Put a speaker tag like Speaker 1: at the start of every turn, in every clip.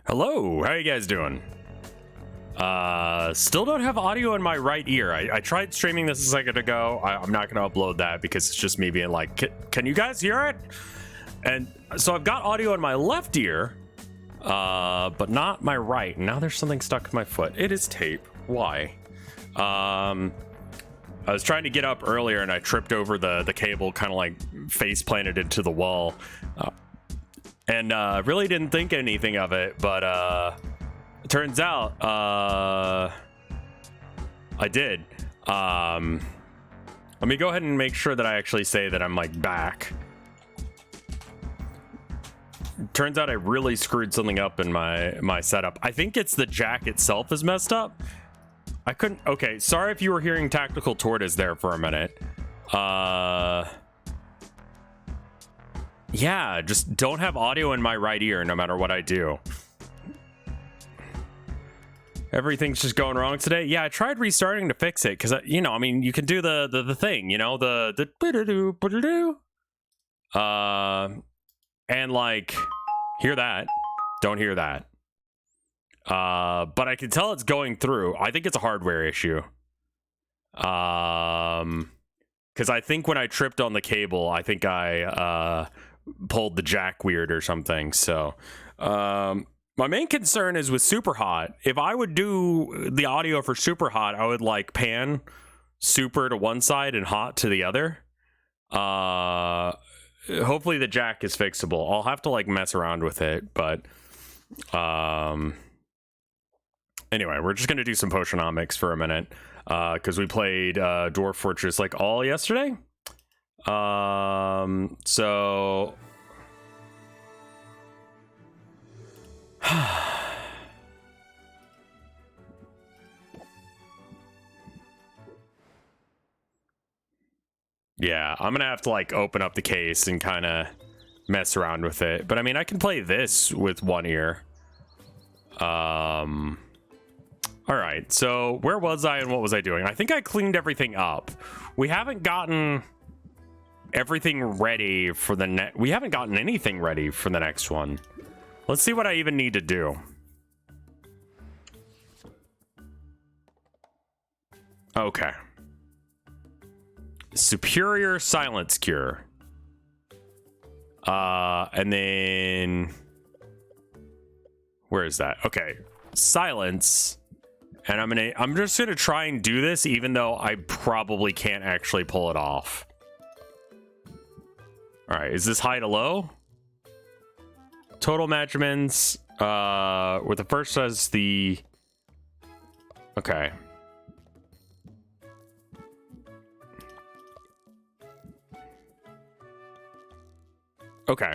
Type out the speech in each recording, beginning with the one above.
Speaker 1: Hello, how you guys doing? Still don't have audio in my right ear. I tried streaming this a second ago. I'm not gonna upload that because it's just me being like, can you guys hear it? And so I've got audio in my left ear, but not my right. Now there's something stuck in my foot. It is tape. Why? I was trying to get up earlier and I tripped over the cable, kind of like face planted into the wall. And really didn't think anything of it, but it turns out I did. Let me go ahead and make sure that I actually say that I'm like back. Turns out I really screwed something up in my setup. I think it's the jack itself is messed up. I couldn't. Okay, sorry if you were hearing Tactical Tortoise there for a minute. Yeah, just don't have audio in my right ear no matter what I do. Everything's just going wrong today. Yeah, I tried restarting to fix it because, you know, I mean, you can do the thing, you know, and like, hear that, don't hear that. But I can tell it's going through. I think it's a hardware issue. Because I think when I tripped on the cable, I think I pulled the jack weird or something. So my main concern is with Super Hot. If I would do the audio for Super Hot, I would like pan super to one side and hot to the other. Hopefully the jack is fixable. I'll have to like mess around with it, but anyway, we're just gonna do some Potionomics for a minute because we played Dwarf Fortress like all yesterday. So yeah, I'm gonna have to like open up the case and kind of mess around with it. But I mean, I can play this with one ear. All right, so where was I and what was I doing? I think I cleaned everything up. We haven't gotten everything ready for the we haven't gotten anything ready for the next one. Let's see what I even need to do. Okay. Superior silence cure. And then where is that? Okay. Silence. And I'm just gonna try and do this even though I probably can't actually pull it off. All right, is this high to low? Total measurements, with the first as the, okay. Okay.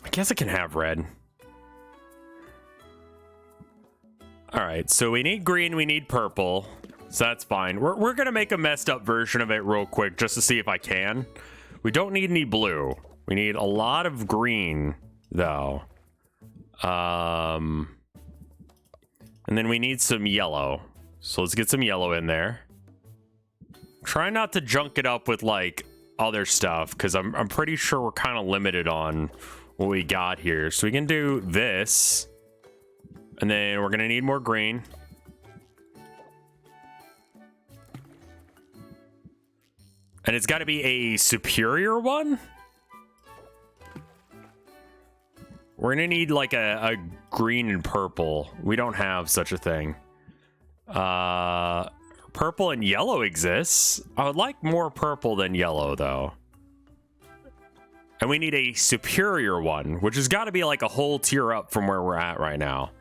Speaker 1: I guess it can have red. All right, so we need green, we need purple. So that's fine. We're gonna make a messed up version of it real quick just to see if I can. We don't need any blue. We need a lot of green though. And then we need some yellow. So let's get some yellow in there. Try not to junk it up with like other stuff because I'm pretty sure we're kind of limited on what we got here. So we can do this. And then we're gonna need more green. And it's got to be a superior one. We're going to need like a green and purple. We don't have such a thing. Purple and yellow exists. I would like more purple than yellow, though. And we need a superior one, which has got to be like a whole tier up from where we're at right now.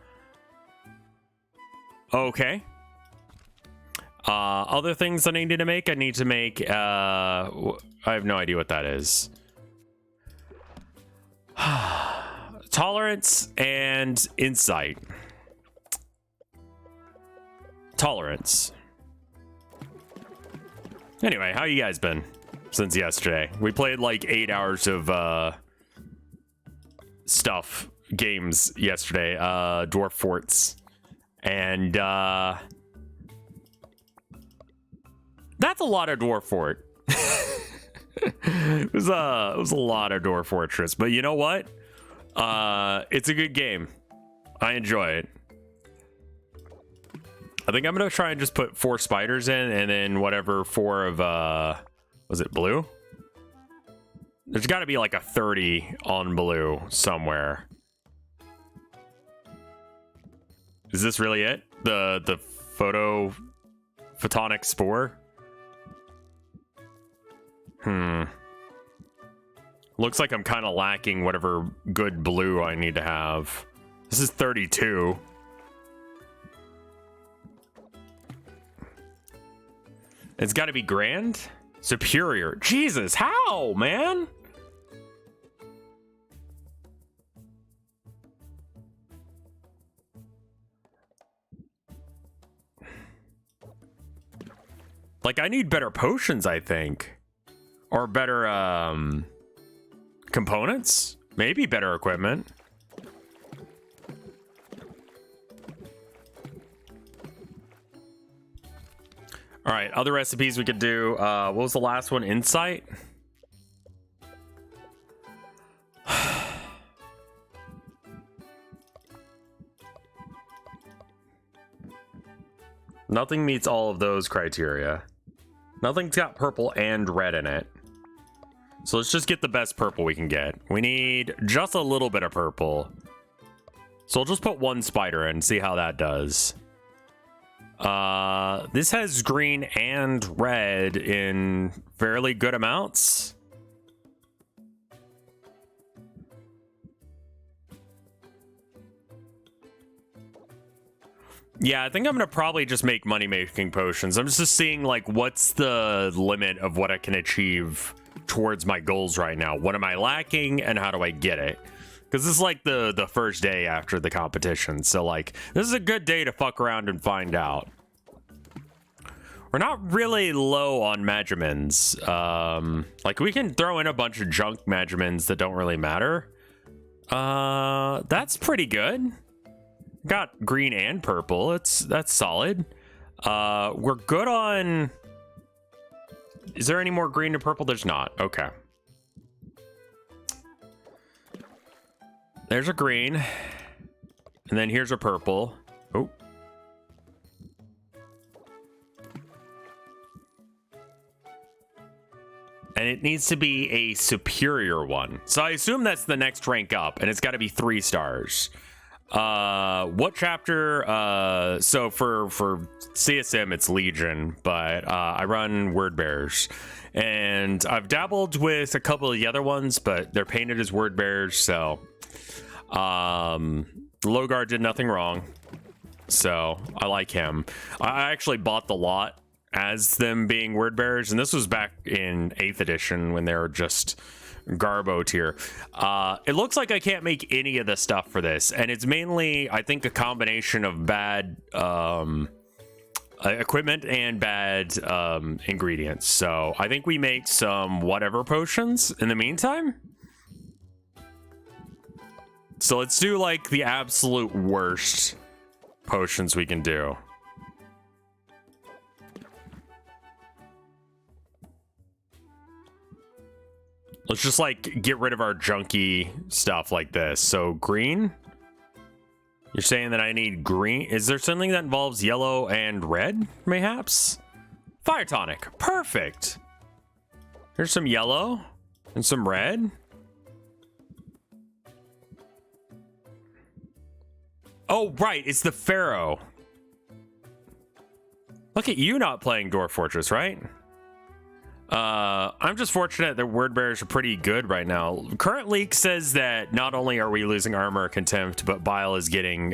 Speaker 1: Okay. Other things I need to make. I need to make, I have no idea what that is. Tolerance and insight. Tolerance. Anyway, how you guys been since yesterday? We played like 8 hours of, games yesterday, Dwarf Forts. And, that's a lot of Dwarf Fort. It was a lot of Dwarf Fortress, but you know what? It's a good game. I enjoy it. I think I'm gonna try and just put 4 spiders in, and then whatever 4 of was it blue? There's got to be like a 30 on blue somewhere. Is this really it? The photonic spore? Looks like I'm kind of lacking whatever good blue I need to have. This is 32. It's got to be grand? Superior. Jesus, how, man? Like, I need better potions, I think. Or better, components? Maybe better equipment. All right, other recipes we could do. What was the last one? Insight? Nothing meets all of those criteria. Nothing's got purple and red in it. So let's just get the best purple we can get. We need just a little bit of purple. So we'll just put 1 spider in and see how that does. This has green and red in fairly good amounts. Yeah, I think I'm gonna probably just make money-making potions. I'm just seeing, like, what's the limit of what I can achieve towards my goals right now. What am I lacking, and how do I get it? Because this is, like, the first day after the competition. So, like, this is a good day to fuck around and find out. We're not really low on Magimins. Like, we can throw in a bunch of junk Magimins that don't really matter. That's pretty good. Got green and purple. That's solid. We're good on... Is there any more green and purple? There's not. Okay. There's a green. And then here's a purple. Oh. And it needs to be a superior one. So I assume that's the next rank up, and it's got to be 3 stars. What chapter? So for CSM it's Legion, but I run Word Bearers, and I've dabbled with a couple of the other ones, but they're painted as Word Bearers. So Logar did nothing wrong, so I like him. I actually bought the lot as them being Word Bearers, and this was back in 8th edition when they were just Garbo tier. It looks like I can't make any of the stuff for this, and it's mainly, I think, a combination of bad equipment and bad ingredients. So I think we make some whatever potions in the meantime. So let's do like the absolute worst potions we can do. Let's just like get rid of our junky stuff like this. So green. You're saying that I need green. Is there something that involves yellow and red, mayhaps? Fire tonic. Perfect. Here's some yellow and some red. Oh, right. It's the Pharaoh. Look at you not playing Dwarf Fortress, right? I'm just fortunate that Word Bearers are pretty good right now. Current leak says that not only are we losing armor contempt, but bile is getting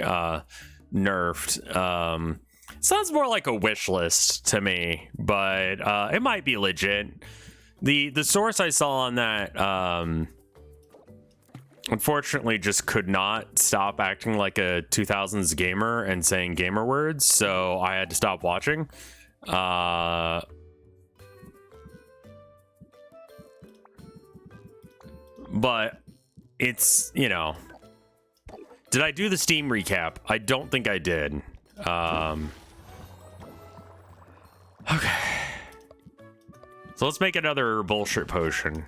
Speaker 1: nerfed. Sounds more like a wish list to me, but it might be legit. The source I saw on that unfortunately just could not stop acting like a 2000s gamer and saying gamer words, so I had to stop watching. But it's, you know, did I do the Steam recap? I don't think I did. Okay. So let's make another bullshit potion.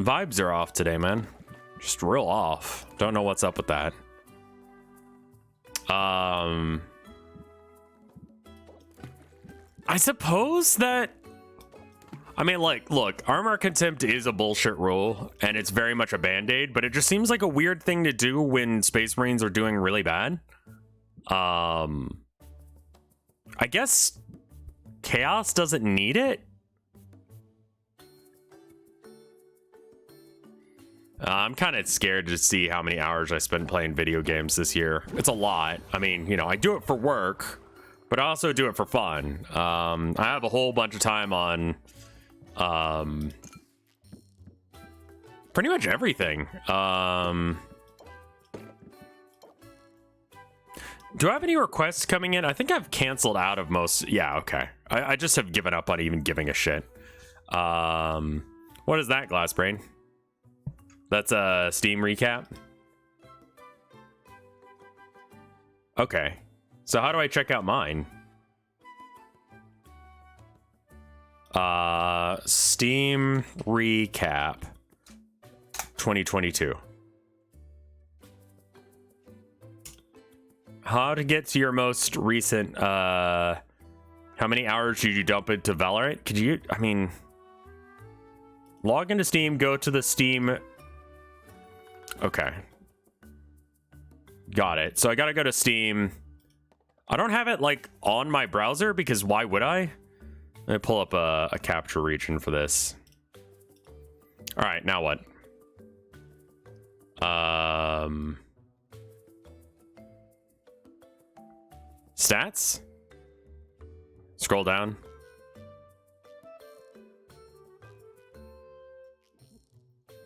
Speaker 1: Vibes are off today, man. Just real off. Don't know what's up with that. I suppose that, I mean, like, look, armor contempt is a bullshit rule, and it's very much a band-aid, but it just seems like a weird thing to do when Space Marines are doing really bad. I guess Chaos doesn't need it. I'm kind of scared to see how many hours I spent playing video games this year. It's a lot. I mean, you know, I do it for work, but I also do it for fun. I have a whole bunch of time on pretty much everything. Do I have any requests coming in? I think I've canceled out of most. Yeah, okay. I just have given up on even giving a shit. What is that, Glassbrain? That's a Steam recap. Okay. So how do I check out mine? Steam recap 2022. How to get to your most recent, how many hours did you dump into Valorant? Could you, I mean, log into Steam, go to the Steam. Okay. Got it. So I gotta go to Steam. I don't have it like on my browser because why would I? Let me pull up a capture region for this. All right, now what? Stats? Scroll down.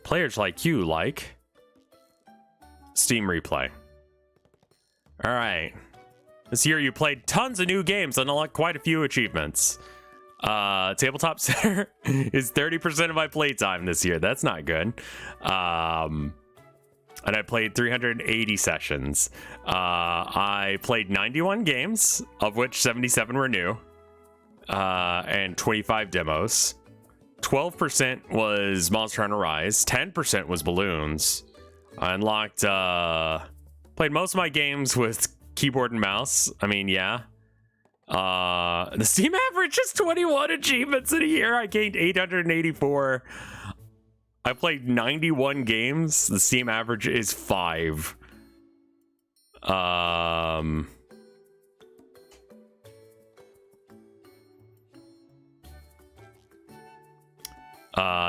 Speaker 1: Players like you like Steam replay. All right. This year you played tons of new games and unlocked quite a few achievements. Tabletop Center is 30% of my playtime this year. That's not good. And I played 380 sessions. I played 91 games, of which 77 were new, and 25 demos. 12% was Monster Hunter Rise. 10% was Balloons. I unlocked, played most of my games with keyboard and mouse. I mean, yeah. The Steam average is 21 achievements in a year. I gained 884. I played 91 games. The Steam average is 5.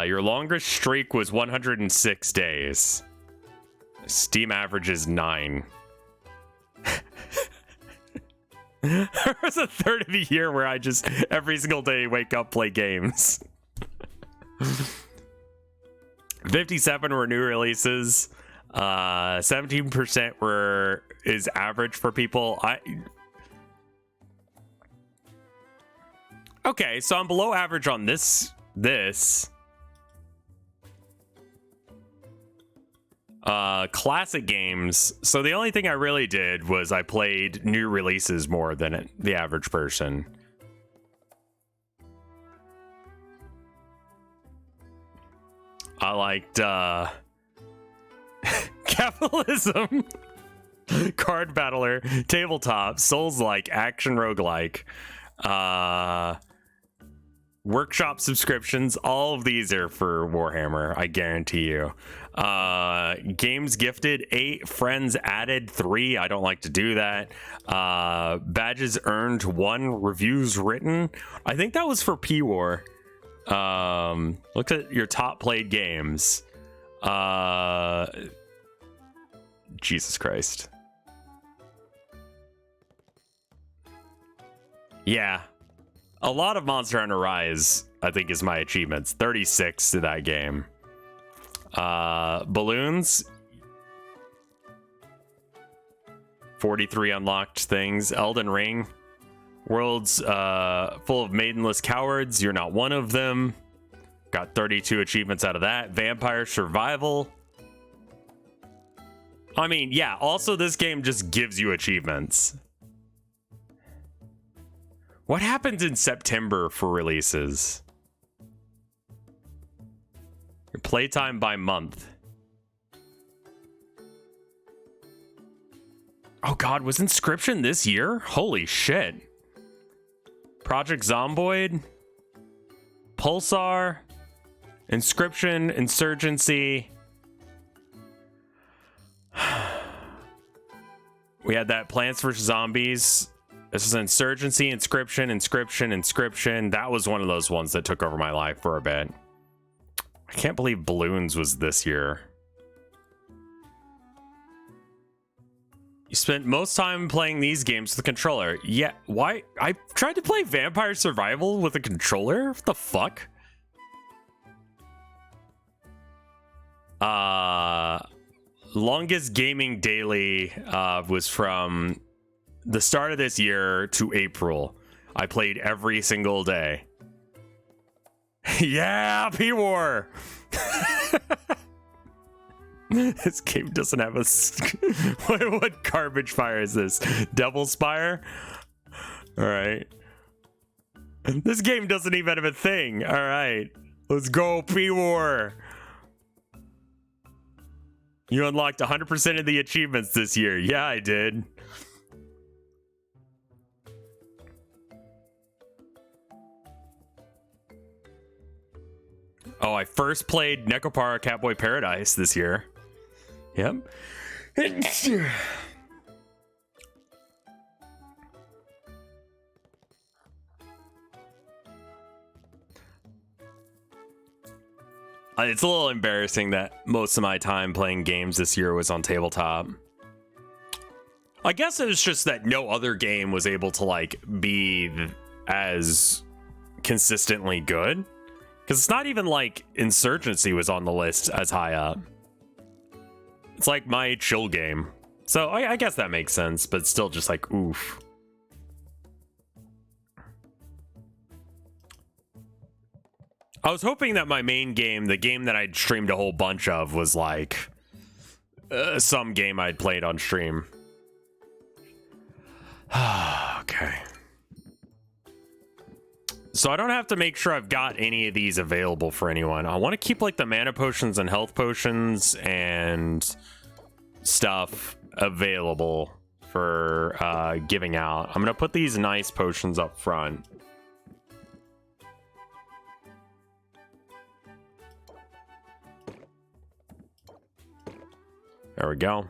Speaker 1: Your longest streak was 106 days. Steam average is 9. There was a third of the year where I just every single day wake up, play games. 57 were new releases. 17% is average for people. Okay, so I'm below average on this. Classic games. So the only thing I really did was I played new releases more than the average person. I liked Capitalism, Card Battler, Tabletop, Souls-like, Action Roguelike, Workshop subscriptions. All of these are for Warhammer, I guarantee you. Games gifted 8, friends added 3. I don't like to do that. Badges earned 1, reviews written. I think that was for P-War. Look at your top played games. Jesus Christ. Yeah. A lot of Monster Hunter Rise, I think, is my achievements. 36 to that game. Balloons. 43 unlocked things. Elden Ring. Worlds full of maidenless cowards. You're not one of them. Got 32 achievements out of that. Vampire Survival. I mean, yeah, also this game just gives you achievements. What happens in September for releases? Your Playtime by month. Oh god, was Inscription this year? Holy shit. Project Zomboid, Pulsar, Inscription, Insurgency. We had that Plants vs. Zombies. This is Insurgency, Inscription, Inscription, Inscription. That was one of those ones that took over my life for a bit. I can't believe Balloons was this year. You spent most time playing these games with the controller. Yeah, why? I tried to play Vampire Survival with a controller? What the fuck? Longest gaming daily was from the start of this year to April. I played every single day. Yeah, P-War! This game doesn't have a... what garbage fire is this? Devil Spire? Alright. This game doesn't even have a thing. Alright. Let's go, P-War! You unlocked 100% of the achievements this year. Yeah, I did. Oh, I first played Necropara Catboy Paradise this year. Yep. It's a little embarrassing that most of my time playing games this year was on tabletop. I guess it was just that no other game was able to like be as consistently good. Because it's not even like Insurgency was on the list as high up. It's like my chill game. So I guess that makes sense, but it's still just like, oof. I was hoping that my main game, the game that I'd streamed a whole bunch of, was like some game I'd played on stream. Okay. So I don't have to make sure I've got any of these available for anyone. I want to keep like the mana potions and health potions and stuff available for giving out. I'm going to put these nice potions up front. There we go.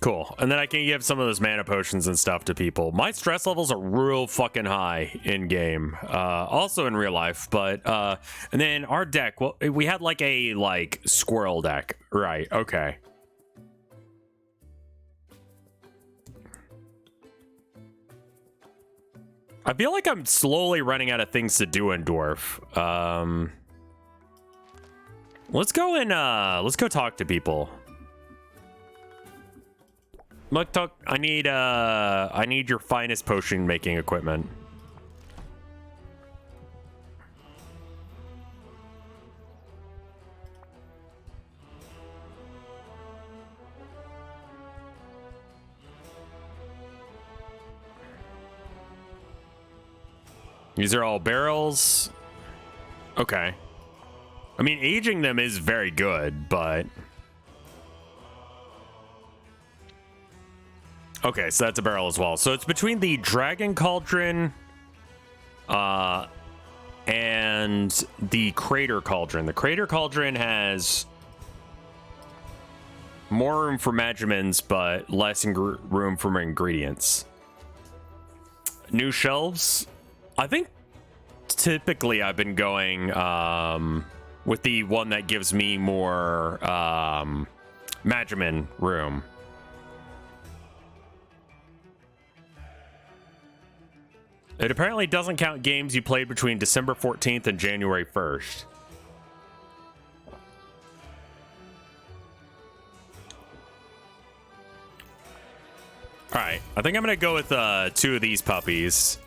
Speaker 1: Cool. And then I can give some of those mana potions and stuff to people. My stress levels are real fucking high in game. Also in real life, but and then our deck, well, we had like a squirrel deck. Right, okay. I feel like I'm slowly running out of things to do in Dwarf. Let's go talk to people. Muktuk, I need your finest potion making equipment. These are all barrels. Okay. I mean, aging them is very good, but... Okay, so that's a barrel as well. So it's between the Dragon Cauldron and the Crater Cauldron. The Crater Cauldron has more room for magimins, but less room for ingredients. New shelves. I think typically I've been going with the one that gives me more magimin room. It apparently doesn't count games you played between December 14th and January 1st. Alright, I think I'm going to go with 2 of these puppies.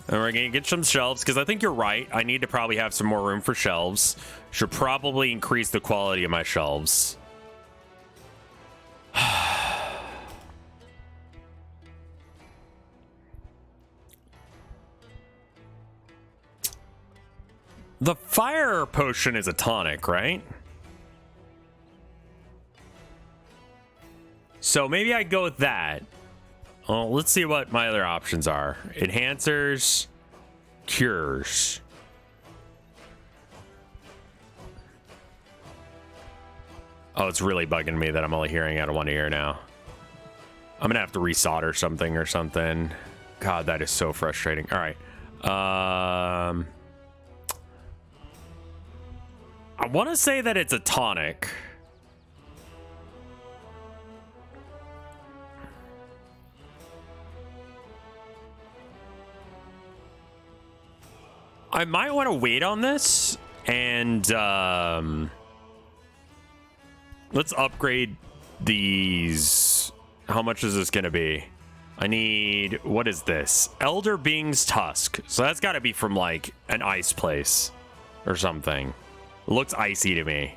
Speaker 1: And we're going to get some shelves, because I think you're right. I need to probably have some more room for shelves. Should probably increase the quality of my shelves. The fire potion is a tonic, right? So maybe I'd go with that. Well, let's see what my other options are. Enhancers, cures. Oh, it's really bugging me that I'm only hearing out of one ear now. I'm gonna have to resolder something or something. God, that is so frustrating. All right. I want to say that it's a tonic. I might want to wait on this and let's upgrade these. How much is this gonna be? I need, what is this? Elder Being's Tusk. So that's got to be from like an ice place or something. It looks icy to me.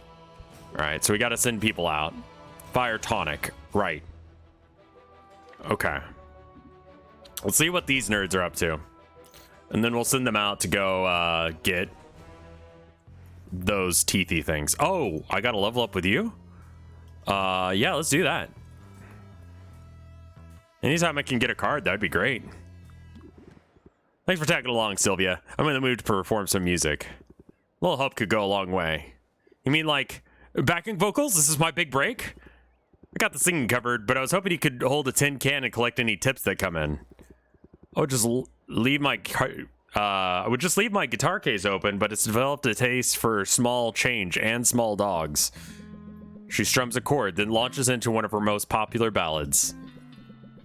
Speaker 1: All right, so we got to send people out. Fire tonic, right? Okay. Let's see what these nerds are up to, and then we'll send them out to go get those teethy things. Oh, I got to level up with you. Yeah, let's do that. Anytime I can get a card, that'd be great. Thanks for tagging along, Sylvia. I'm in the mood to perform some music. A little help could go a long way. You mean like backing vocals? This is my big break? I got the singing covered, but I was hoping you could hold a tin can and collect any tips that come in. I would just leave my guitar case open, but it's developed a taste for small change and small dogs. She strums a chord, then launches into one of her most popular ballads.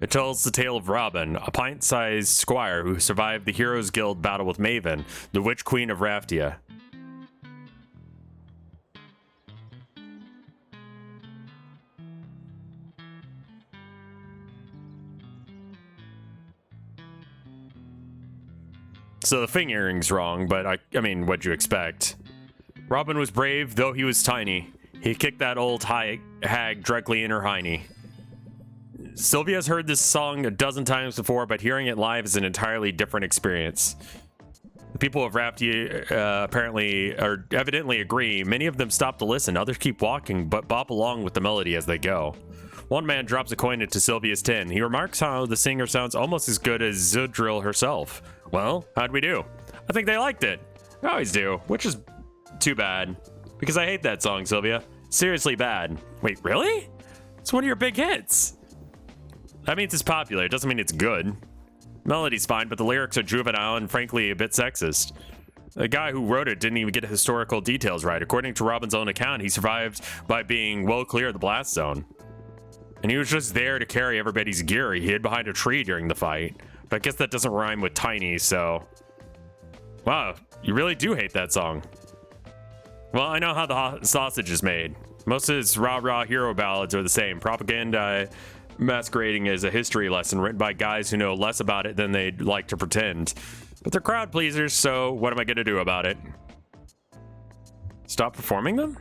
Speaker 1: It tells the tale of Robin, a pint-sized squire who survived the Heroes Guild battle with Maven, the Witch Queen of Raftia. So the fingering's wrong, but I mean, what'd you expect? Robin was brave, though he was tiny. He kicked that old hag directly in her hiney. Sylvia's heard this song a dozen times before, but hearing it live is an entirely different experience. The people of Raftia evidently agree. Many of them stop to listen, others keep walking, but bop along with the melody as they go. One man drops a coin into Sylvia's tin. He remarks how the singer sounds almost as good as Zudril herself. Well, how'd we do? I think they liked it. I always do, which is too bad. Because I hate that song, Sylvia. Seriously bad. Wait, really? It's one of your big hits. That means it's popular. It doesn't mean it's good. Melody's fine, but the lyrics are juvenile and frankly a bit sexist. The guy who wrote it didn't even get historical details right. According to Robin's own account, he survived by being well clear of the blast zone. And he was just there to carry everybody's gear. He hid behind a tree during the fight. But I guess that doesn't rhyme with tiny, so... Wow, you really do hate that song. Well, I know how the sausage is made. Most of his rah-rah hero ballads are the same. Propaganda masquerading as a history lesson written by guys who know less about it than they'd like to pretend. But they're crowd pleasers, so what am I going to do about it? Stop performing them?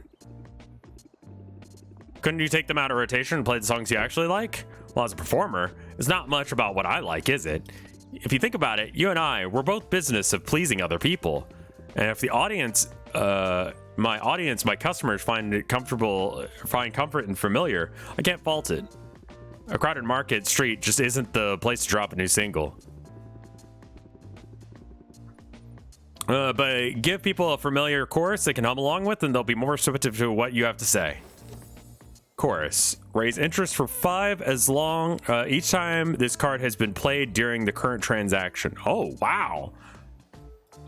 Speaker 1: Couldn't you take them out of rotation and play the songs you actually like? Well, as a performer, it's not much about what I like, is it? If you think about it, you and I, we're both business of pleasing other people. And if the audience, my customers find comfort and familiar, I can't fault it. A crowded market street just isn't the place to drop a new single. But give people a familiar chorus they can hum along with, and they'll be more receptive to what you have to say. Chorus. Raise interest for 5 as long each time this card has been played during the current transaction. Oh, wow.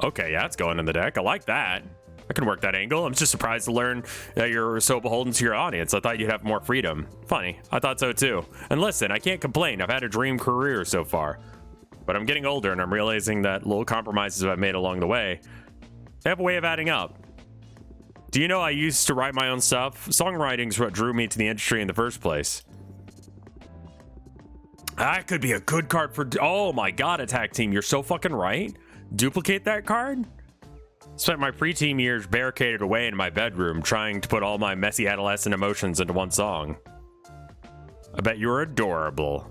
Speaker 1: Okay, yeah, it's going in the deck. I like that. I can work that angle. I'm just surprised to learn that you're so beholden to your audience. I thought you'd have more freedom. Funny. I thought so too. And listen, I can't complain. I've had a dream career so far. But I'm getting older and I'm realizing that little compromises I've made along the way, they have a way of adding up. Do you know I used to write my own stuff? Songwriting's what drew me to the industry in the first place. That could be a good card for... Oh my god, Attack Team. You're so fucking right. Duplicate that card? Spent my preteen years barricaded away in my bedroom trying to put all my messy adolescent emotions into one song. I bet you were adorable.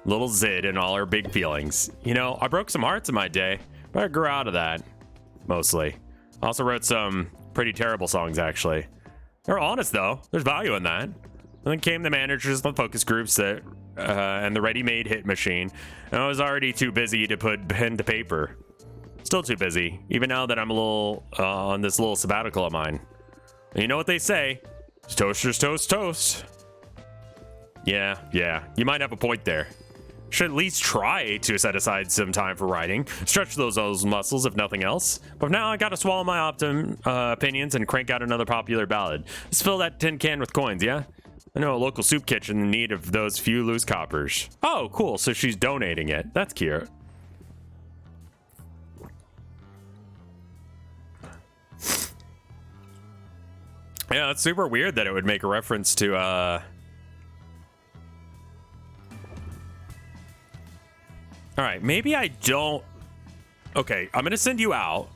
Speaker 1: Little Zid and all her big feelings. You know, I broke some hearts in my day, but I grew out of that. Mostly. I also wrote some pretty terrible songs, actually. They're honest, though. There's value in that. And then came the managers, the focus groups, that and the ready-made hit machine. And I was already too busy to put pen to paper. Still too busy, even now that I'm a little on this little sabbatical of mine. And you know what they say? Toasters toast toast. Yeah, you might have a point there. Should at least try to set aside some time for writing. Stretch those muscles, if nothing else. But now I gotta swallow my opinions and crank out another popular ballad. Let's fill that tin can with coins, yeah? I know a local soup kitchen in need of those few loose coppers. Oh, cool, so she's donating it. That's cute. Yeah, it's super weird that it would make a reference to, Alright, maybe I don't... Okay, I'm gonna send you out.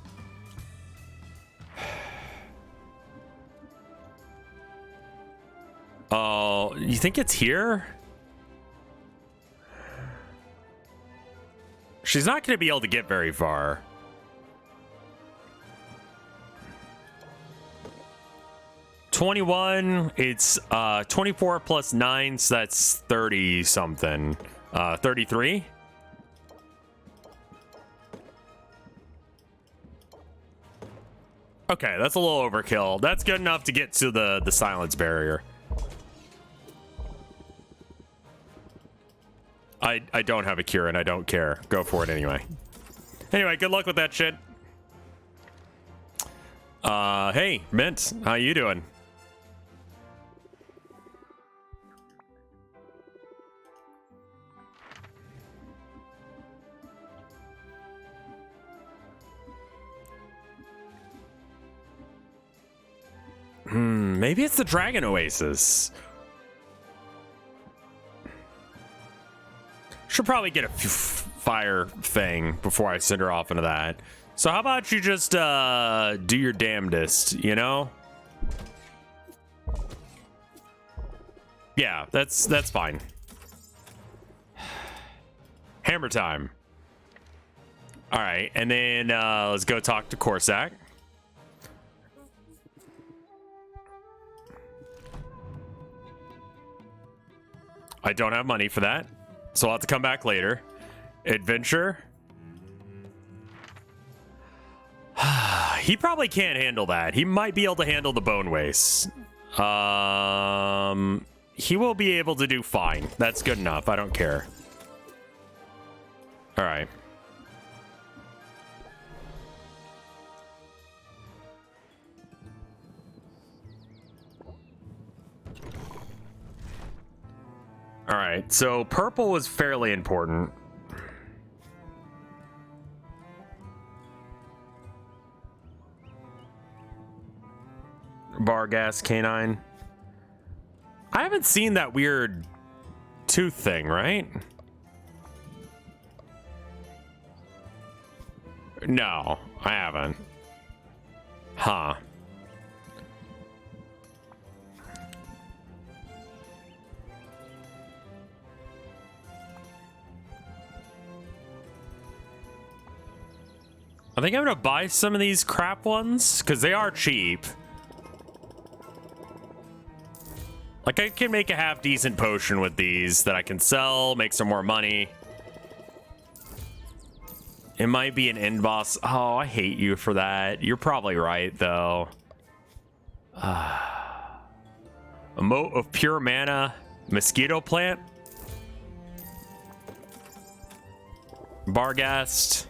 Speaker 1: Oh, you think it's here? She's not gonna be able to get very far. $21, it's 24 plus 9, so that's 30 something. 33? Okay, that's a little overkill. That's good enough to get to the silence barrier. I don't have a cure and I don't care. Go for it anyway. Anyway, good luck with that shit. Hey, Mint, how you doing? Maybe it's the Dragon Oasis. Should probably get a fire thing before I send her off into that. So how about you just do your damnedest, you know? Yeah, that's fine. Hammer time. All right, and then let's go talk to Corsac. I don't have money for that, so I'll have to come back later. Adventure. He probably can't handle that. He might be able to handle the bone waste. He will be able to do fine. That's good enough. I don't care. All right. All right, so purple was fairly important. Bar gas canine. I haven't seen that weird tooth thing, right? No, I haven't. Huh. I think I'm gonna buy some of these crap ones because they are cheap. Like, I can make a half decent potion with these that I can sell, make some more money. It might be an end boss. Oh, I hate you for that. You're probably right, though. A moat of pure mana. Mosquito plant. Barghast.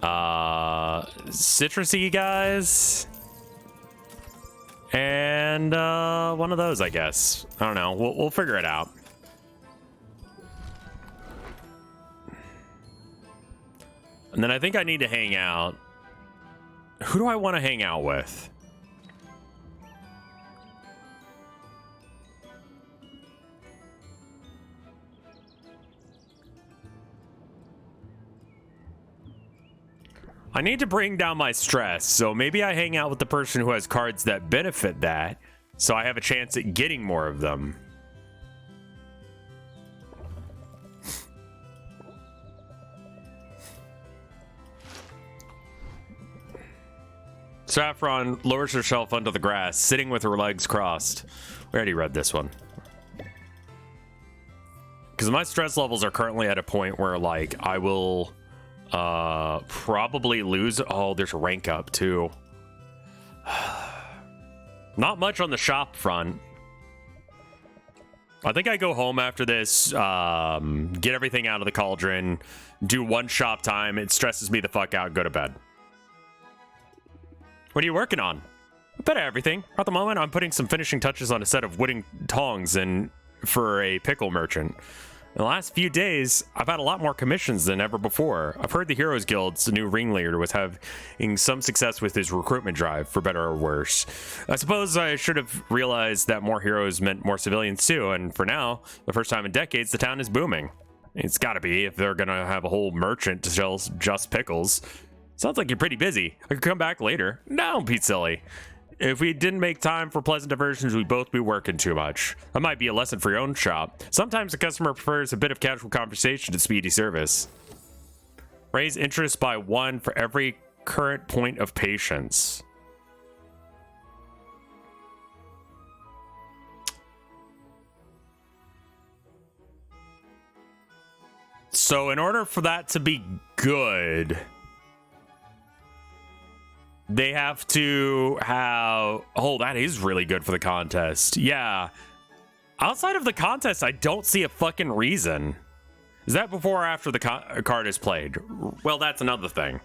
Speaker 1: Citrusy guys. And one of those, I guess. I don't know. We'll figure it out. And then I think I need to hang out. Who do I want to hang out with? I need to bring down my stress, so maybe I hang out with the person who has cards that benefit that, so I have a chance at getting more of them. Saffron lowers herself onto the grass, sitting with her legs crossed. We already read this one. Because my stress levels are currently at a point where, like, I will probably lose. Oh, there's a rank up, too. Not much on the shop front. I think I go home after this, get everything out of the cauldron, do one shop time. It stresses me the fuck out, go to bed. What are you working on? A bit of everything. At the moment, I'm putting some finishing touches on a set of wooden tongs and for a pickle merchant. In the last few days, I've had a lot more commissions than ever before. I've heard the Heroes Guild's new ringleader was having some success with his recruitment drive, for better or worse. I suppose I should have realized that more heroes meant more civilians too, and for now, the first time in decades, the town is booming. It's gotta be if they're gonna have a whole merchant to sell just pickles. Sounds like you're pretty busy. I could come back later. No, don't be silly. If we didn't make time for pleasant diversions, we'd both be working too much. That might be a lesson for your own shop. Sometimes the customer prefers a bit of casual conversation to speedy service. Raise interest by 1 for every current point of patience. So in order for that to be good, they have to have... Oh, that is really good for the contest. Yeah. Outside of the contest, I don't see a fucking reason. Is that before or after the card is played? Well, that's another thing.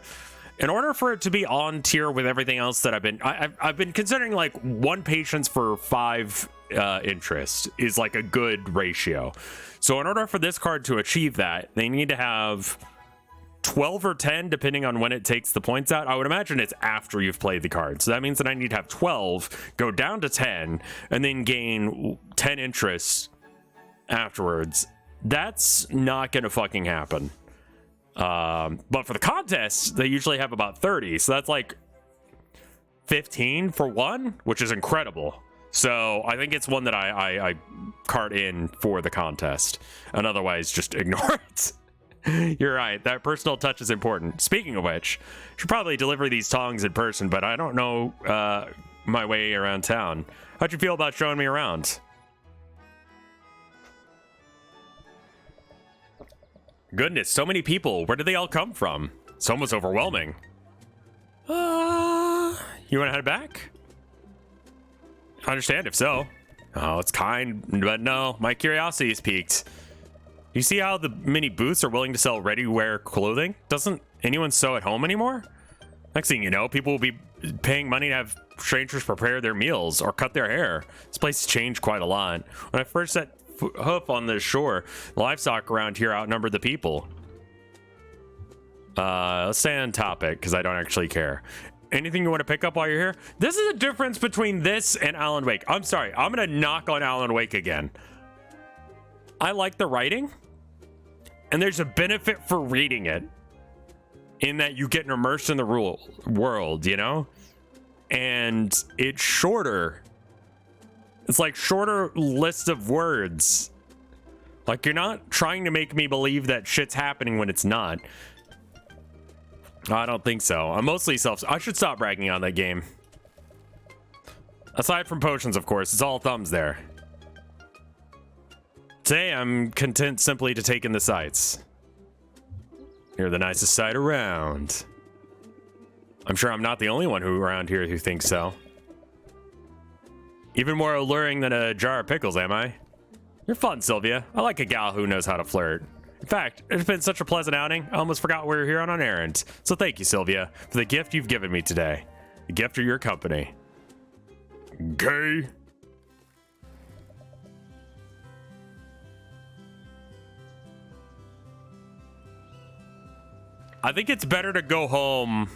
Speaker 1: In order for it to be on tier with everything else that I've been considering, like 1 patience for 5 interest is like a good ratio. So in order for this card to achieve that, they need to have 12 or 10, depending on when it takes the points out. I would imagine it's after you've played the card. So that means that I need to have 12, go down to 10, and then gain 10 interest afterwards. That's not gonna fucking happen. But for the contest, they usually have about 30. So that's like 15 for 1, which is incredible. So I think it's one that I card in for the contest. And otherwise, just ignore it. You're right. That personal touch is important. Speaking of which, I should probably deliver these tongs in person, but I don't know my way around town. How'd you feel about showing me around? Goodness, so many people. Where did they all come from? It's almost overwhelming. You want to head back? I understand if so. Oh, it's kind, but no, my curiosity is piqued. You see how the many booths are willing to sell ready-wear clothing? Doesn't anyone sew at home anymore? Next thing you know, people will be paying money to have strangers prepare their meals or cut their hair. This place has changed quite a lot. When I first set hoof on the shore, the livestock around here outnumbered the people. Let's stay on topic, because I don't actually care. Anything you want to pick up while you're here? This is the difference between this and Alan Wake. I'm sorry, I'm going to knock on Alan Wake again. I like the writing, and there's a benefit for reading it in that you get immersed in the world, you know? And it's shorter. It's like shorter list of words. Like, you're not trying to make me believe that shit's happening when it's not. I don't think so. I'm mostly I should stop bragging on that game. Aside from potions, of course, it's all thumbs there. Today, I'm content simply to take in the sights. You're the nicest sight around. I'm sure I'm not the only one around here who thinks so. Even more alluring than a jar of pickles, am I? You're fun, Sylvia. I like a gal who knows how to flirt. In fact, it's been such a pleasant outing, I almost forgot we were here on an errand. So thank you, Sylvia, for the gift you've given me today. The gift of your company. Gay. I think it's better to go home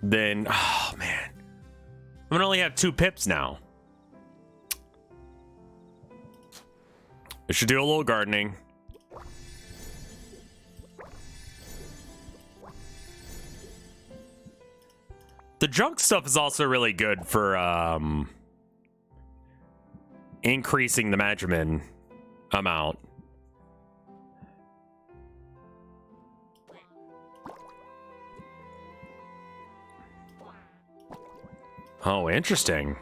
Speaker 1: than... Oh, man. I'm gonna only have 2 pips now. I should do a little gardening. The junk stuff is also really good for increasing the Magimin amount. Oh, interesting.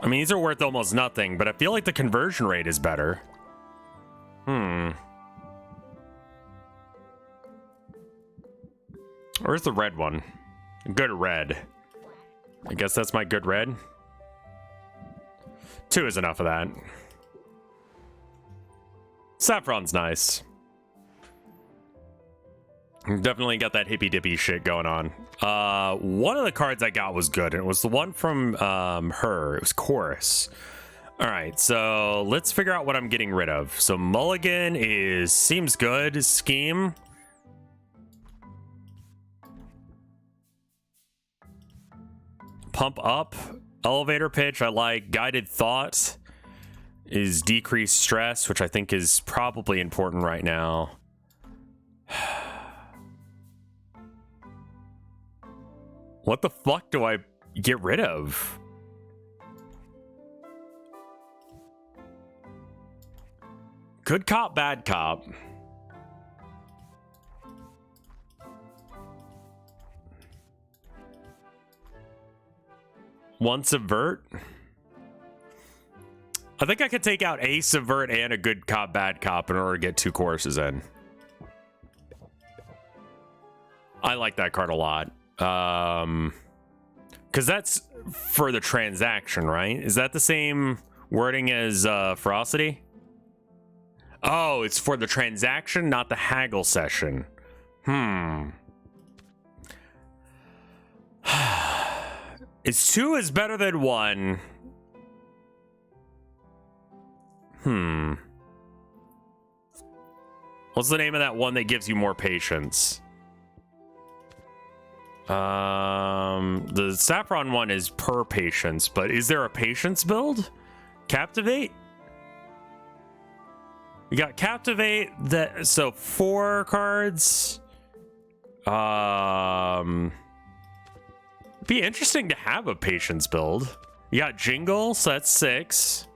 Speaker 1: I mean, these are worth almost nothing, but I feel like the conversion rate is better. Where's the red one? Good red. I guess that's my good red. 2 is enough of that. Saffron's nice. Definitely got that hippy dippy shit going on. One of the cards I got was good. It was the one from her. It was Chorus. All right, so let's figure out what I'm getting rid of. So Mulligan seems good. Scheme. Pump up. Elevator pitch. I like. Guided thought is decreased stress, which I think is probably important right now. What the fuck do I get rid of? Good cop, bad cop. One subvert. I think I could take out a subvert and a good cop, bad cop in order to get 2 courses in. I like that card a lot. Because that's for the transaction, right? Is that the same wording as ferocity? Oh, it's for the transaction, not the haggle session. It's 2 is better than 1. What's the name of that one that gives you more patience? The Saffron one is per patience, but is there a patience build? Captivate? We got Captivate, that, so 4 cards. Be interesting to have a patience build. You got Jingle, so that's 6.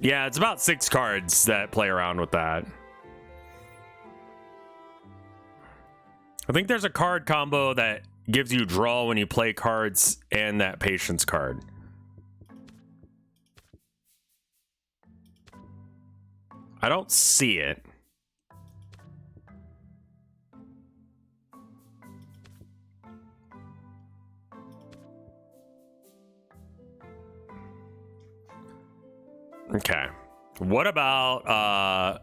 Speaker 1: Yeah, it's about 6 cards that play around with that. I think there's a card combo that gives you draw when you play cards and that patience card. I don't see it. Okay. What about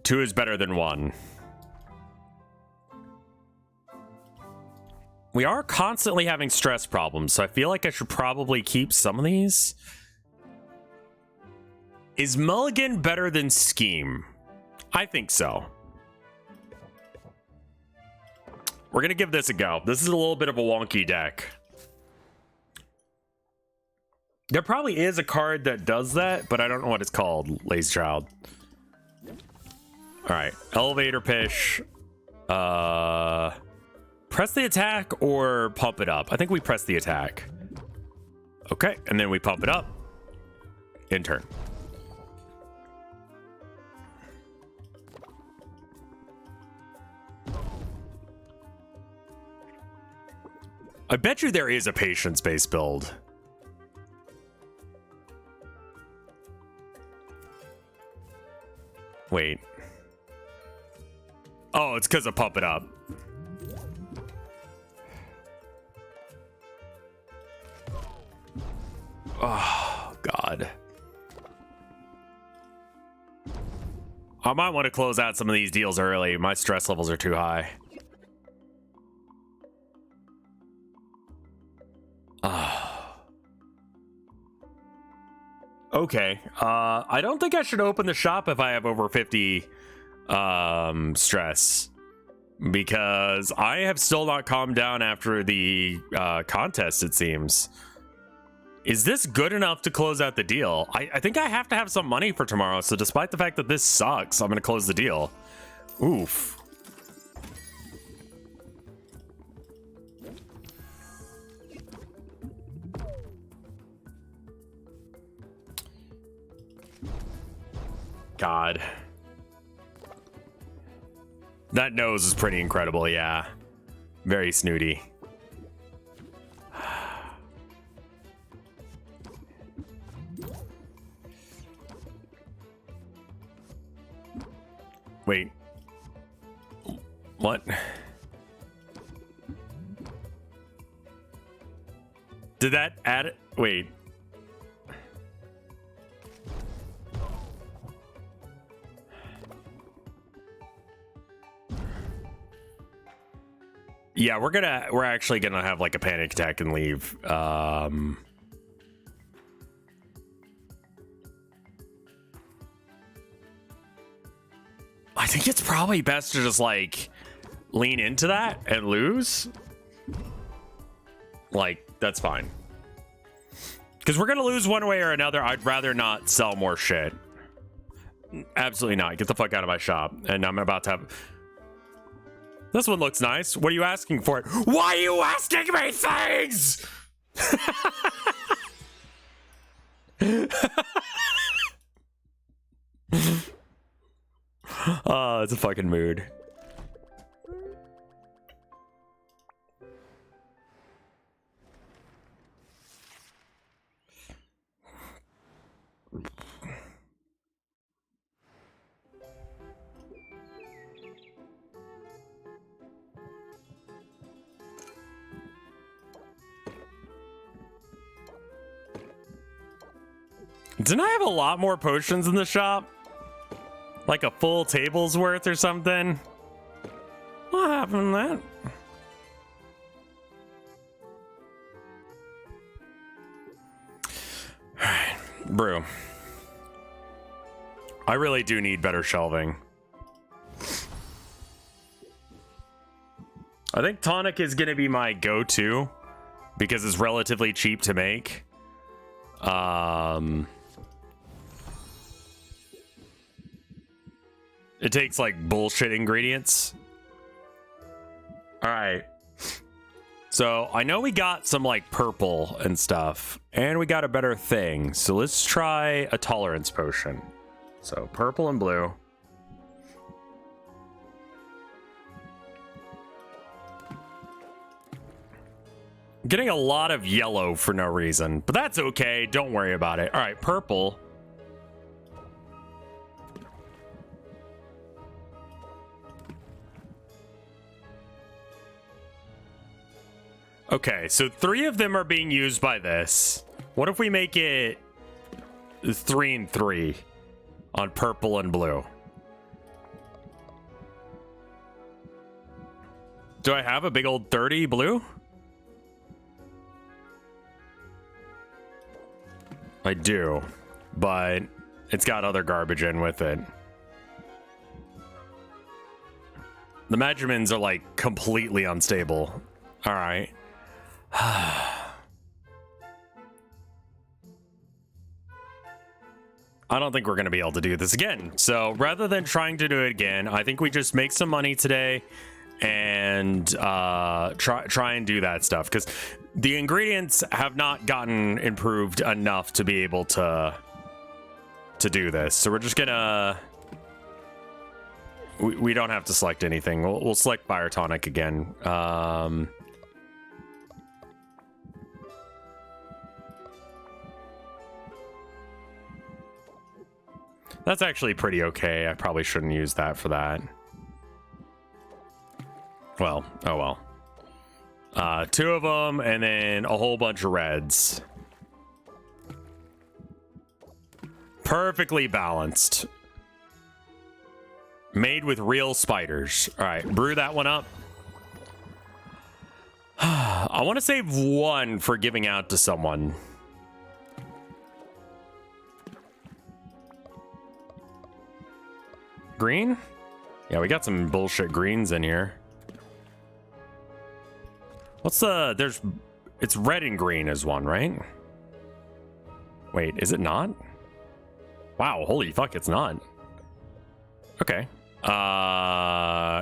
Speaker 1: 2 is better than 1? We are constantly having stress problems, so I feel like I should probably keep some of these. Is Mulligan better than Scheme? I think so. We're going to give this a go. This is a little bit of a wonky deck. There probably is a card that does that, but I don't know what it's called, Lazy Child. All right, elevator pitch. Press the attack or pump it up? I think we press the attack. Okay, and then we pump it up. In turn. I bet you there is a patience-based build. Wait. Oh, it's because of pump it up. Oh, God. I might want to close out some of these deals early. My stress levels are too high. Okay. I don't think I should open the shop if I have over 50 stress, because I have still not calmed down after the contest, it seems. Is this good enough to close out the deal? I think I have to have some money for tomorrow, so despite the fact that this sucks, I'm going to close the deal. Oof. God. That nose is pretty incredible, yeah. Very snooty. Wait. What? Did that add it? Wait. Yeah, we're actually gonna have like a panic attack and leave. I think it's probably best to just like lean into that and lose. Like, that's fine. Because we're gonna lose one way or another. I'd rather not sell more shit. Absolutely not. Get the fuck out of my shop. And I'm about to have... This one looks nice. What are you asking for it? Why are you asking me things? Oh, it's a fucking mood. Didn't I have a lot more potions in the shop? Like a full table's worth or something? What happened to that? Alright, brew. I really do need better shelving. I think tonic is gonna be my go-to because it's relatively cheap to make. It takes like bullshit ingredients. All right. So I know we got some like purple and stuff, and we got a better thing. So let's try a tolerance potion. So purple and blue. Getting a lot of yellow for no reason, but that's okay. Don't worry about it. All right, purple. Okay, so 3 of them are being used by this. What if we make it 3 and 3 on purple and blue? Do I have a big old 30 blue? I do, but it's got other garbage in with it. The Magimins are like completely unstable. All right. I don't think we're going to be able to do this again. So rather than trying to do it again, I think we just make some money today and try and do that stuff, because the ingredients have not gotten improved enough to be able to do this. So we're just gonna we don't have to select anything. We'll select fire tonic again. That's actually pretty okay. I probably shouldn't use that for that. Well, oh well. 2 of them, and then a whole bunch of reds. Perfectly balanced. Made with real spiders. All right, brew that one up. I want to save 1 for giving out to someone. Green? Yeah, we got some bullshit greens in here. What's the... It's red and green is one, right? Wait, is it not? Wow, holy fuck, it's not. Okay.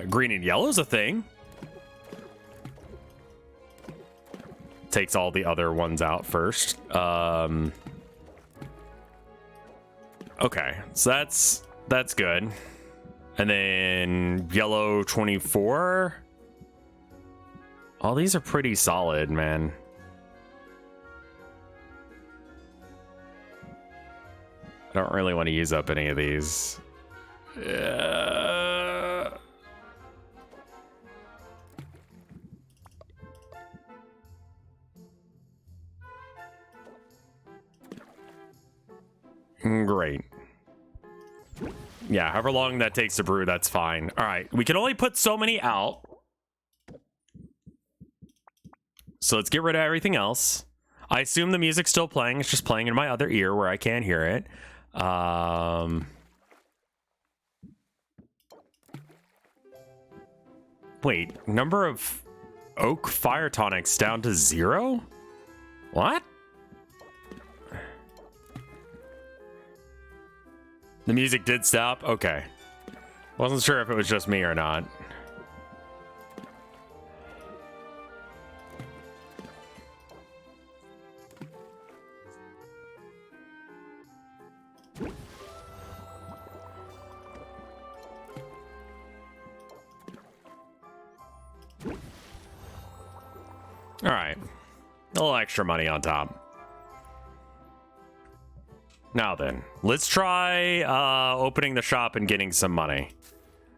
Speaker 1: Green and yellow's a thing. Takes all the other ones out first. Okay, so that's That's good. And then yellow 24. All these are pretty solid, man. I don't really want to use up any of these. Great. Yeah, however long that takes to brew, that's fine. All right, we can only put so many out. So let's get rid of everything else. I assume the music's still playing. It's just playing in my other ear where I can't hear it. Wait, number of oak fire tonics down to 0? What? The music did stop? Okay. Wasn't sure if it was just me or not. All right. A little extra money on top. Now then, let's try opening the shop and getting some money.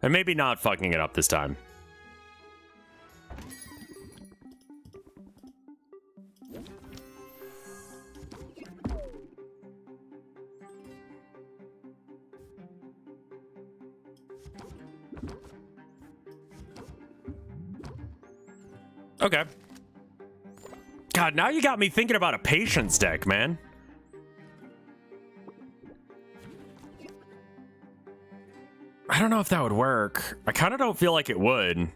Speaker 1: And maybe not fucking it up this time. Okay. God, now you got me thinking about a patience deck, man. I don't know if that would work. I kind of don't feel like it would.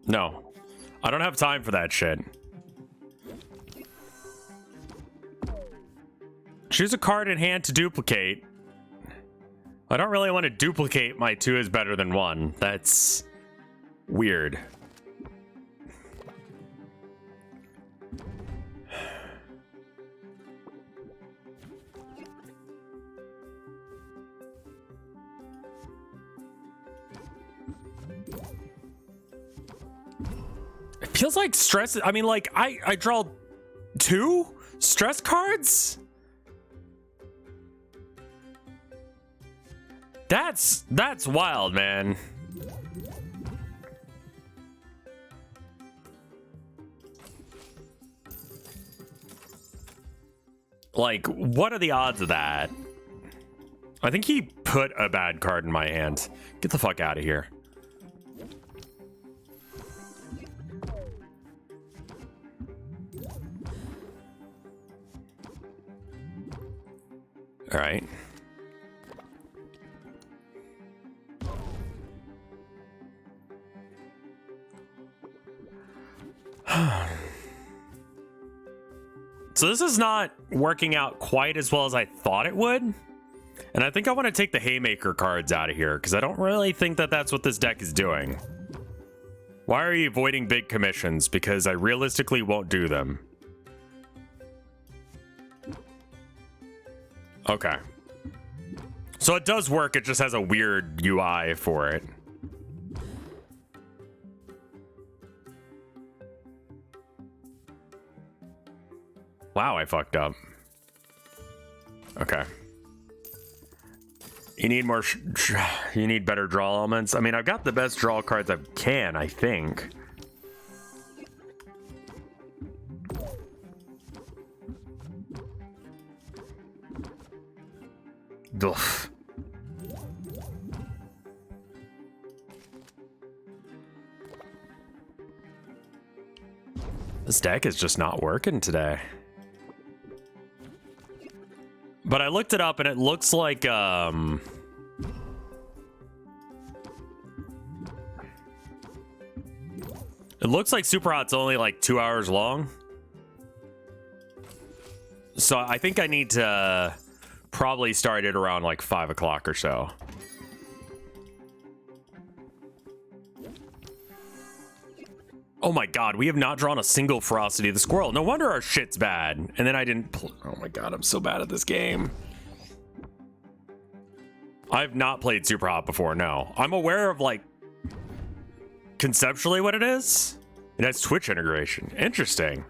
Speaker 1: No, I don't have time for that shit. Choose a card in hand to duplicate. I don't really want to duplicate my 2 is better than 1. That's weird. It feels like stress. I mean, like, I draw 2 stress cards? That's wild, man. Like, what are the odds of that? I think he put a bad card in my hand. Get the fuck out of here. All right. So this is not working out quite as well as I thought it would. And I think I want to take the Haymaker cards out of here because I don't really think that that's what this deck is doing. Why are you avoiding big commissions? Because I realistically won't do them. Okay. So it does work, it just has a weird UI for it. Wow, I fucked up. Okay. You need more. You need better draw elements. I mean, I've got the best draw cards I can, I think. Ugh. This deck is just not working today. But I looked it up and it looks like it looks like Super Hot's only like 2 hours long. So I think I need to probably start it around like 5 o'clock or so. Oh my god, we have not drawn a single Ferocity of the Squirrel. No wonder our shit's bad. And then I didn't... Oh my god, I'm so bad at this game. I've not played Super Hot before, no. I'm aware of, like, conceptually what it is. It has Twitch integration. Interesting.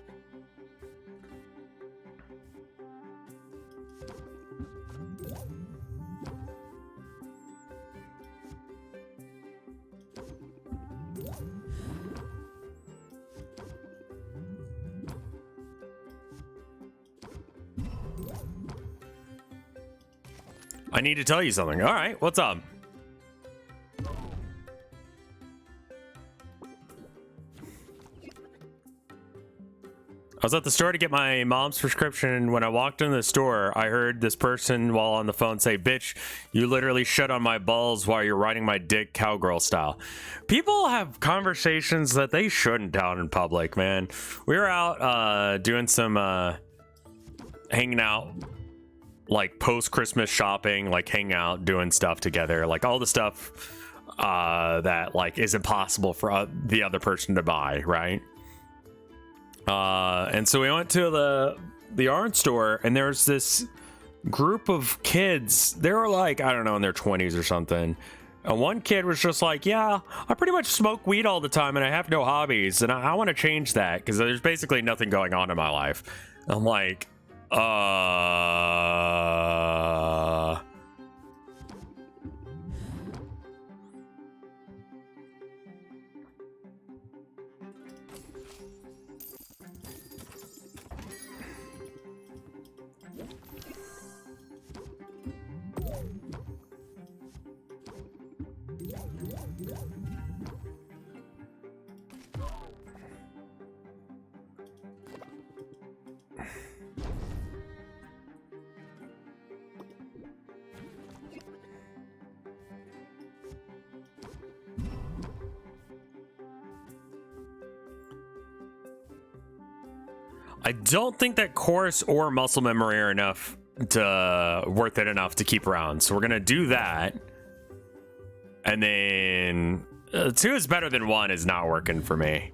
Speaker 1: I need to tell you something. All right, what's up? I was at the store to get my mom's prescription. When I walked into the store, I heard this person while on the phone say, "Bitch, you literally shut on my balls while you're riding my dick cowgirl style." People have conversations that they shouldn't out in public, man. We were out doing some hanging out, like post-Christmas shopping, like hanging out, doing stuff together, like all the stuff that like is impossible for the other person to buy, right? And so we went to the art store, and there's this group of kids. They were like, I don't know, in their 20s or something. And one kid was just like, yeah, I pretty much smoke weed all the time and I have no hobbies, and I want to change that because there's basically nothing going on in my life. I'm like, I don't think that chorus or muscle memory are enough to worth it enough to keep around. So we're gonna do that, and then 2 is better than 1 is not working for me.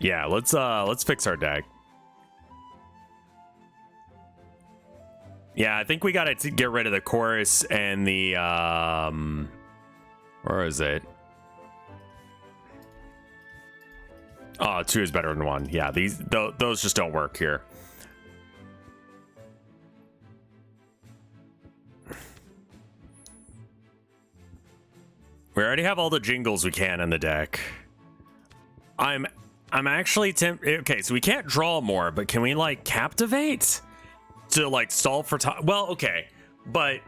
Speaker 1: Yeah, let's fix our deck. Yeah, I think we gotta get rid of the chorus and the where is it? Oh, 2 is better than 1. Yeah, those just don't work here. We already have all the jingles we can in the deck. I'm actually okay, so we can't draw more, but can we like captivate to like stall for time? Well, okay, but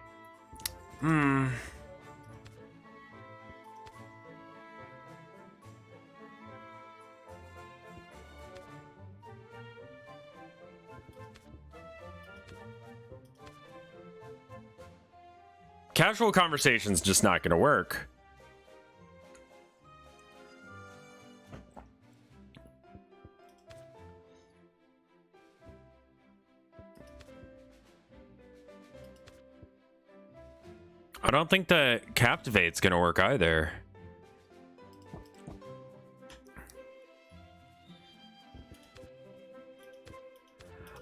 Speaker 1: casual conversation's just not gonna work. I don't think that Captivate's gonna work either.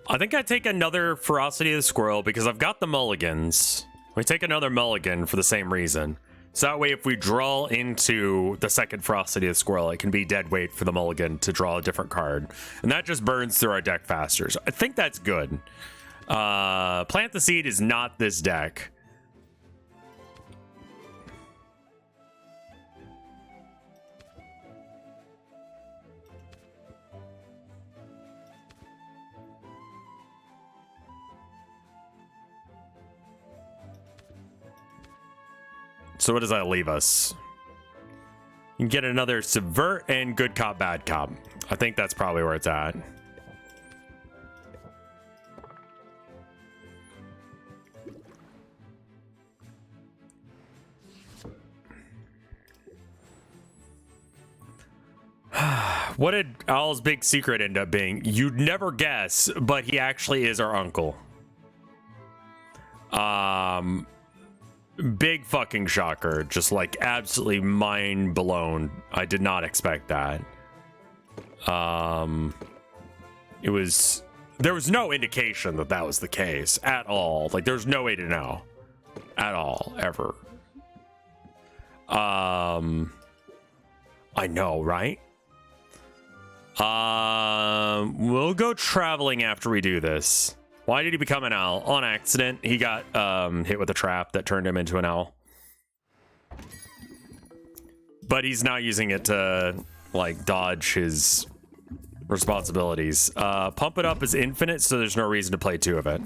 Speaker 1: I think I take another Ferocity of the Squirrel because I've got the mulligans. We take another mulligan for the same reason. So that way if we draw into the second Ferocity of the Squirrel, it can be dead weight for the mulligan to draw a different card. And that just burns through our deck faster. So I think that's good. Plant the Seed is not this deck. So what does that leave us? You can get another subvert and good cop, bad cop. I think that's probably where it's at. What did Al's big secret end up being? You'd never guess, but he actually is our uncle. Big fucking shocker. Just like absolutely mind blown. I did not expect that. There was no indication that that was the case at all. Like there's no way to know at all, ever. I know, right? We'll go traveling after we do this. Why did he become an owl? On accident. He got hit with a trap that turned him into an owl. But he's not using it to like dodge his responsibilities. Pump it up is infinite, so there's no reason to play 2 of it.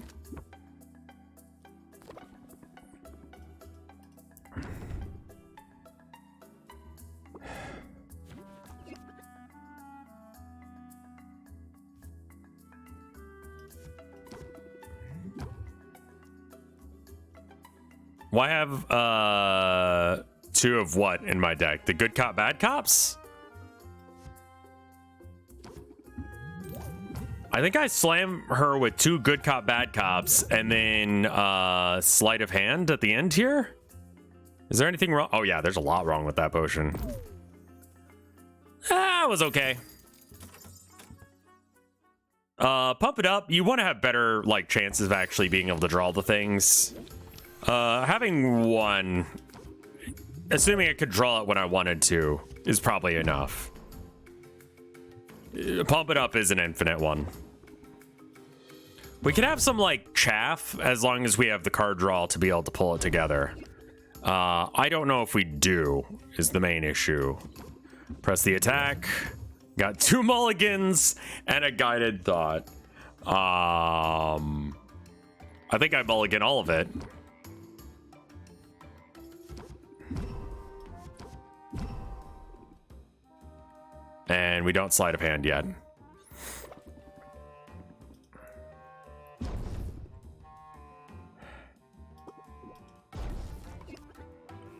Speaker 1: Why have 2 of what in my deck? The good cop, bad cops? I think I slam her with 2 good cop, bad cops, and then sleight of hand at the end here. Is there anything wrong? Oh yeah, there's a lot wrong with that potion. It was okay. Pump it up. You want to have better like chances of actually being able to draw the things. Having 1, assuming I could draw it when I wanted to, is probably enough. Pump it up is an infinite one. We could have some like chaff as long as we have the card draw to be able to pull it together. I don't know if we do, is the main issue. Press the attack. Got 2 mulligans and a guided thought. I think I mulligan all of it. And we don't sleight of hand yet.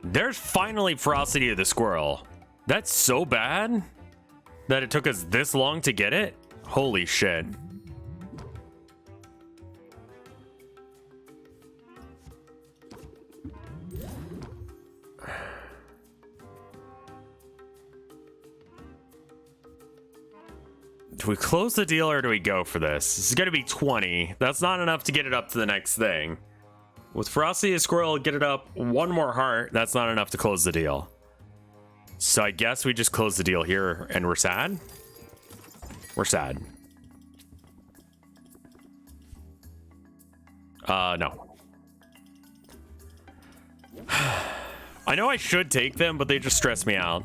Speaker 1: There's finally Ferocity of the Squirrel. That's so bad that it took us this long to get it. Holy shit. Do we close the deal or do we go for this? This is going to be 20. That's not enough to get it up to the next thing. With Ferocity of Squirrel, get it up 1 more heart. That's not enough to close the deal. So I guess we just close the deal here and we're sad? We're sad. No. I know I should take them, but they just stress me out.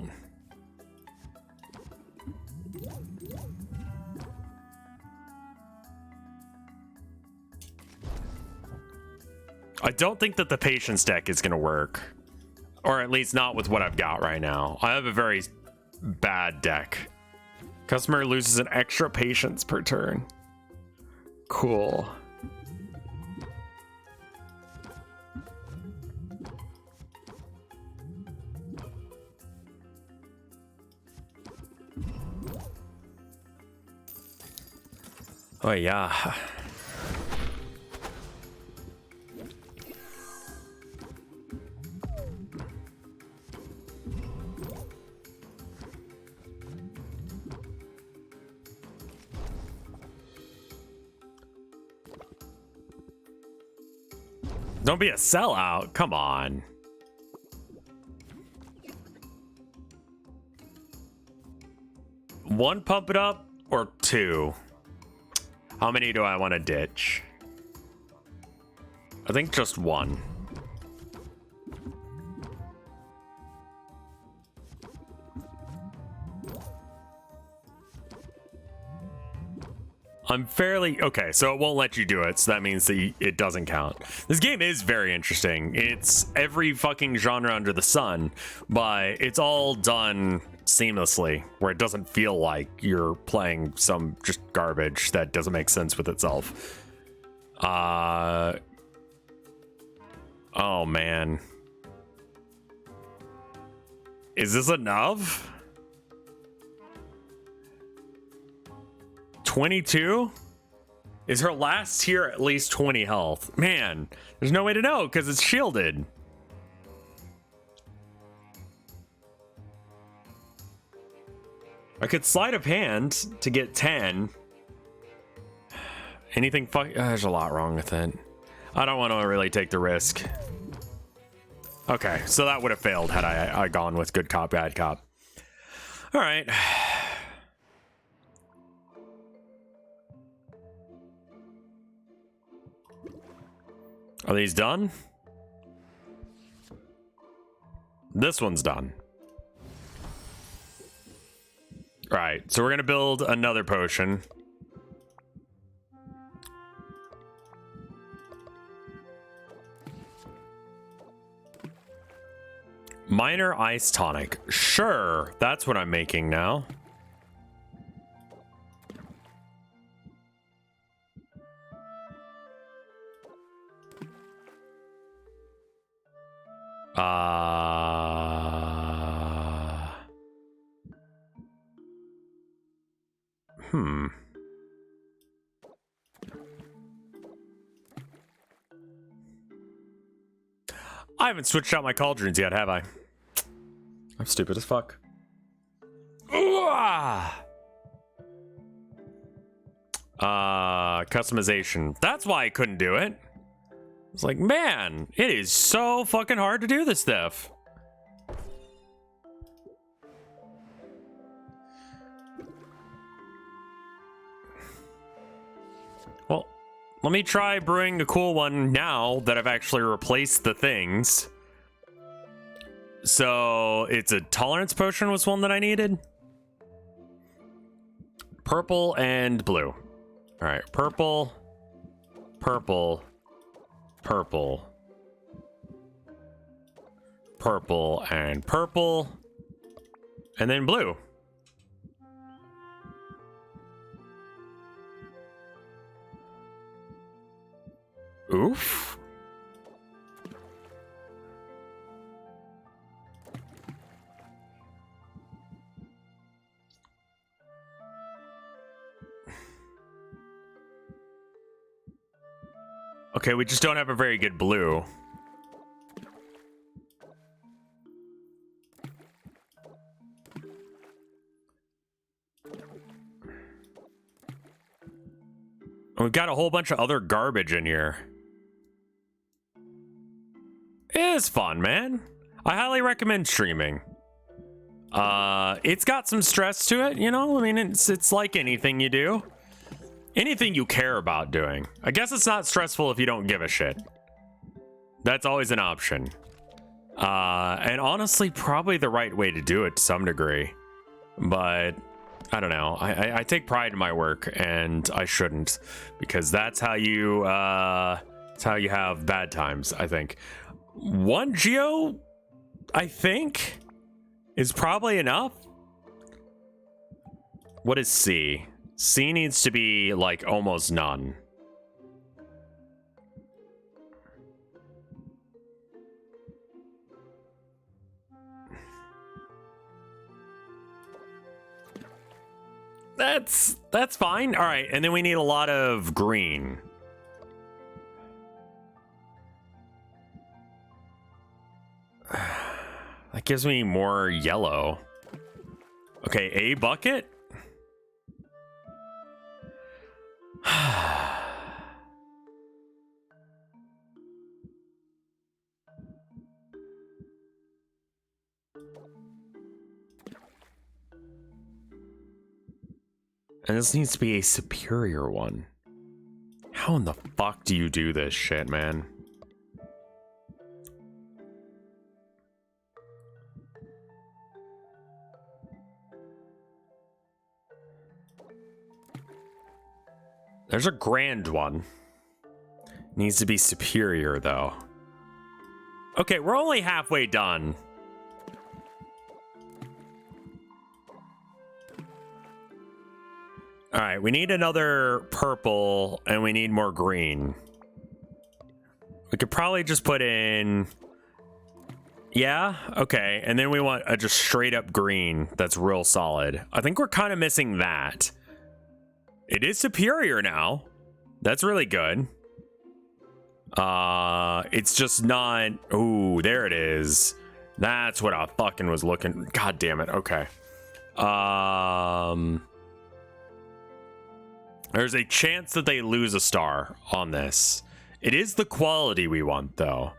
Speaker 1: I don't think that the patience deck is going to work. Or at least not with what I've got right now. I have a very bad deck. Customer loses an extra patience per turn. Cool. Oh yeah. Don't be a sellout. Come on. One pump it up or 2? How many do I want to ditch? I think just 1. I'm fairly okay, so it won't let you do it, so that means that it doesn't count. This game is very interesting. It's every fucking genre under the sun, but it's all done seamlessly, where it doesn't feel like you're playing some just garbage that doesn't make sense with itself. Oh man. Is this enough? 22? Is her last tier at least 20 health? Man, there's no way to know because it's shielded. I could sleight of hand to get 10. Anything there's a lot wrong with it. I don't want to really take the risk. Okay, so that would have failed had I gone with good cop, bad cop. All right. Are these done? This one's done. All right, so we're gonna build another potion. Minor ice tonic. Sure, that's what I'm making now. I haven't switched out my cauldrons yet, have I? I'm stupid as fuck. Customization. That's why I couldn't do it. It's like, man, it is so fucking hard to do this stuff. Well, let me try brewing a cool one now that I've actually replaced the things. So it's a tolerance potion was one that I needed. Purple and blue. All right, purple, purple, purple, purple, and purple, and then blue. Oof. Okay, we just don't have a very good blue. We've got a whole bunch of other garbage in here. It is fun, man. I highly recommend streaming. It's got some stress to it, you know? I mean, it's like anything you do. Anything you care about doing. I guess it's not stressful if you don't give a shit. That's always an option. And honestly, probably the right way to do it to some degree. But I don't know. I take pride in my work, and I shouldn't, because that's how you have bad times, I think. 1 geo, I think, is probably enough. What is C? C needs to be like almost none. That's fine. All right, and then we need a lot of green. That gives me more yellow. Okay, a bucket? And this needs to be a superior one. How in the fuck do you do this shit, man? There's a grand one. Needs to be superior, though. Okay, we're only halfway done. All right, we need another purple, and we need more green. We could probably just put in... Yeah, okay. And then we want a just straight up green that's real solid. I think we're kind of missing that. It is superior now. That's really good. It's just not... Ooh, there it is. That's what I fucking was looking... God damn it, okay. There's a chance that they lose a star on this. It is the quality we want, though.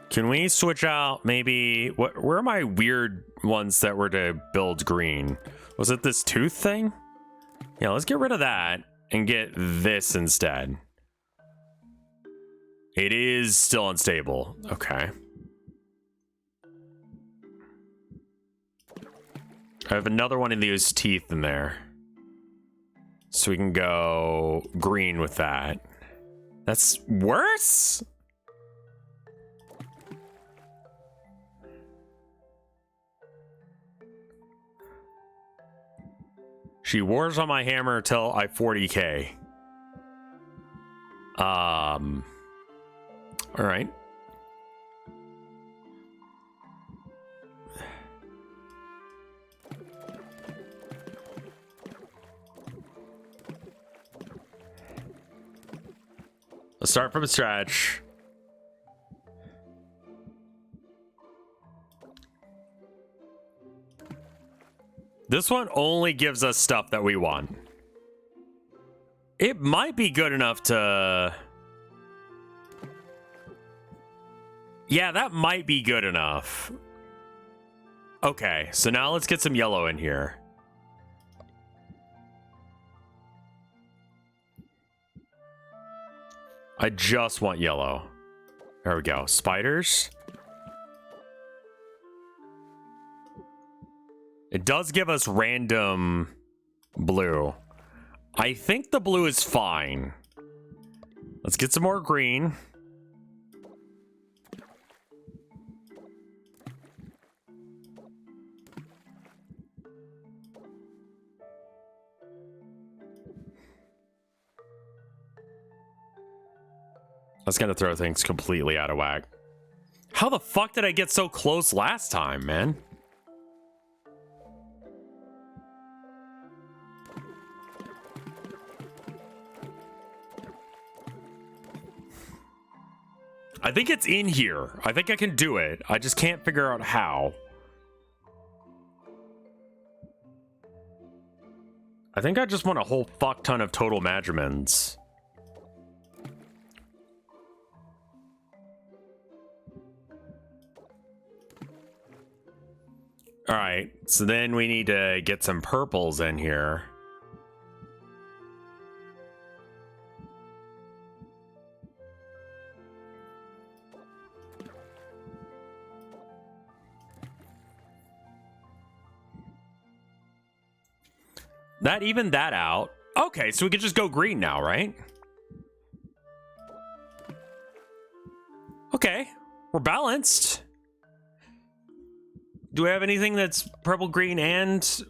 Speaker 1: Can we switch out maybe... Where are my weird ones that were to build green? Was it this tooth thing? Yeah, let's get rid of that and get this instead. It is still unstable. Okay. I have another one of these teeth in there. So we can go green with that. That's worse? She wars on my hammer till I 40k. All right. Let's start from scratch. This one only gives us stuff that we want. It might be good enough to... Yeah, that might be good enough. Okay, so now let's get some yellow in here. I just want yellow. There we go. Spiders. It does give us random blue. I think the blue is fine. Let's get some more green. That's gonna throw things completely out of whack. How the fuck did I get so close last time, man? I think it's in here. I think I can do it. I just can't figure out how. I think I just want a whole fuck ton of total measurements. All right, so then we need to get some purples in here. That evened that out. Okay, so we could just go green now, right? Okay, we're balanced. Do we have anything that's purple, green, and...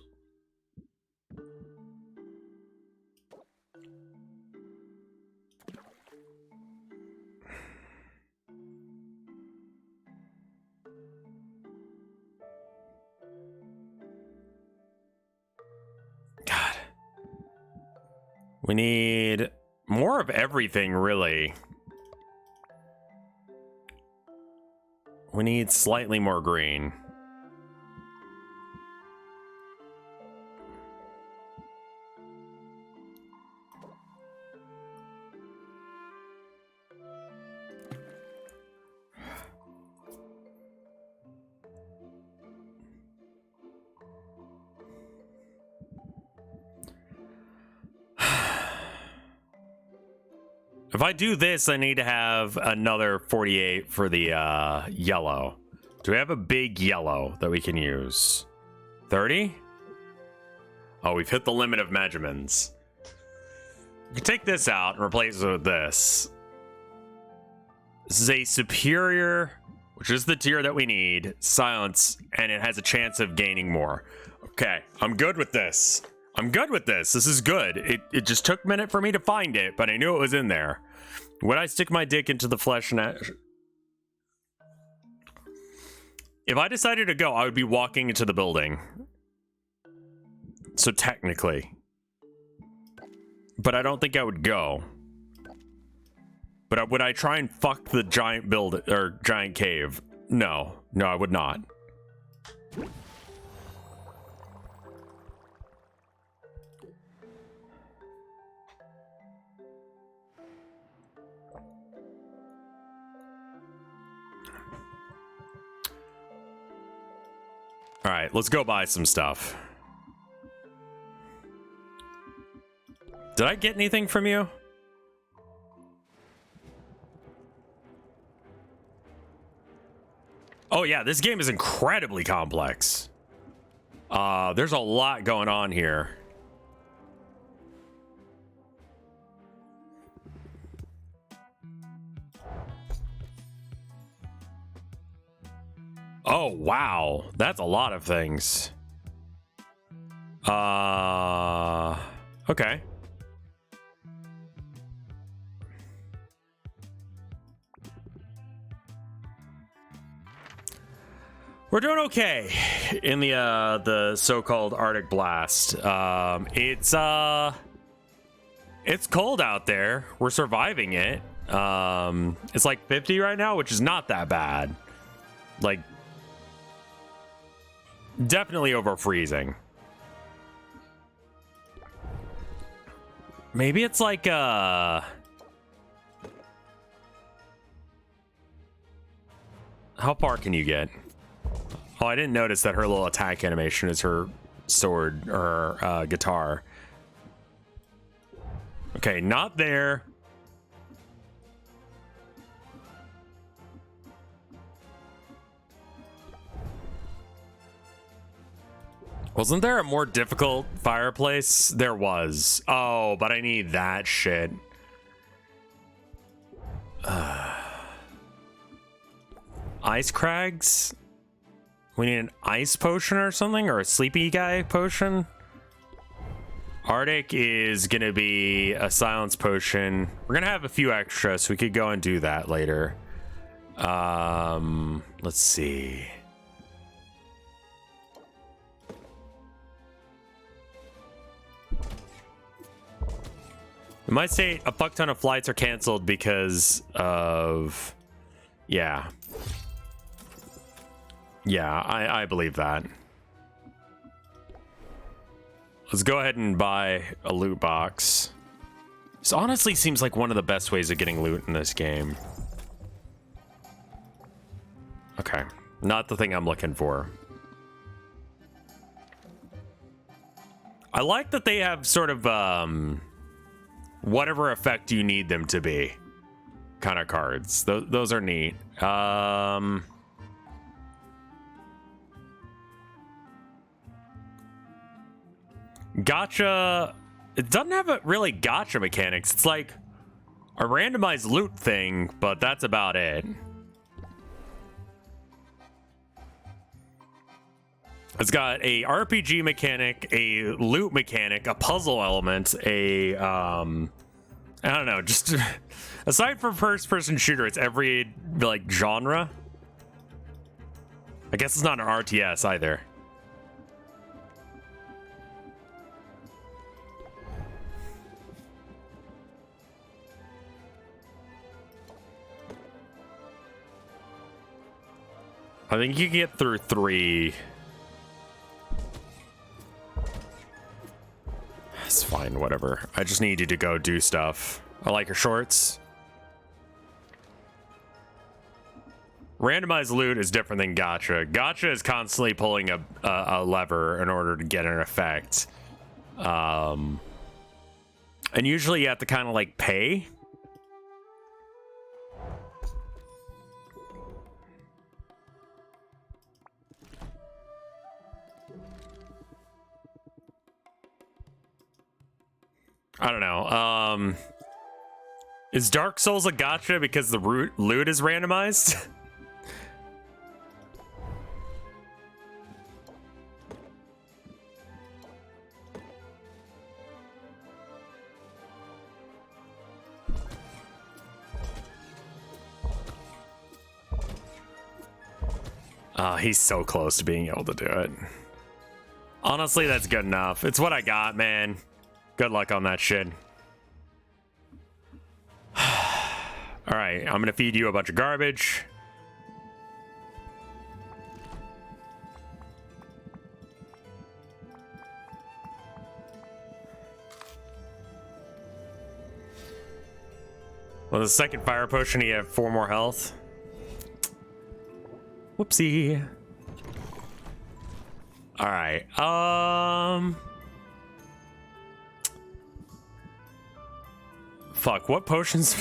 Speaker 1: God. We need more of everything, really. We need slightly more green. If I do this, I need to have another 48 for the yellow. Do we have a big yellow that we can use? 30? Oh, we've hit the limit of measurements. You can take this out and replace it with this. This is a superior, which is the tier that we need, silence, and it has a chance of gaining more. Okay, I'm good with this. I'm good with this. This is good. It just took a minute for me to find it, but I knew it was in there. Would I stick my dick into the flesh and if I decided to go, I would be walking into the building. So technically. But I don't think I would go. But would I try and fuck the giant build or giant cave? No. No, I would not. All right, let's go buy some stuff. Did I get anything from you? Oh yeah, this game is incredibly complex. There's a lot going on here. Oh wow, that's a lot of things. Okay. We're doing okay in the so-called Arctic blast. It's cold out there. We're surviving it. It's like 50 right now, which is not that bad. Like, definitely over freezing. Maybe it's like how far can you get? Oh, I didn't notice that her little attack animation is her sword or her guitar. Okay, not there. Wasn't there a more difficult fireplace? There was. Oh, but I need that shit. Ice crags? We need an ice potion or something, or a sleepy guy potion. Arctic is gonna be a silence potion. We're gonna have a few extra, so we could go and do that later. Let's see. It might say a fuck ton of flights are canceled because of, yeah. Yeah, I believe that. Let's go ahead and buy a loot box. This honestly seems like one of the best ways of getting loot in this game. Okay, not the thing I'm looking for. I like that they have sort of whatever effect you need them to be kind of cards. Those are neat. Gotcha. It doesn't have a really gotcha mechanics. It's like a randomized loot thing, but that's about it. It's got a RPG mechanic, a loot mechanic, a puzzle element, a I don't know, just aside from first-person shooter, it's every like genre. I guess it's not an RTS either. I think you can get through 3. It's fine, whatever. I just need you to go do stuff. I like your shorts. Randomized loot is different than gotcha. Gotcha is constantly pulling a lever in order to get an effect. And usually you have to kind of like pay. I don't know. Is Dark Souls a gacha because the loot is randomized? He's so close to being able to do it. Honestly, that's good enough. It's what I got, man. Good luck on that shit. All right, I'm gonna feed you a bunch of garbage. Well, the second fire potion, you have 4 more health. Whoopsie. All right. Fuck, what potions?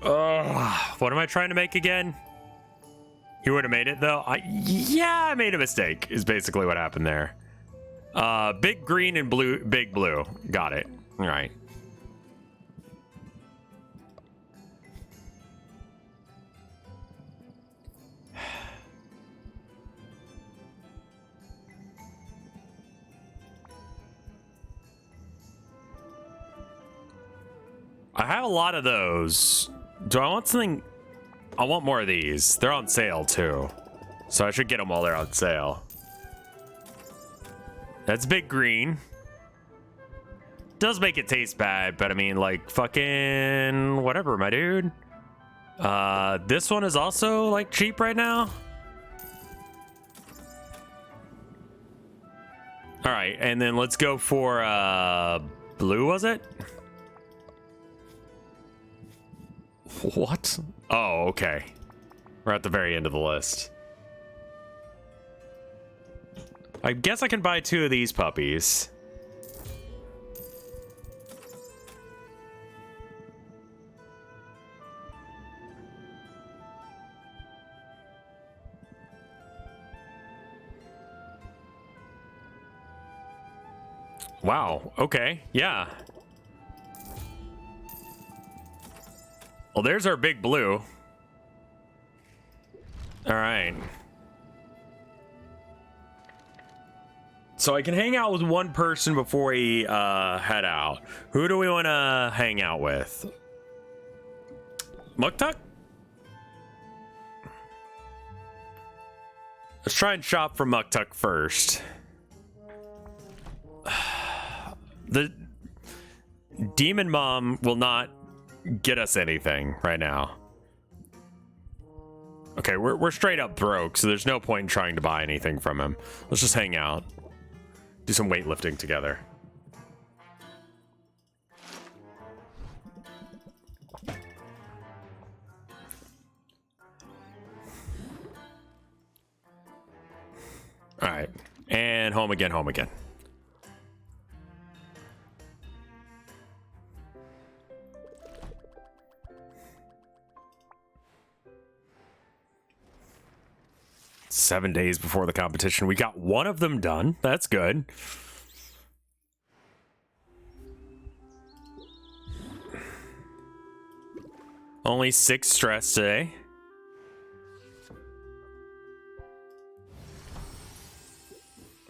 Speaker 1: What am I trying to make again? You would have made it though. Yeah, I made a mistake. Is basically what happened there. Big green and blue, big blue. Got it. All right. I have a lot of those. Do I want something? I want more of these. They're on sale too. So I should get them while they're on sale. That's big green. Does make it taste bad, but I mean, like, fucking whatever, my dude. This one is also, like, cheap right now. All right, and then let's go for, blue, was it? What? Oh, okay. We're at the very end of the list. I guess I can buy 2 of these puppies. Wow, okay, yeah. Well, there's our big blue. All right. So I can hang out with one person before we head out. Who do we want to hang out with? Muktuk? Let's try and shop for Muktuk first. The Demon Mom will not get us anything right now. Okay, we're straight up broke, so there's no point in trying to buy anything from him. Let's just hang out. Do some weightlifting together. All right, and home again, home again. Seven days before the competition. We got one of them done. That's good. Only 6 stress today.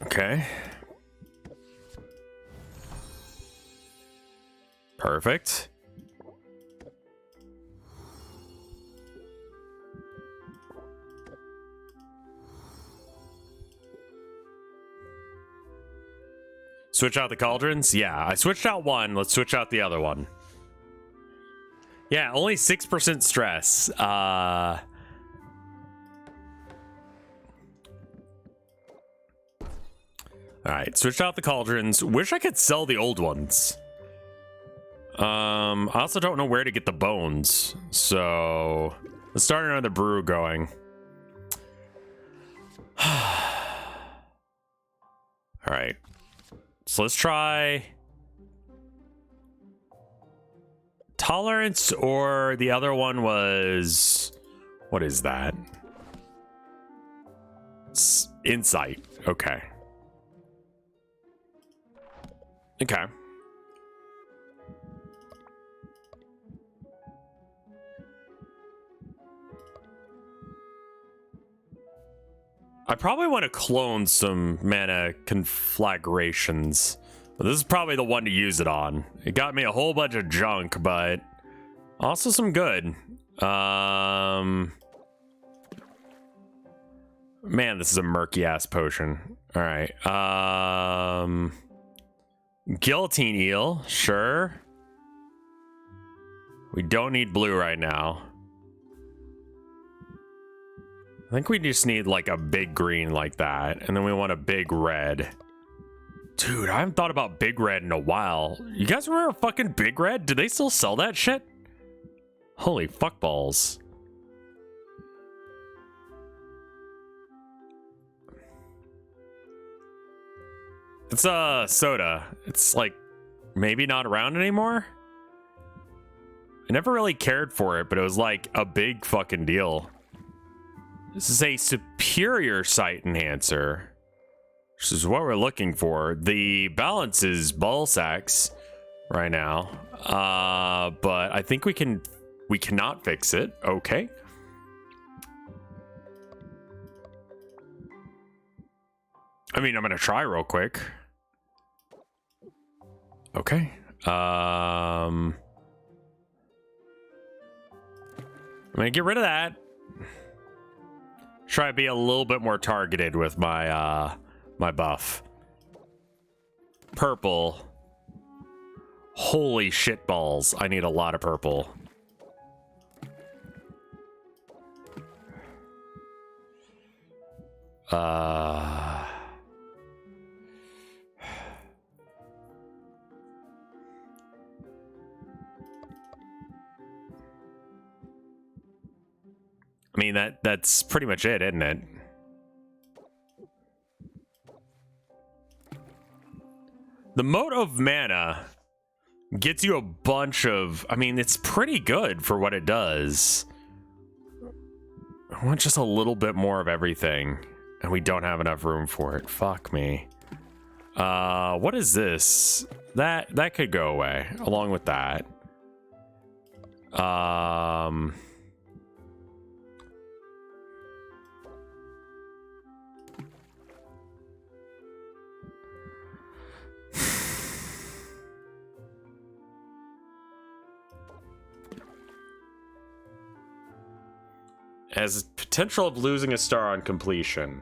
Speaker 1: Okay. Perfect. Switch out the cauldrons? Yeah, I switched out one. Let's switch out the other one. Yeah, only 6% stress. All right, switch out the cauldrons. Wish I could sell the old ones. I also don't know where to get the bones. So let's start another brew going. All right. So let's try tolerance, or the other one was, what is that? Insight. Okay. Okay. I probably want to clone some mana conflagrations. But this is probably the one to use it on. It got me a whole bunch of junk, but also some good. Man, this is a murky ass potion. All right. Guillotine eel, sure. We don't need blue right now. I think we just need like a big green like that, and then we want a big red. Dude, I haven't thought about big red in a while. You guys remember fucking big red? Do they still sell that shit? Holy fuck balls. It's a soda. It's like maybe not around anymore. I never really cared for it, but it was like a big fucking deal. This is a superior sight enhancer. This is what we're looking for. The balance is ball sacks right now. But I think we cannot fix it. Okay. I mean, I'm gonna try real quick. Okay. I'm gonna get rid of that. Try to be a little bit more targeted with my my buff. Purple. Holy shit balls. I need a lot of purple. I mean, that's pretty much it, isn't it? The moat of mana gets you a bunch of... I mean, it's pretty good for what it does. I want just a little bit more of everything, and we don't have enough room for it. Fuck me. What is this? That could go away, along with that. Has potential of losing a star on completion.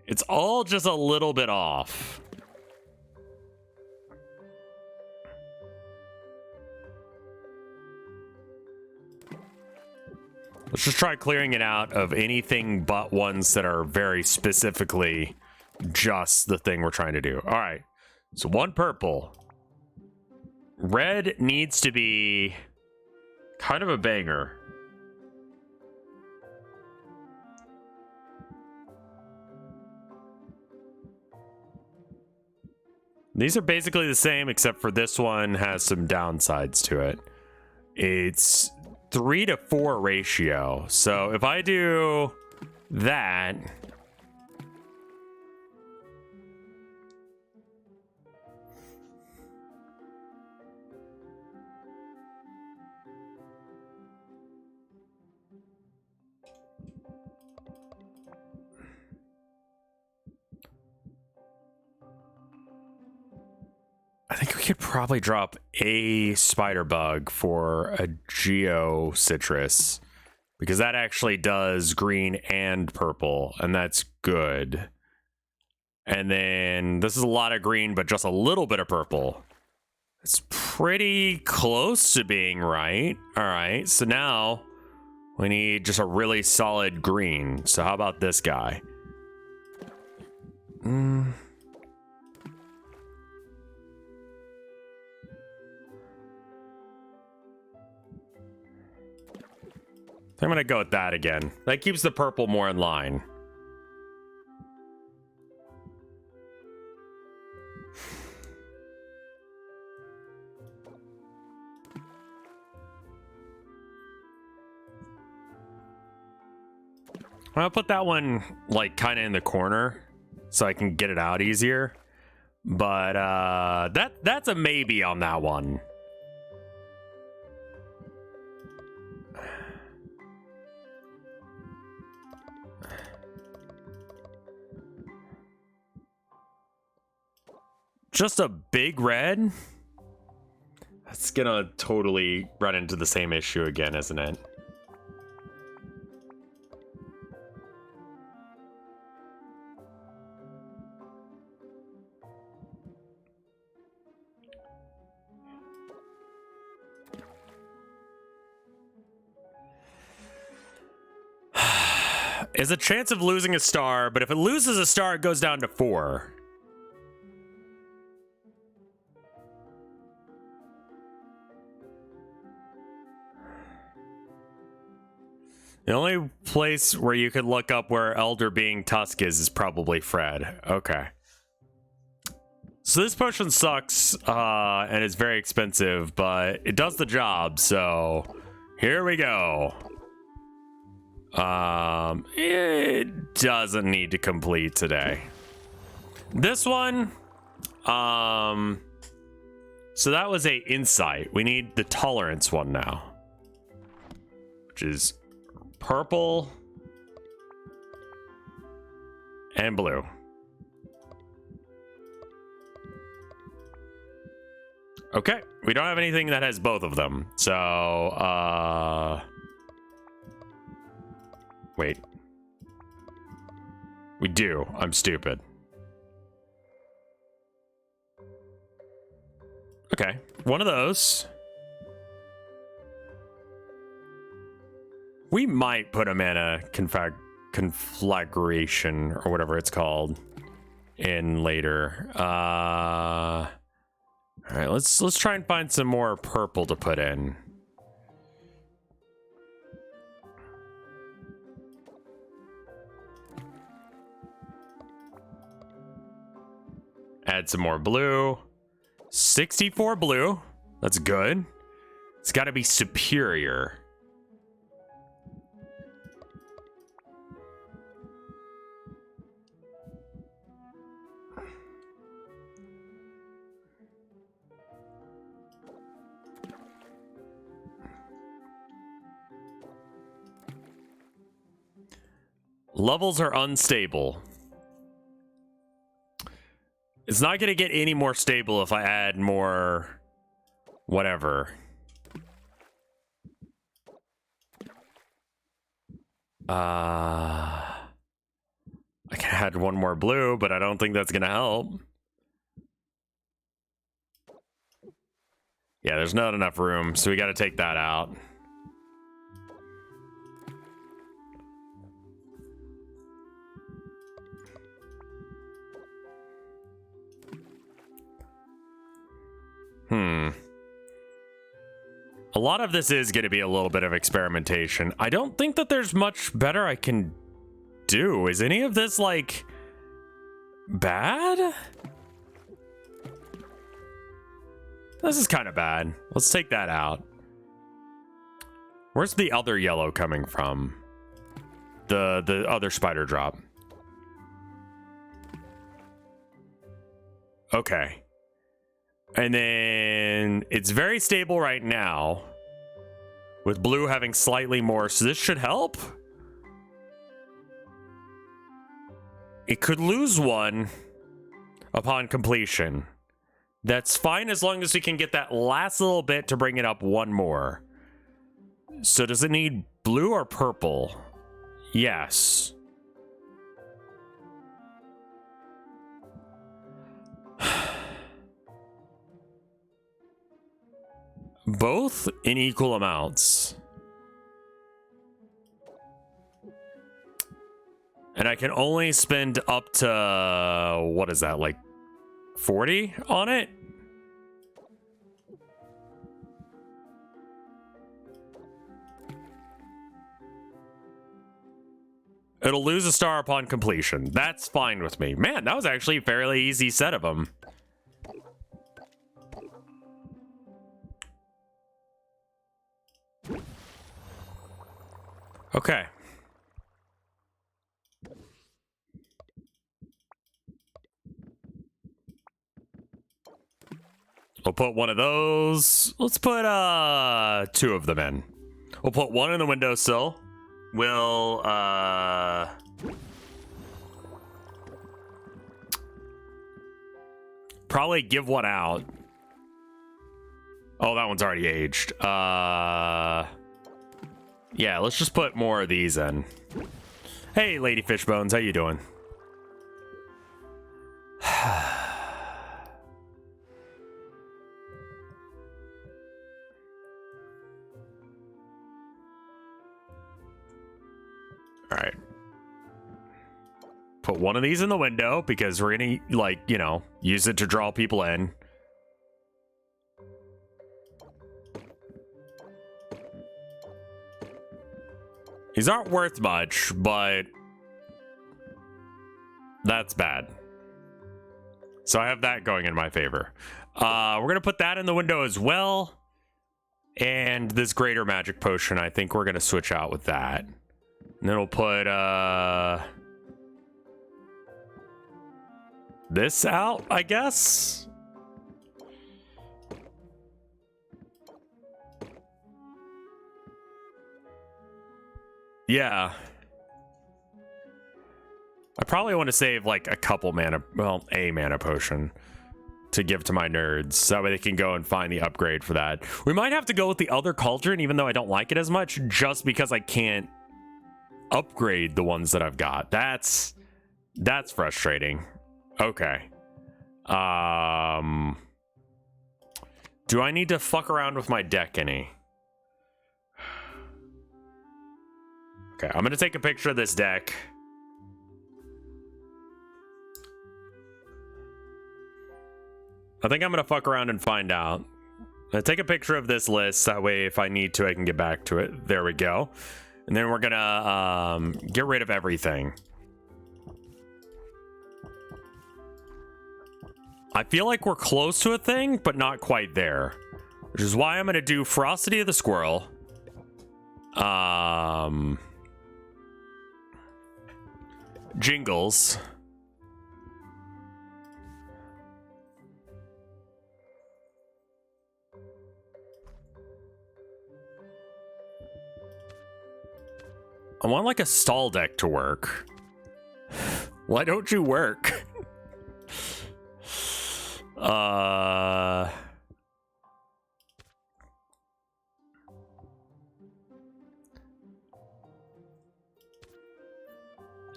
Speaker 1: It's all just a little bit off. Let's just try clearing it out of anything but ones that are very specifically just the thing we're trying to do. All right, so one purple. Red needs to be kind of a banger. These are basically the same, except for this one has some downsides to it. It's 3-to-4 ratio. So if I do that, I think we could probably drop a spider bug for a geo citrus, because that actually does green and purple, and that's good. And then this is a lot of green, but just a little bit of purple. It's pretty close to being right. All right, so now we need just a really solid green. So how about this guy? I'm gonna go with that again. That keeps the purple more in line. I'll put that one like kind of in the corner so I can get it out easier. But that's a maybe on that one. Just a big red? That's gonna totally run into the same issue again, isn't it? Is a chance of losing a star, but if it loses a star, it goes down to 4. The only place where you could look up where Elder Being Tusk is probably Fred. Okay. So this potion sucks, and it's very expensive, but it does the job, so here we go. It doesn't need to complete today. This one, so that was a insight. We need the tolerance one now, which is purple and blue. Okay, we don't have anything that has both of them. So, wait. We do. I'm stupid. Okay, one of those. We might put a mana conflagration or whatever it's called in later. All right, let's try and find some more purple to put in. Add some more blue. 64 blue. That's good. It's got to be superior. Levels are unstable. It's not going to get any more stable if I add more whatever. I can add one more blue, but I don't think that's going to help. Yeah, there's not enough room, so we got to take that out. A lot of this is going to be a little bit of experimentation. I don't think that there's much better I can do. Is any of this, like, bad? This is kind of bad. Let's take that out. Where's the other yellow coming from? The other spider drop. Okay. And then it's very stable right now, with blue having slightly more, so this should help. It could lose one upon completion. That's fine as long as we can get that last little bit to bring it up one more. So does it need blue or purple? Yes. Both in equal amounts. And I can only spend up to, what is that, like 40 on it? It'll lose a star upon completion. That's fine with me. Man, that was actually a fairly easy set of them. Okay. We'll put one of those. Let's put 2 of them in. We'll put one in the windowsill. We'll probably give one out. Oh, that one's already aged. Yeah, let's just put more of these in. Hey, Lady Fishbones, how you doing? All right. Put one of these in the window because we're gonna, like, you know, use it to draw people in. These aren't worth much, but that's bad. So I have that going in my favor. We're gonna put that in the window as well. And this greater magic potion, I think we're gonna switch out with that. And then we'll put this out, I guess. Yeah. I probably want to save like a couple mana, well, a mana potion to give to my nerds. So that way they can go and find the upgrade for that. We might have to go with the other cauldron, even though I don't like it as much, just because I can't upgrade the ones that I've got. That's frustrating. Okay. Do I need to fuck around with my deck any? Okay, I'm gonna take a picture of this deck. I think I'm gonna fuck around and find out. I'm gonna take a picture of this list, that way if I need to I can get back to it. There we go. And then we're gonna get rid of everything. I feel like we're close to a thing, but not quite there. Which is why I'm gonna do Ferocity of the Squirrel. Jingles. I want like a stall deck to work. Why don't you work?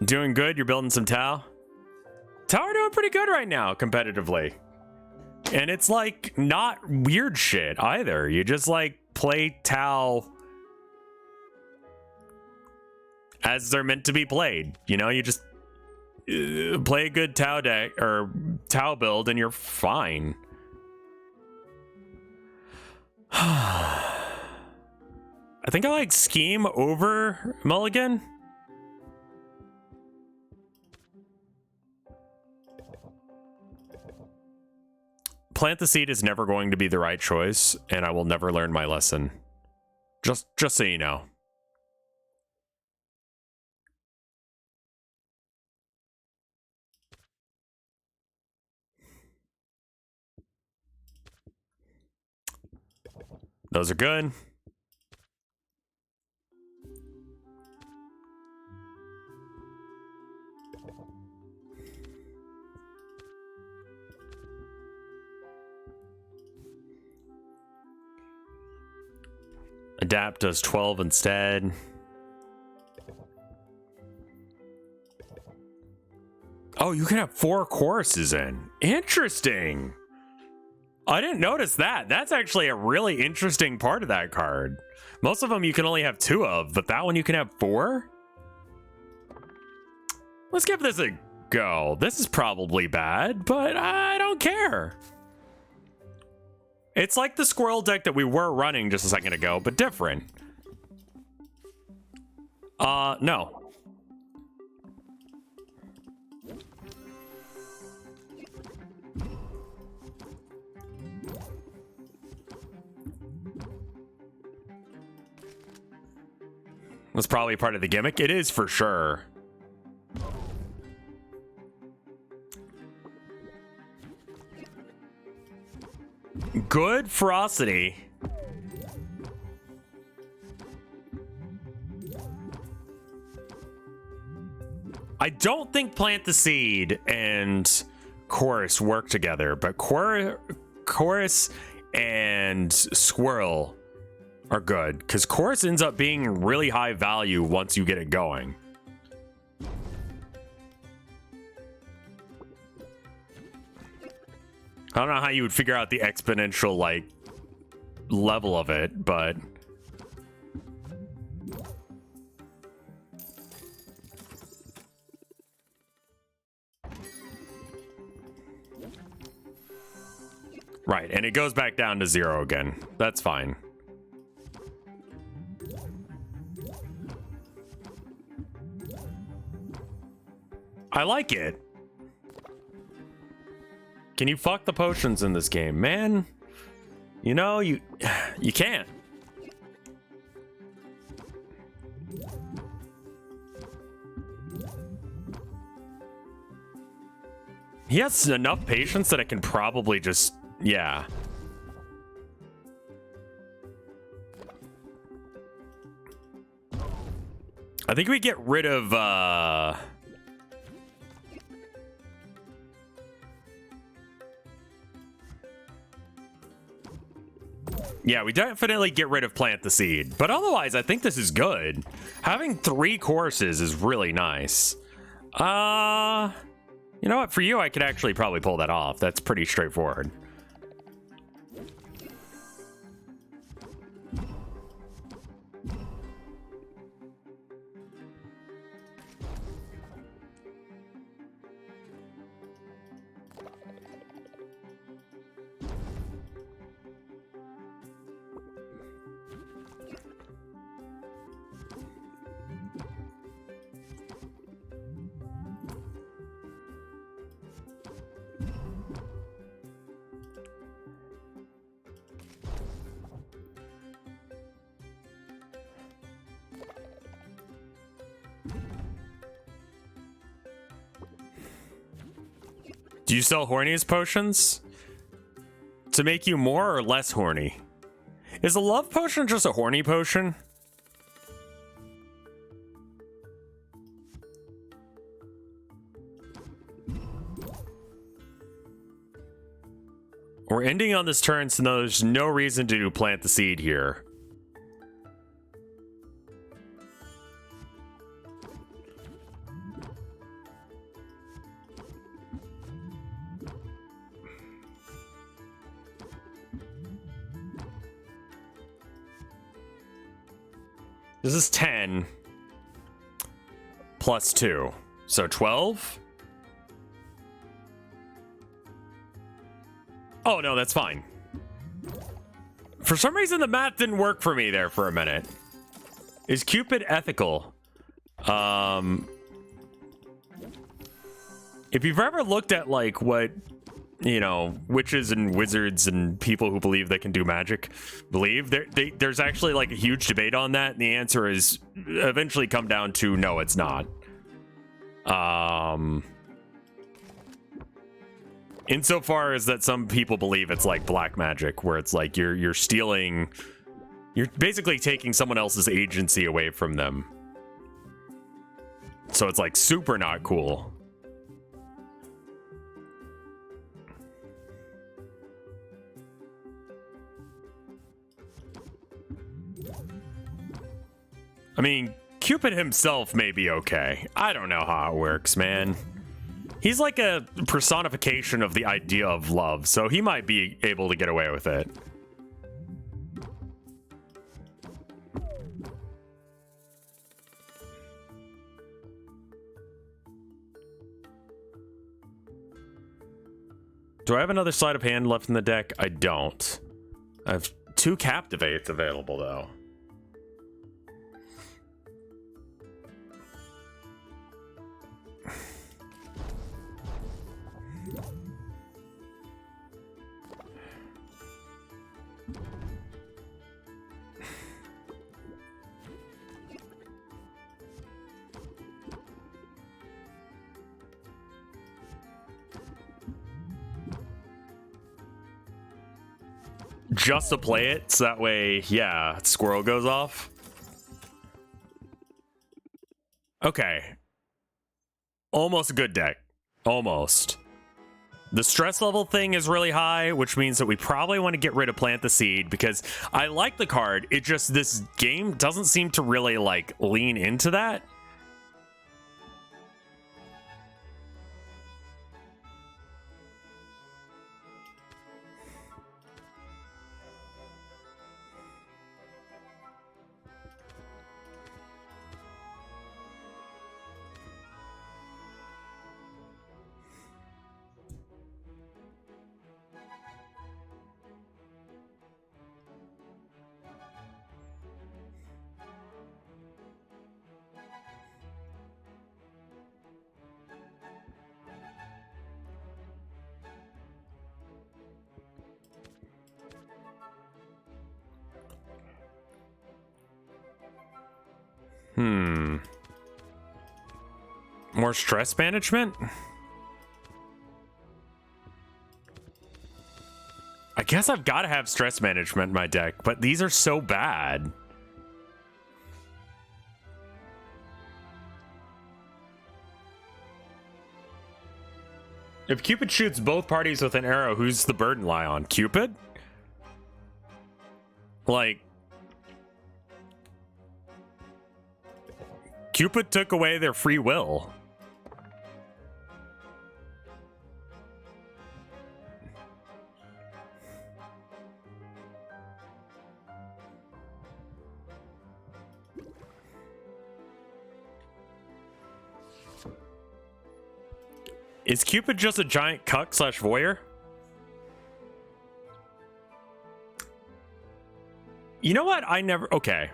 Speaker 1: Doing good. You're building some Tau. Tau are doing pretty good right now competitively. And it's like not weird shit either. You just like play Tau as they're meant to be played. You know, you just play a good Tau deck or Tau build and you're fine. I think I like Scheme over Mulligan. Plant the Seed is never going to be the right choice, and I will never learn my lesson. Just so you know. Those are good. Adapt does 12 instead. Oh, you can have 4 choruses in. Interesting. I didn't notice that. That's actually a really interesting part of that card. Most of them you can only have 2 of, but that one you can have 4? Let's give this a go. This is probably bad, but I don't care. It's like the squirrel deck that we were running just a second ago, but different. No. That's probably part of the gimmick. It is for sure. good ferocity. I don't think Plant the Seed and Chorus work together, but Chorus and Squirrel are good because Chorus ends up being really high value once you get it going. I don't know how you would figure out the exponential like level of it, but right, and it goes back down to 0 again. That's fine. I like it. Can you fuck the potions in this game, man? You know, you can't. He has enough patience that I can probably just, yeah. I think we get rid of, yeah, we definitely get rid of Plant the Seed. But otherwise, I think this is good. Having 3 courses is really nice. You know what? For you, I could actually probably pull that off. That's pretty straightforward. Do you sell horniest potions? To make you more or less horny? Is a love potion just a horny potion? We're ending on this turn, so there's no reason to Plant the Seed here. This is 10 plus 2, so 12. Oh no, that's fine. For some reason, the math didn't work for me there for a minute. Is Cupid ethical? If you've ever looked at like what, you know, witches and wizards and people who believe they can do magic believe, there's actually like a huge debate on that, and the answer is eventually come down to no, it's not. Insofar as that some people believe it's like black magic, where it's like you're stealing, you're basically taking someone else's agency away from them. So it's like super not cool. I mean, Cupid himself may be okay. I don't know how it works, man. He's like a personification of the idea of love, so he might be able to get away with it. Do I have another sleight of hand left in the deck? I don't. I have 2 Captivates available, though. just to play it, so that way, yeah, squirrel goes off. Okay. Almost a good deck. Almost. The stress level thing is really high, which means that we probably want to get rid of Plant the Seed, because I like the card. It just, this game doesn't seem to really, like, lean into that. More stress management? I guess I've got to have stress management in my deck, but these are so bad. If Cupid shoots both parties with an arrow, who's the burden lie on? Cupid? Like, Cupid took away their free will. Is Cupid just a giant cuck slash voyeur? You know what? I never... Okay.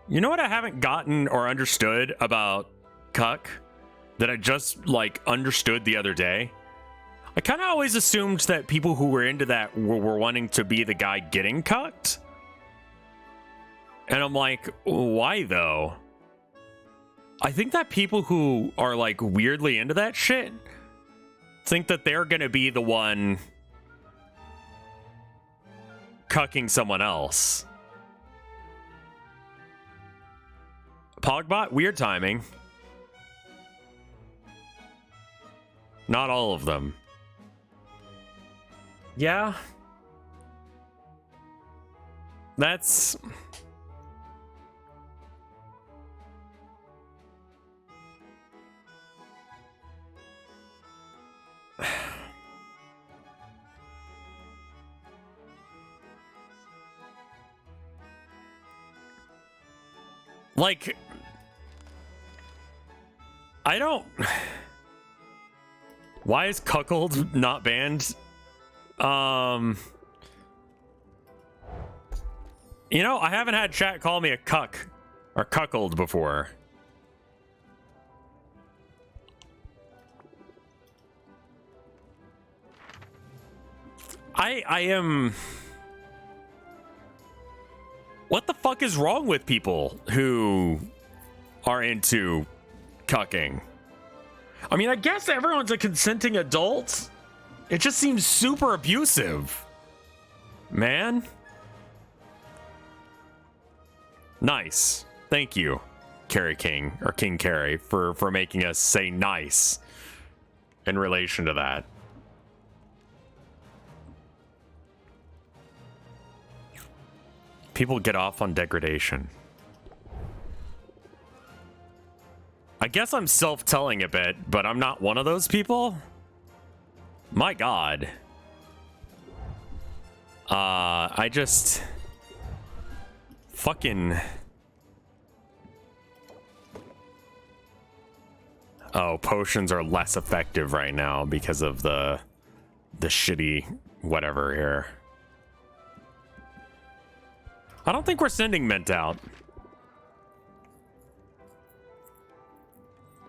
Speaker 1: You know what I haven't gotten or understood about cuck that I just, like, understood the other day? I kind of always assumed that people who were into that were wanting to be the guy getting cucked. And I'm like, why though? I think that people who are, like, weirdly into that shit think that they're gonna be the one cucking someone else. Pogbot, weird timing. Not all of them. Yeah. That's... Like, I don't... Why is cuckold not banned? You know, I haven't had chat call me a cuck or cuckold before. I am... What the fuck is wrong with people who are into cucking? I mean, I guess everyone's a consenting adult. It just seems super abusive. Man. Nice. Thank you, Carrie King, or King Carrie, for making us say nice in relation to that. People get off on degradation. I guess I'm self-telling a bit, but I'm not one of those people. My God. I just... Fucking... Oh, potions are less effective right now because of the shitty whatever here. I don't think we're sending Mint out.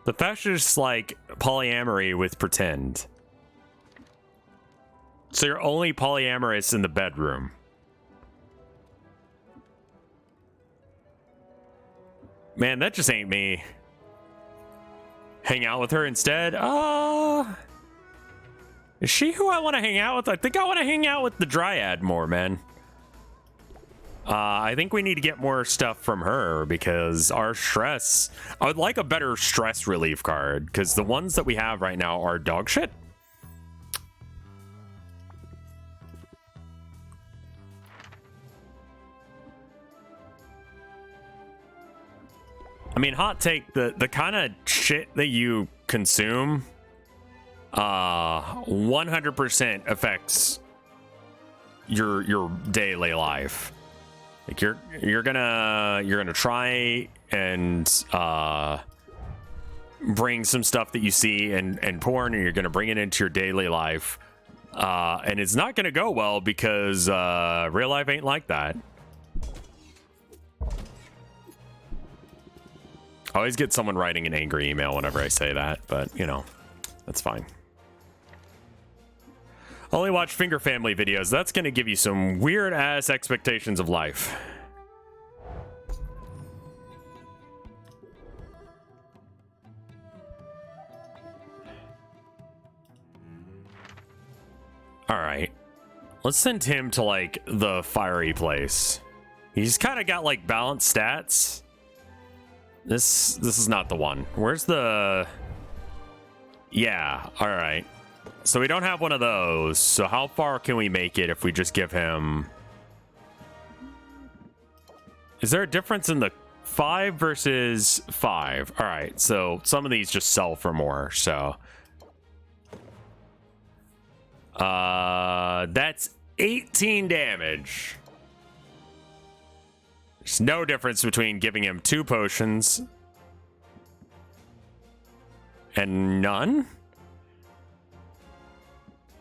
Speaker 1: The fashion is like polyamory with pretend. So you're only polyamorous in the bedroom. Man, that just ain't me. Hang out with her instead? Is she who I want to hang out with? I think I want to hang out with the Dryad more, man. I think we need to get more stuff from her because our stress... I would like a better stress relief card because the ones that we have right now are dog shit. I mean, hot take, the kind of shit that you consume 100% affects your daily life. Like you're gonna try and bring some stuff that you see and porn, and you're gonna bring it into your daily life, and it's not gonna go well because real life ain't like that. I always get someone writing an angry email whenever I say that, but you know, that's fine. Only watch Finger Family videos. That's gonna give you some weird ass expectations of life. All right, let's send him to like the fiery place. He's kind of got like balanced stats. This is not the one. Where's the... Yeah, all right. So we don't have one of those. So how far can we make it if we just give him... Is there a difference in the 5 versus 5? All right, so some of these just sell for more, so... That's 18 damage. There's no difference between giving him 2 potions and none.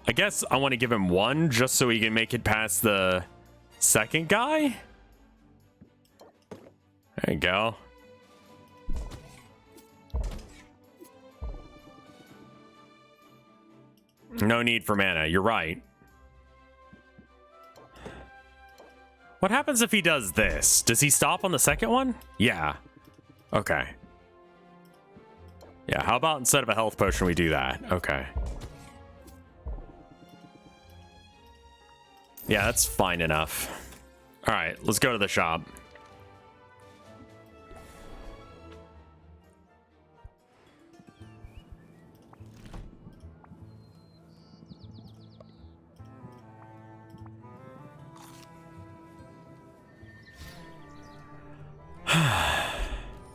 Speaker 1: I guess I want to give him 1 just so he can make it past the second guy. There you go. No need for mana. You're right. What happens if he does this? Does he stop on the second one? Yeah. Okay. Yeah, how about instead of a health potion, we do that? Okay. Yeah, that's fine enough. All right, let's go to the shop.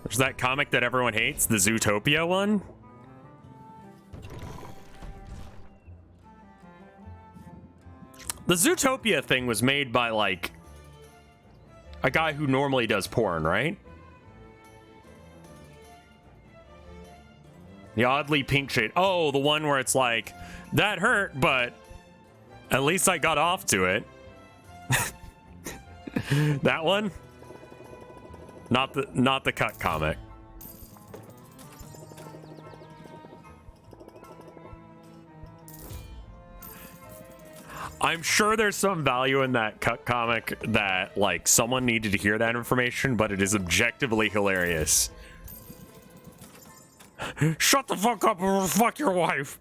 Speaker 1: There's that comic that everyone hates, the Zootopia one. The Zootopia thing was made by, like, a guy who normally does porn, right? The oddly pink shade. Oh, the one where it's like, that hurt, but at least I got off to it. That one? Not the cut comic. I'm sure there's some value in that cut comic that, like, someone needed to hear that information, but it is objectively hilarious. Shut the fuck up or fuck your wife.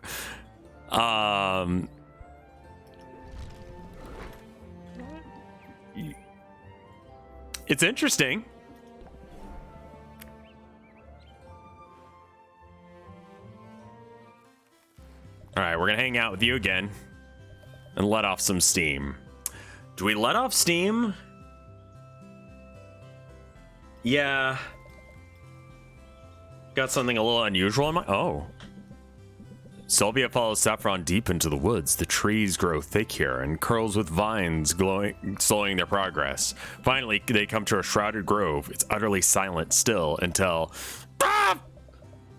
Speaker 1: It's interesting. All right, we're gonna hang out with you again and let off some steam. Do we let off steam? Yeah. Got something a little unusual in my... Oh. Sylvia follows Saffron deep into the woods. The trees grow thick here and curls with vines slowing their progress. Finally, they come to a shrouded grove. It's utterly silent still until... Ah!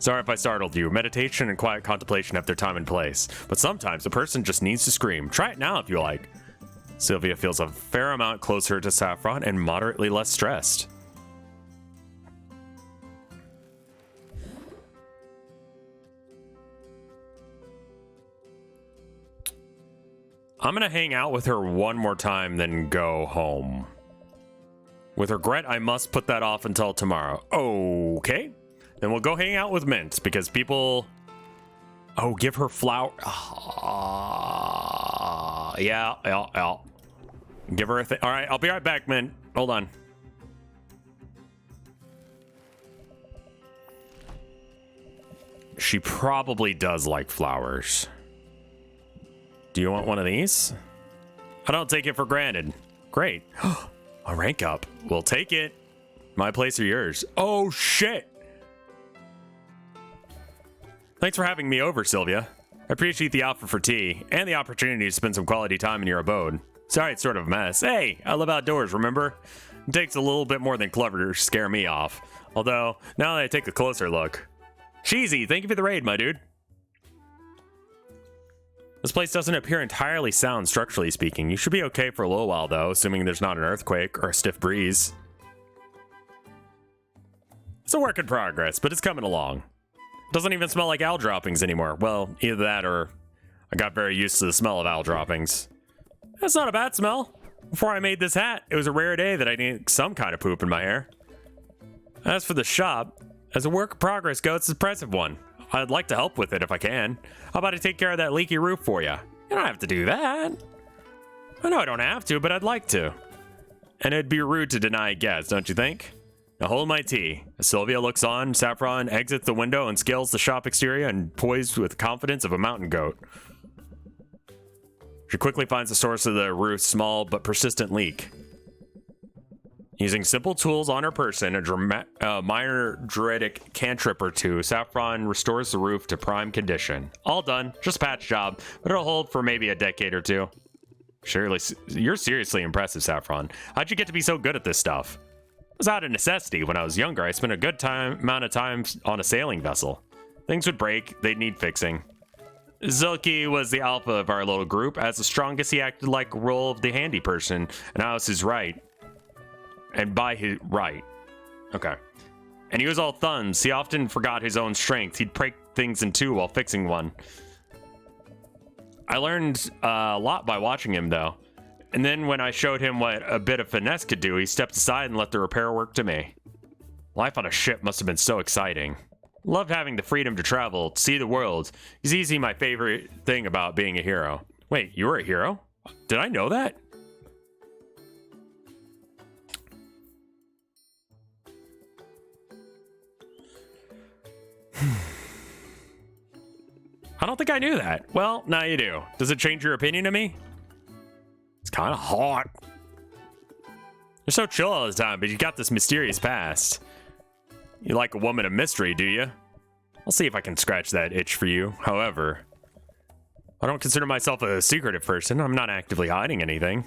Speaker 1: Sorry if I startled you. Meditation and quiet contemplation have their time and place. But sometimes a person just needs to scream. Try it now if you like. Sylvia feels a fair amount closer to Saffron and moderately less stressed. I'm gonna hang out with her one more time, then go home. With regret, I must put that off until tomorrow. Okay. Then we'll go hang out with Mint, because people... Oh, give her flower... Yeah. Give her a thing. All right, I'll be right back, Mint. hold on. She probably does like flowers. Do you want one of these? I don't take it for granted. Great. A rank up. We'll take it. My place or yours? Oh, shit. Thanks for having me over, Sylvia. I appreciate the offer for tea and the opportunity to spend some quality time in your abode. Sorry, it's sort of a mess. Hey, I live outdoors, remember? It takes a little bit more than clever to scare me off. Although, now that I take a closer look. Cheesy, thank you for the raid, my dude. This place doesn't appear entirely sound, structurally speaking. You should be okay for a little while, though, assuming there's not an earthquake or a stiff breeze. It's a work in progress, but it's coming along. It doesn't even smell like owl droppings anymore. Well, either that or I got very used to the smell of owl droppings. That's not a bad smell. Before I made this hat, it was a rare day that I needed some kind of poop in my hair. As for the shop, as a work in progress goes, it's an impressive one. I'd like to help with it if I can. How about I take care of that leaky roof for you? You don't have to do that. I know I don't have to, but I'd like to. And it'd be rude to deny a guest, don't you think? Now hold my tea. As Sylvia looks on, Saffron exits the window and scales the shop exterior and poised with confidence of a mountain goat. She quickly finds the source of the roof's small but persistent leak. Using simple tools on her person, a minor druidic cantrip or two, Saffron restores the roof to prime condition. All done, just a patch job, but it'll hold for maybe a decade or two. Surely, you're seriously impressive, Saffron. How'd you get to be so good at this stuff? It was out of necessity. When I was younger, I spent a good amount of time on a sailing vessel. Things would break, they'd need fixing. Zulki was the alpha of our little group. As the strongest, he acted like a role of the handy person, and I was his right. And by his right. Okay. And he was all thumbs. He often forgot his own strength. He'd break things in two while fixing one. I learned a lot by watching him, though. And then when I showed him what a bit of finesse could do, he stepped aside and let the repair work to me. Life on a ship must have been so exciting. Loved having the freedom to travel, see the world. It's easy my favorite thing about being a hero. Wait, you were a hero? Did I know that? I don't think I knew that. Well, now you do. Does it change your opinion of me? It's kind of hot. You're so chill all the time, but you got this mysterious past. You like a woman of mystery, do you? I'll see if I can scratch that itch for you. However, I don't consider myself a secretive person. I'm not actively hiding anything.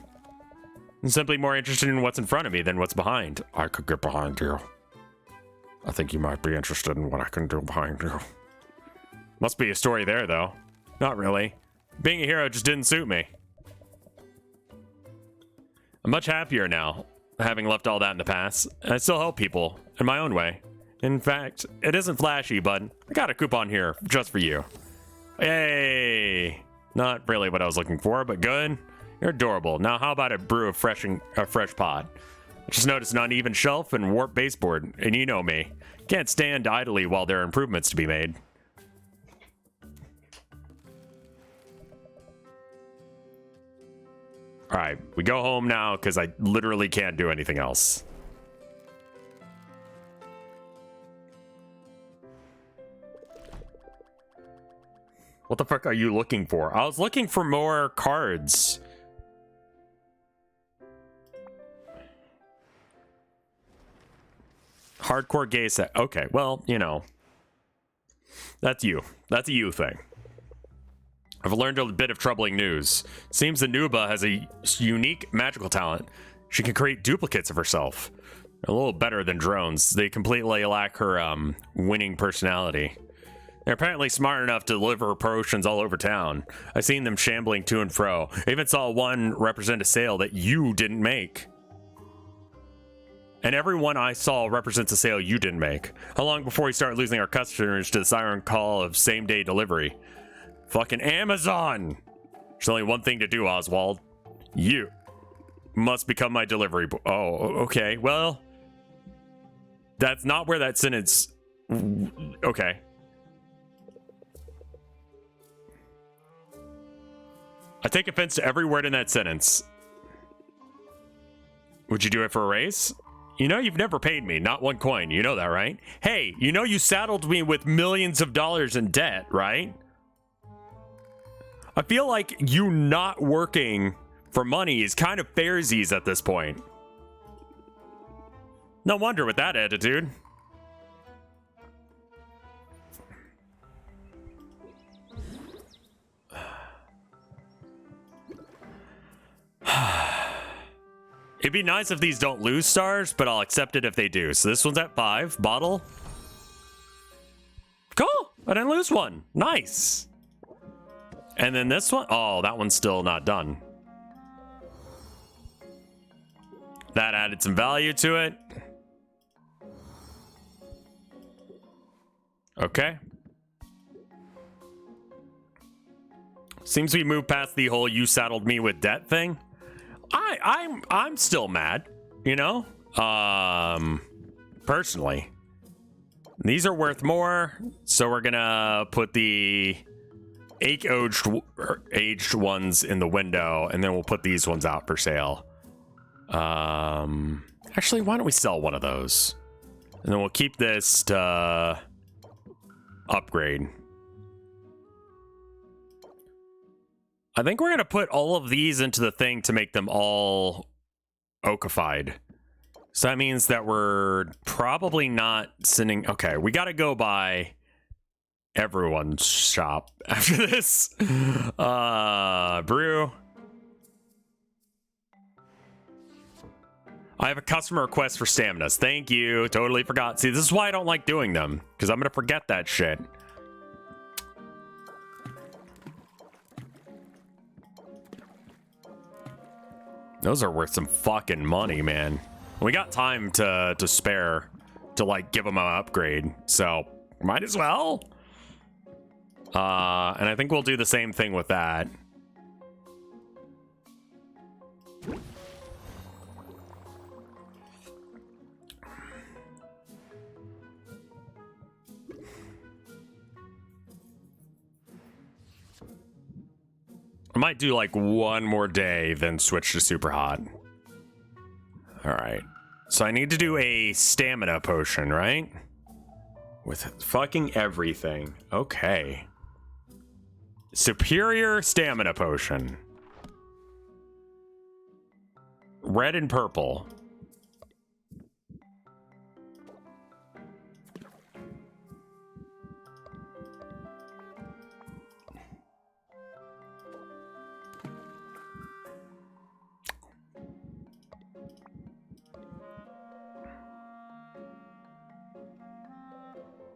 Speaker 1: I'm simply more interested in what's in front of me than what's behind. I could get behind you. I think you might be interested in what I can do behind you. Must be a story there, though. Not really. Being a hero just didn't suit me. I'm much happier now, having left all that in the past. I still help people, in my own way. In fact, it isn't flashy, but I got a coupon here, just for you. Yay! Not really what I was looking for, but good. You're adorable. Now how about a brew of fresh pot? I just noticed an uneven shelf and warped baseboard, and you know me. Can't stand idly while there are improvements to be made. Alright, we go home now because I literally can't do anything else. What the fuck are you looking for? I was looking for more cards. Hardcore gay set. Okay, well, you know. That's you. That's a you thing. I've learned a bit of troubling news. Seems the Nuba has a unique magical talent. She can create duplicates of herself. A little better than drones. They completely lack her winning personality. They're apparently smart enough to deliver potions all over town. I've seen them shambling to and fro. I even saw one represent a sale that you didn't make. And everyone I saw represents a sale you didn't make. How long before we start losing our customers to the siren call of same-day delivery? Fucking Amazon! There's only one thing to do, Oswald. You must become my delivery boy. Oh, okay. Well, that's not where that sentence... Okay. I take offense to every word in that sentence. Would you do it for a raise? You know you've never paid me, not one coin. You know that, right? Hey, you know you saddled me with millions of dollars in debt, right? I feel like you not working for money is kind of fairsies at this point. No wonder with that attitude. It'd be nice if these don't lose stars, but I'll accept it if they do. So this one's at 5. Bottle. Cool. I didn't lose one. Nice. And then this one. Oh, that one's still not done. That added some value to it. Okay. Seems we moved past the whole you saddled me with debt thing. I'm still mad, you know? Personally. These are worth more, so we're gonna put the aged ones in the window, and then we'll put these ones out for sale. Actually, why don't we sell one of those? And then we'll keep this to upgrade. I think we're going to put all of these into the thing to make them all oakified. So that means that we're probably not sending... Okay, we got to go by everyone's shop after this. Brew. I have a customer request for staminas. Thank you. Totally forgot. See, this is why I don't like doing them, because I'm going to forget that shit. Those are worth some fucking money, man. We got time to spare to, like, give them an upgrade, so might as well. And I think we'll do the same thing with that. I might do like one more day, then switch to super hot. All right. So I need to do a stamina potion, right? With fucking everything. Okay. Superior stamina potion. Red and purple.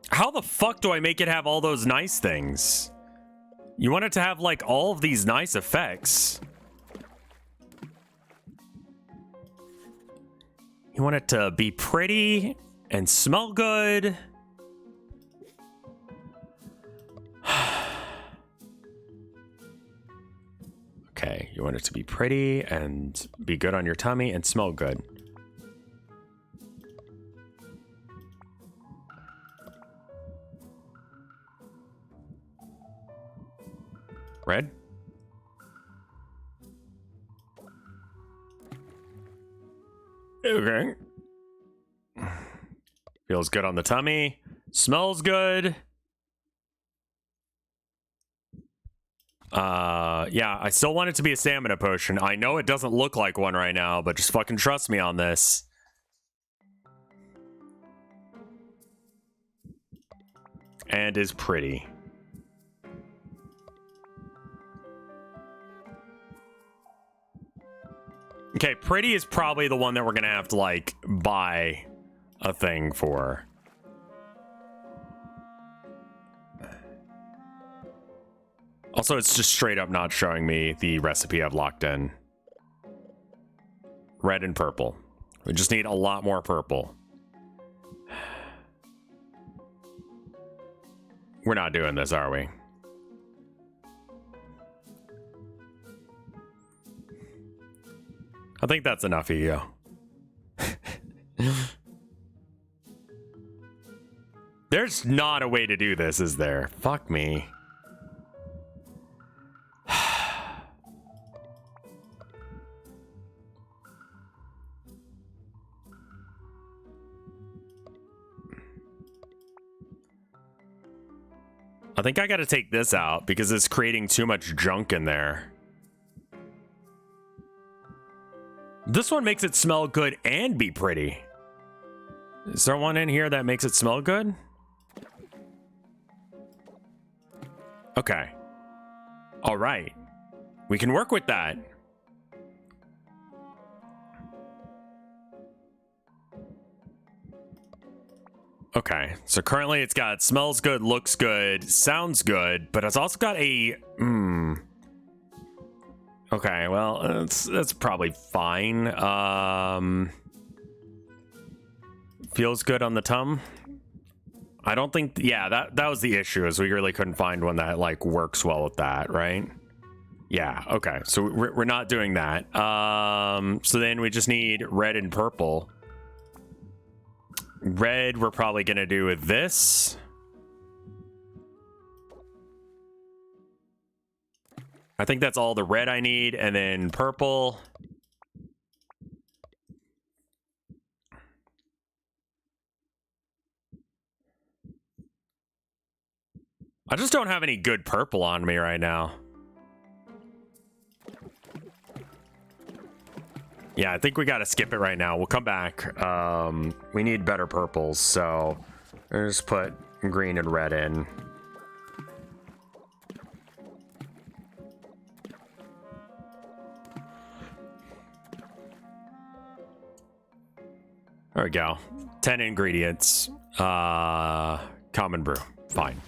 Speaker 1: How the fuck do I make it have all those nice things? You want it to have, like, all of these nice effects. You want it to be pretty and smell good. Okay, you want it to be pretty and be good on your tummy and smell good. Red? Okay. Feels good on the tummy. Smells good. Yeah, I still want it to be a stamina potion. I know it doesn't look like one right now, but just fucking trust me on this. And is pretty. Okay, pretty is probably the one that we're gonna have to, like, buy a thing for. Also, it's just straight up not showing me the recipe I've locked in. Red and purple. We just need a lot more purple. We're not doing this, are we? I think that's enough ego. There's not a way to do this, is there? Fuck me. I think I got to take this out because it's creating too much junk in there. This one makes it smell good and be pretty. Is there one in here that makes it smell good? Okay. All right. We can work with that. Okay, so currently it's got smells good, looks good, sounds good, but it's also got a Okay, well, that's probably fine. Feels good on the tongue. I don't think, yeah, that was the issue, is we really couldn't find one that like works well with that, right? Yeah, okay, so we're not doing that. So then we just need red and purple. Red, we're probably gonna do with this. I think that's all the red I need, and then purple. I just don't have any good purple on me right now. Yeah, I think we gotta skip it right now. We'll come back. We need better purples, so I'll just put green and red in. There we go. 10 ingredients. Common brew. Fine.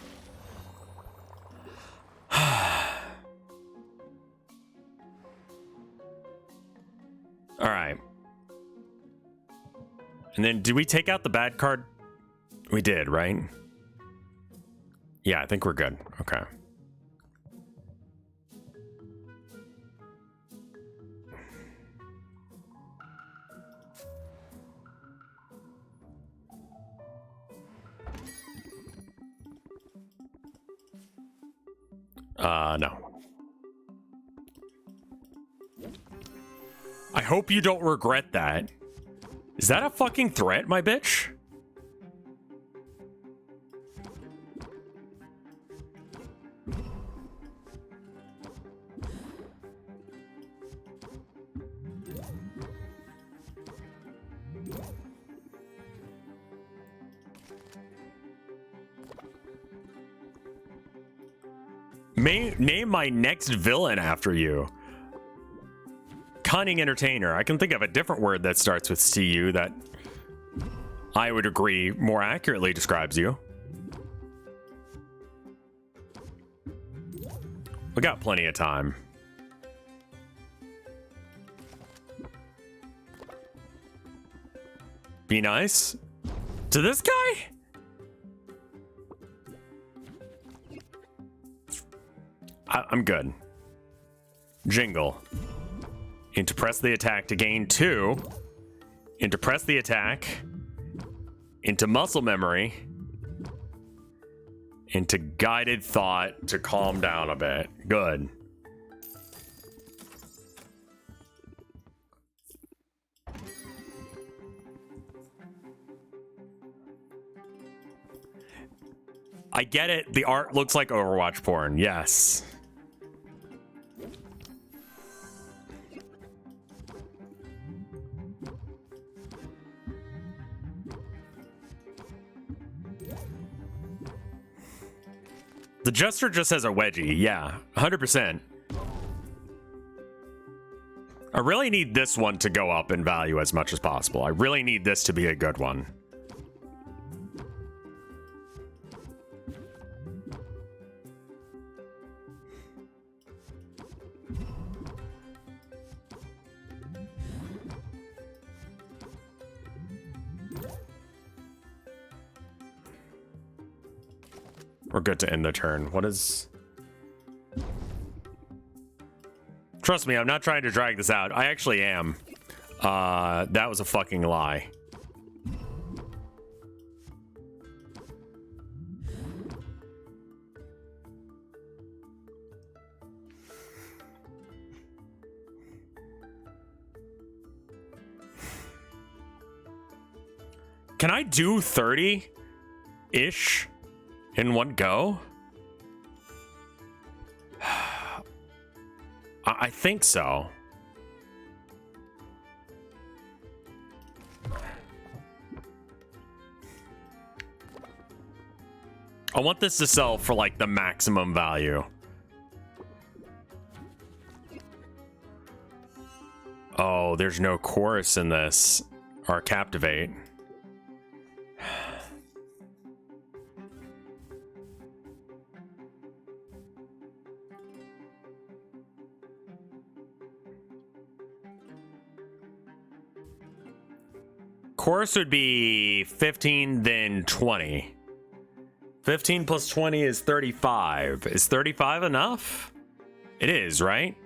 Speaker 1: All right. And then did we take out the bad card? We did, right? Yeah, I think we're good. Okay. No. I hope you don't regret that. Is that a fucking threat, my bitch? Name my next villain after you. Cunning entertainer. I can think of a different word that starts with CU that I would agree more accurately describes you. We got plenty of time. Be nice to this guy? I'm good. Jingle. Into press the attack to gain 2. Into press the attack. Into muscle memory. Into guided thought to calm down a bit. Good. I get it. The art looks like Overwatch porn. Yes. The Jester just has a wedgie. Yeah, 100%. I really need this one to go up in value as much as possible. I really need this to be a good one. We're good to end the turn. What is... Trust me, I'm not trying to drag this out. I actually am. That was a fucking lie. Can I do 30-ish in one go? I think so. I want this to sell for like the maximum value. Oh, there's no chorus in this, or captivate. Chorus would be 15, then 20. 15 plus 20 is 35. Is 35 enough? It is, right?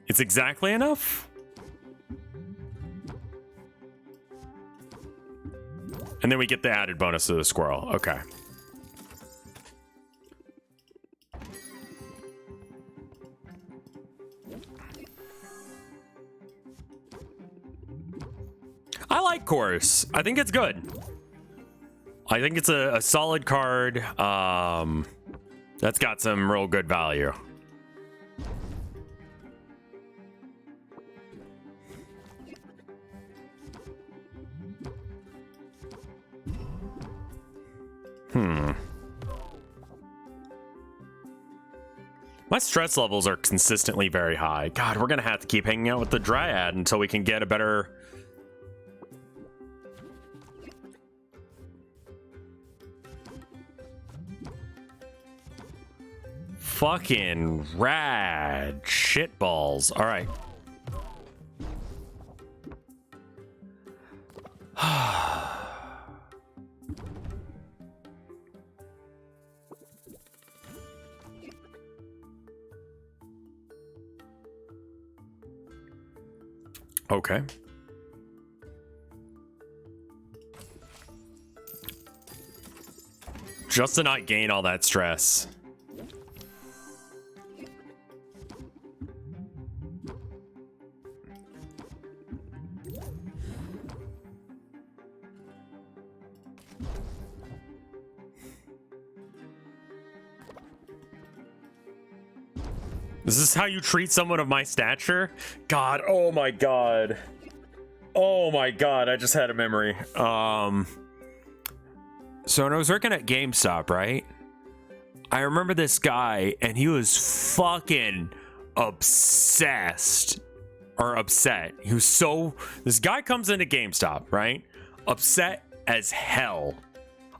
Speaker 1: It's exactly enough? And then we get the added bonus of the squirrel. Okay. I like Chorus. I think it's good. I think it's a solid card that's got some real good value. My stress levels are consistently very high. God, we're gonna have to keep hanging out with the Dryad until we can get a better... Fucking rad shitballs. All right. Okay. Just to not gain all that stress. Is this how you treat someone of my stature? God, oh my god. Oh my god, I just had a memory. So when I was working at GameStop, right? I remember this guy, and he was fucking obsessed. Or upset. He was so... This guy comes into GameStop, right? Upset as hell.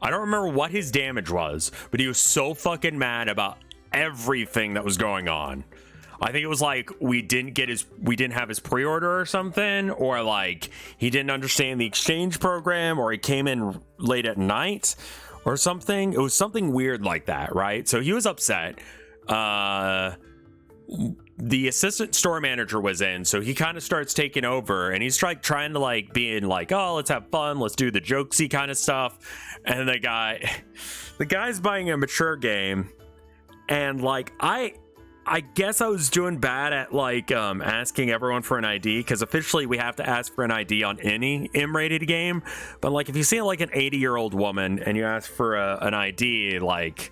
Speaker 1: I don't remember what his damage was, but he was so fucking mad about everything that was going on. I think it was like we didn't have his pre-order or something, or like he didn't understand the exchange program, or he came in late at night or something. It was something weird like that, right? So he was upset. The assistant store manager was in, so he kind of starts taking over, and he's like trying to like being like, oh, let's have fun, let's do the jokesy kind of stuff. And the guy's buying a mature game. And like I guess I was doing bad at like asking everyone for an ID, because officially we have to ask for an ID on any M-rated game. But like if you see like an 80-year-old woman and you ask for an ID, like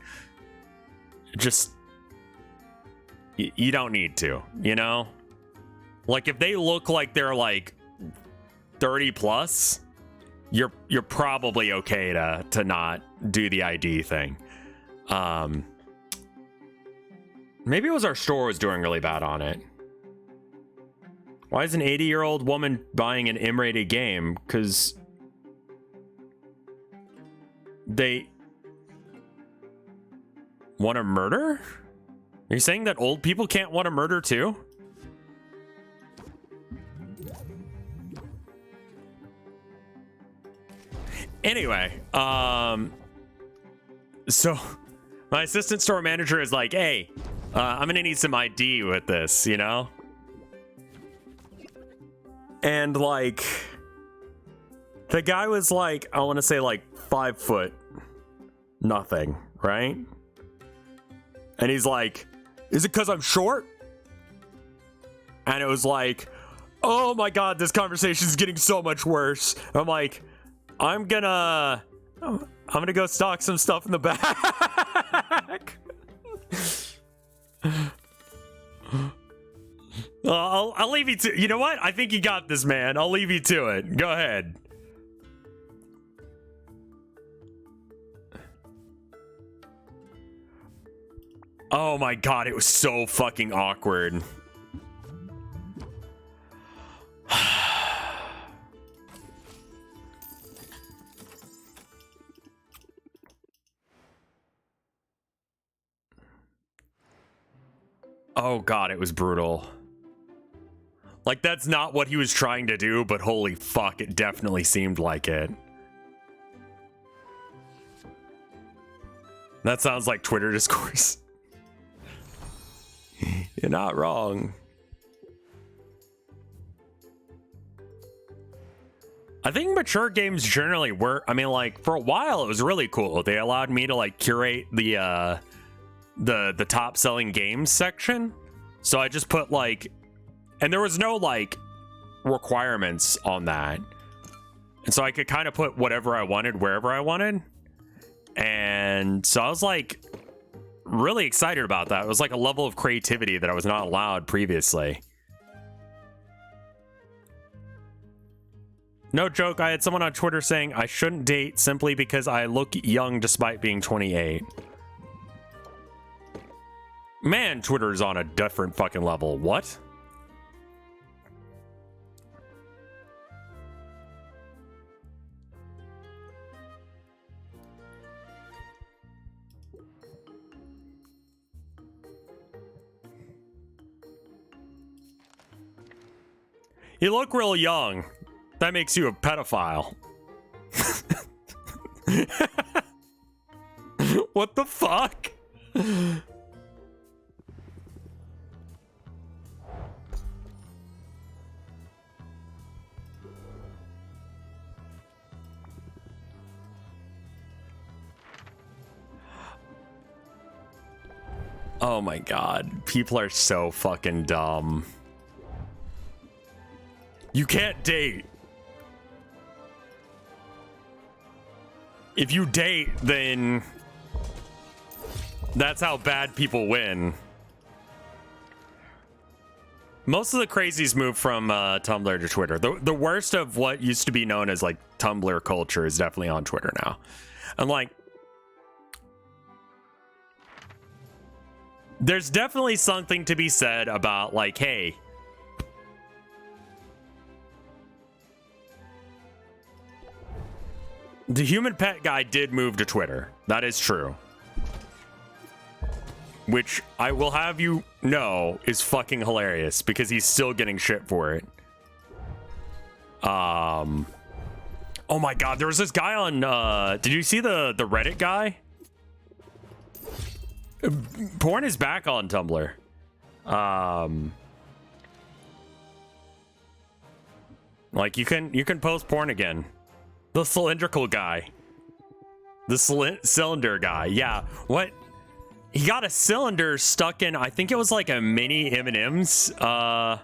Speaker 1: just you don't need to, you know? Like if they look like they're like 30 plus, you're probably okay to not do the ID thing. Maybe it was our store was doing really bad on it. Why is an 80-year-old woman buying an M-rated game? Because they want to murder? Are you saying that old people can't want to murder too? Anyway, so my assistant store manager is like, hey, I'm gonna need some ID with this, you know? And like, the guy was like, I want to say like 5 foot nothing, right? And he's like, is it because I'm short? And it was like, oh my god, this conversation is getting so much worse. I'm like, I'm gonna go stock some stuff in the back. I'll leave you to. You know what? I think you got this, man. I'll leave you to it. Go ahead. Oh my god, it was so fucking awkward. Oh god, it was brutal. Like, that's not what he was trying to do, but holy fuck, it definitely seemed like it. That sounds like Twitter discourse. You're not wrong. I think mature games generally work. I mean, like, for a while it was really cool. They allowed me to like curate the top selling games section. So I just put like, and there was no like requirements on that. And so I could kind of put whatever I wanted wherever I wanted. And so I was like really excited about that. It was like a level of creativity that I was not allowed previously. No joke, I had someone on Twitter saying I shouldn't date simply because I look young despite being 28. Man, Twitter's on a different fucking level. What? You look real young. That makes you a pedophile. What the fuck? Oh my god. People are so fucking dumb. You can't date. If you date, then that's how bad people win. Most of the crazies move from Tumblr to Twitter. The worst of what used to be known as like Tumblr culture is definitely on Twitter now. And like, there's definitely something to be said about like, hey, the human pet guy did move to Twitter. That is true. Which I will have you know is fucking hilarious because he's still getting shit for it. Oh my god, there was this guy on did you see the Reddit guy? Porn is back on Tumblr. Like you can post porn again. The cylindrical guy. The cylinder guy. Yeah. What? He got a cylinder stuck in, I think it was like a mini M&M's. Okay,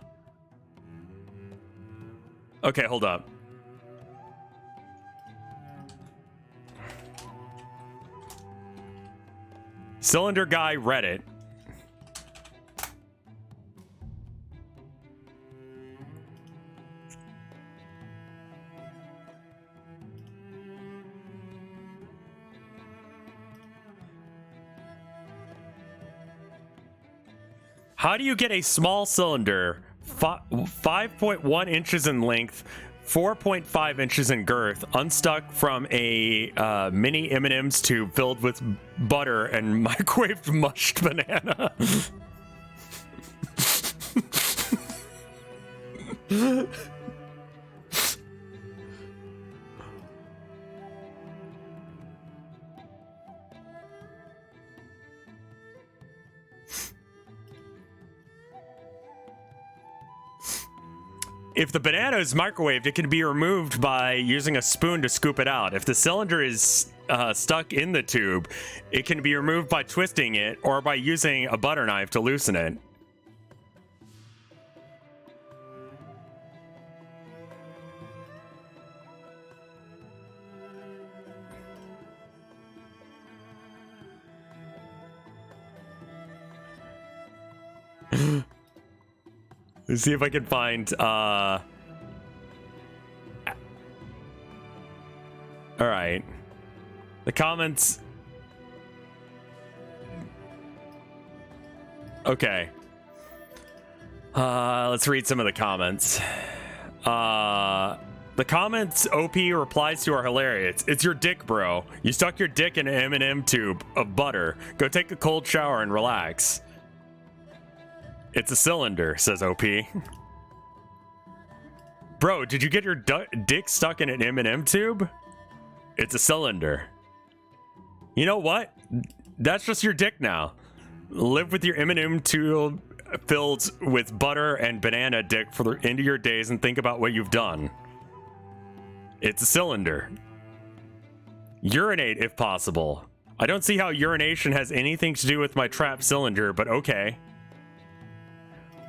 Speaker 1: hold up. Cylinder guy Reddit. How do you get a small cylinder, 5.1 inches in length, 4.5 inches in girth, unstuck from a mini M&M's tube filled with butter and microwaved mushed banana? If the banana is microwaved, it can be removed by using a spoon to scoop it out. If the cylinder is stuck in the tube, it can be removed by twisting it or by using a butter knife to loosen it. Let's see if I can find all right. The comments. Okay. Let's read some of the comments. The comments OP replies to are hilarious. It's your dick, bro. You stuck your dick in an M&M tube of butter. Go take a cold shower and relax. It's a cylinder, says OP. Bro, did you get your dick stuck in an M&M tube? It's a cylinder. You know what? That's just your dick now. Live with your M&M tube filled with butter and banana dick for the end of your days and think about what you've done. It's a cylinder. Urinate if possible. I don't see how urination has anything to do with my trapped cylinder, but okay.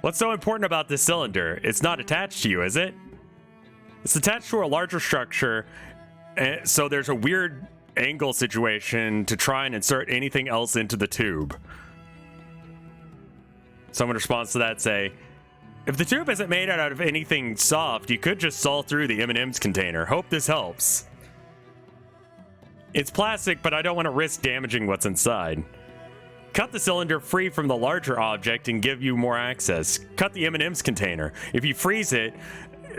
Speaker 1: What's so important about this cylinder? It's not attached to you, is it? It's attached to a larger structure, so there's a weird angle situation to try and insert anything else into the tube. Someone responds to that, say, if the tube isn't made out of anything soft, you could just saw through the M&M's container. Hope this helps. It's plastic, but I don't want to risk damaging what's inside. Cut the cylinder free from the larger object and give you more access. Cut the M&M's container. If you freeze it,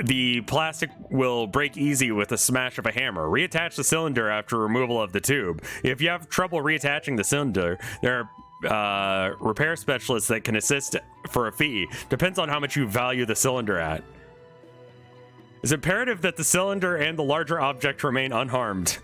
Speaker 1: the plastic will break easy with a smash of a hammer. Reattach the cylinder after removal of the tube. If you have trouble reattaching the cylinder, there are repair specialists that can assist for a fee. Depends on how much you value the cylinder at. It's imperative that the cylinder and the larger object remain unharmed.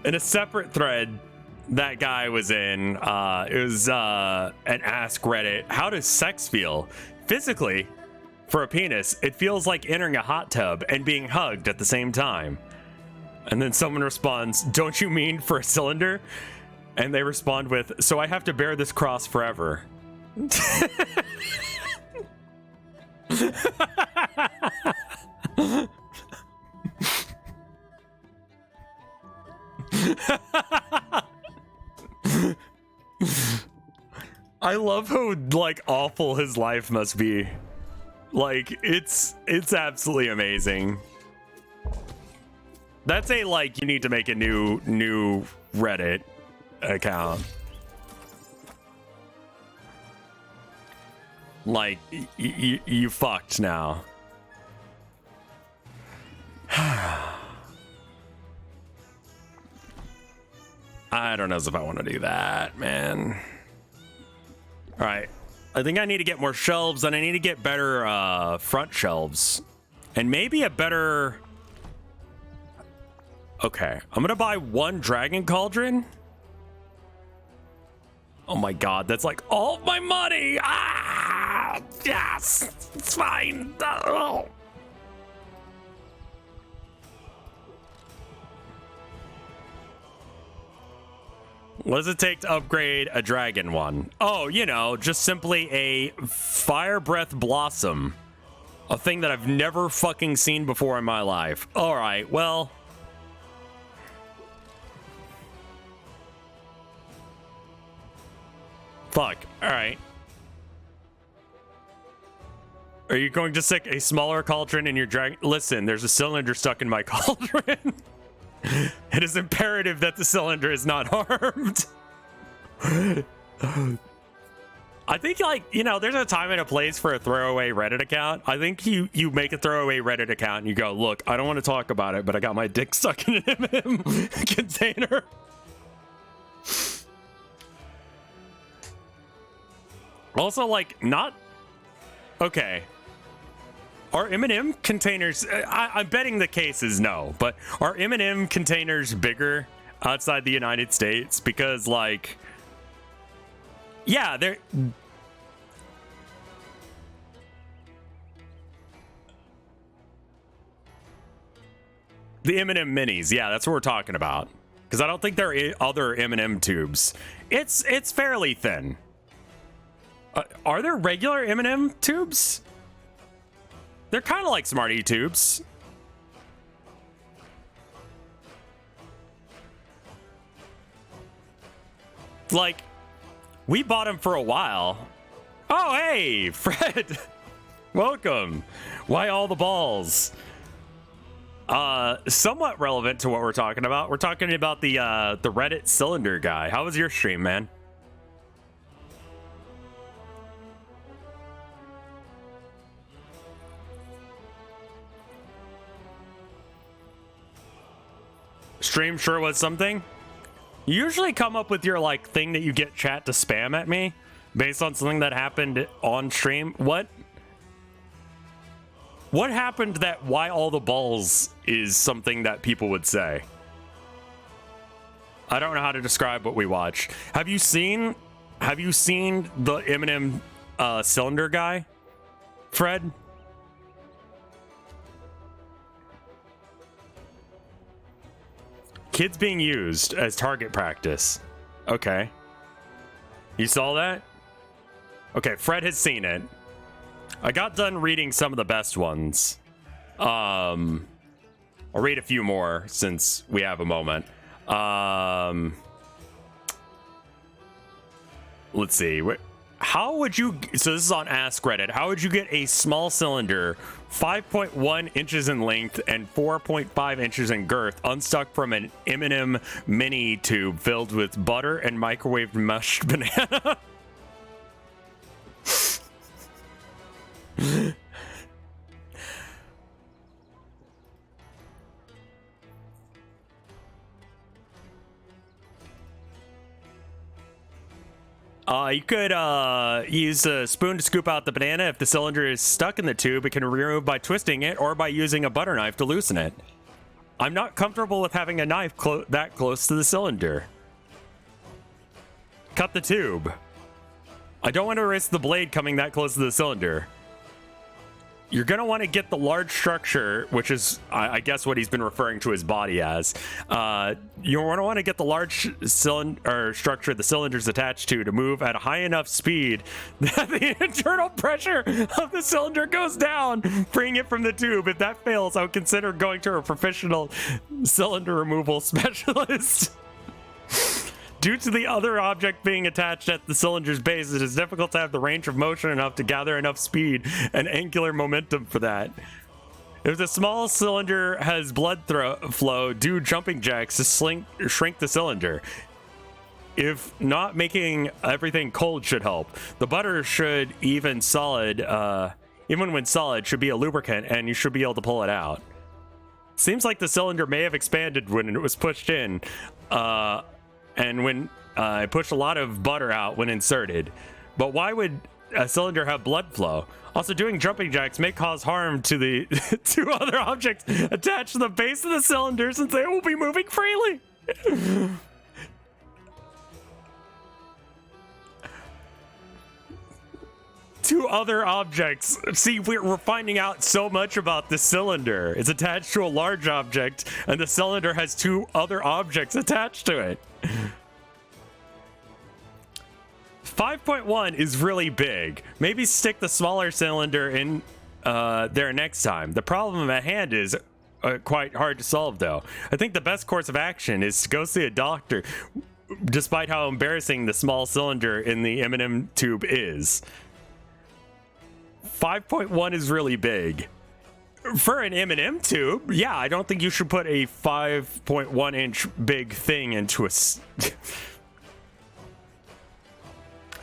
Speaker 1: In a separate thread that guy was in, it was an Ask Reddit, how does sex feel? Physically, for a penis, it feels like entering a hot tub and being hugged at the same time. And then someone responds, don't you mean for a cylinder? And they respond with, so I have to bear this cross forever. I love how like awful his life must be. Like it's absolutely amazing. That's a like you need to make a new Reddit account. Like you fucked now. I don't know if I want to do that, man. All right. I think I need to get more shelves, and I need to get better front shelves. And maybe a better... Okay. I'm going to buy one dragon cauldron. Oh my god, that's like all of my money! Ah! Yes! It's fine! Oh. What does it take to upgrade a dragon one? Oh, you know, just simply a fire breath blossom. A thing that I've never fucking seen before in my life. Alright, well... Fuck, alright. Are you going to stick a smaller cauldron in your dragon? Listen, there's a cylinder stuck in my cauldron. It is imperative that the cylinder is not harmed. I think, like, you know, there's a time and a place for a throwaway Reddit account. I think you make a throwaway Reddit account and you go, look, I don't want to talk about it, but I got my dick stuck in an M&M container. Also, like, not... Okay. Are M&M containers... I'm betting the case is no, but are M&M containers bigger outside the United States? Because, like... Yeah, they're... The M&M minis. Yeah, that's what we're talking about. because I don't think there are other M&M tubes. It's fairly thin. Are there regular M&M tubes? They're kind of like Smartie tubes. Like, we bought them for a while. Oh, hey, Fred. Welcome. Why all the balls? Somewhat relevant to what we're talking about. We're talking about the Reddit cylinder guy. How was your stream, man? Stream sure was something. You usually come up with your like thing that you get chat to spam at me based on something that happened on stream. What happened that why all the balls is something that people would say? I don't know how to describe what we watch. Have you seen the M&M cylinder guy, Fred? Kids being used as target practice. Okay. You saw that? Okay, Fred has seen it. I got done reading some of the best ones. I'll read a few more since we have a moment. Let's see. How would you... So this is on Ask Reddit. How would you get a small cylinder 5.1 inches in length and 4.5 inches in girth unstuck from an M&M mini tube filled with butter and microwaved mashed banana? You could use a spoon to scoop out the banana. If the cylinder is stuck in the tube, it can be removed by twisting it or by using a butter knife to loosen it. I'm not comfortable with having a knife that close to the cylinder. Cut the tube. I don't want to risk the blade coming that close to the cylinder. You're going to want to get the large structure, which is, I guess, what he's been referring to his body as. You want to get the large cylinder structure the cylinder's attached to move at a high enough speed that the internal pressure of the cylinder goes down, freeing it from the tube. If that fails, I would consider going to a professional cylinder removal specialist. Due to the other object being attached at the cylinder's base, it is difficult to have the range of motion enough to gather enough speed and angular momentum for that. If the small cylinder has blood flow, do jumping jacks to shrink the cylinder. If not, making everything cold should help. The butter should even when solid, should be a lubricant, and you should be able to pull it out. Seems like the cylinder may have expanded when it was pushed in. And when I pushed a lot of butter out when inserted. But why would a cylinder have blood flow? Also, doing jumping jacks may cause harm to the two other objects attached to the base of the cylinder since they will be moving freely. Two other objects. See, we're finding out so much about the cylinder. It's attached to a large object, and the cylinder has two other objects attached to it. 5.1 is really big. Maybe stick the smaller cylinder in there next time. The problem at hand is quite hard to solve, though. I think the best course of action is to go see a doctor, despite how embarrassing the small cylinder in the M&M tube is. 5.1 is really big. For an M&M tube, yeah, I don't think you should put a 5.1 inch big thing into a...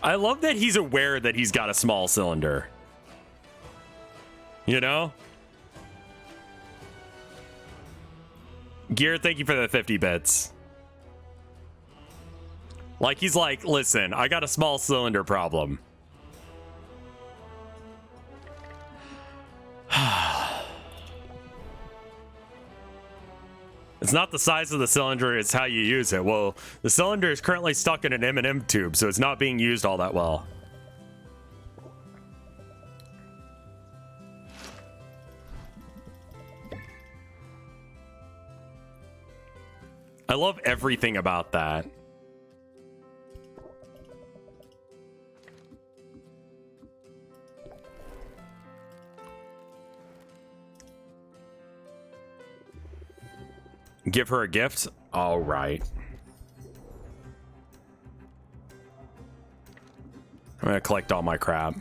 Speaker 1: I love that he's aware that he's got a small cylinder. You know? Gear, thank you for the 50 bits. Like, he's like, listen, I got a small cylinder problem. It's not the size of the cylinder, it's how you use it. Well, the cylinder is currently stuck in an M&M tube, so it's not being used all that well. I love everything about that. Give her a gift? All right. I'm gonna collect all my crap.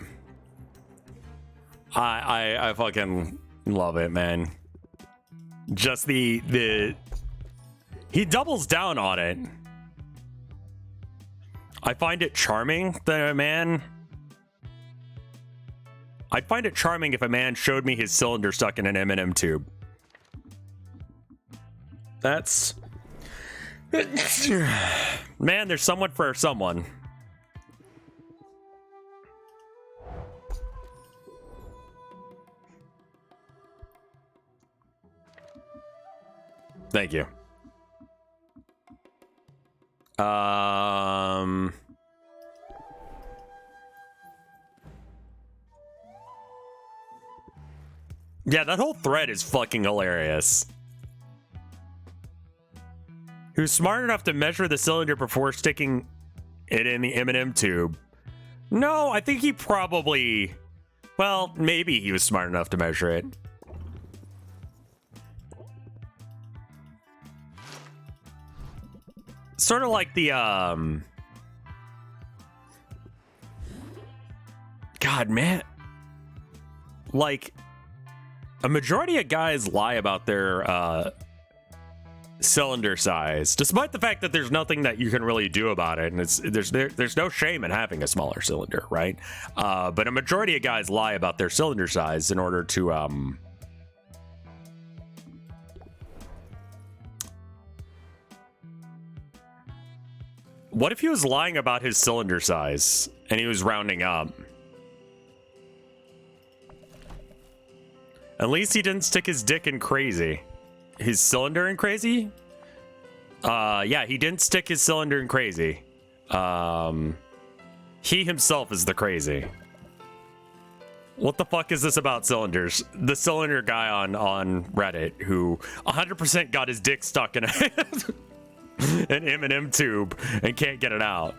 Speaker 1: I fucking love it, man. Just the he doubles down on it. I find it charming that a man. I'd find it charming if a man showed me his cylinder stuck in an M&M tube. That's man, there's someone for someone. Thank you. Yeah, that whole thread is fucking hilarious. Who's smart enough to measure the cylinder before sticking it in the M&M tube? No, I think he probably... Well, maybe he was smart enough to measure it. Sort of like the, God, man. Like, a majority of guys lie about their, cylinder size, despite the fact that there's nothing that you can really do about it, and there's no shame in having a smaller cylinder, right? But a majority of guys lie about their cylinder size in order to what if he was lying about his cylinder size and he was rounding up? At least he didn't stick his dick in crazy. His cylinder in crazy? Yeah, he didn't stick his cylinder in crazy. He himself is the crazy. What the fuck is this about cylinders? The cylinder guy on Reddit who 100% got his dick stuck in an M&M tube and can't get it out.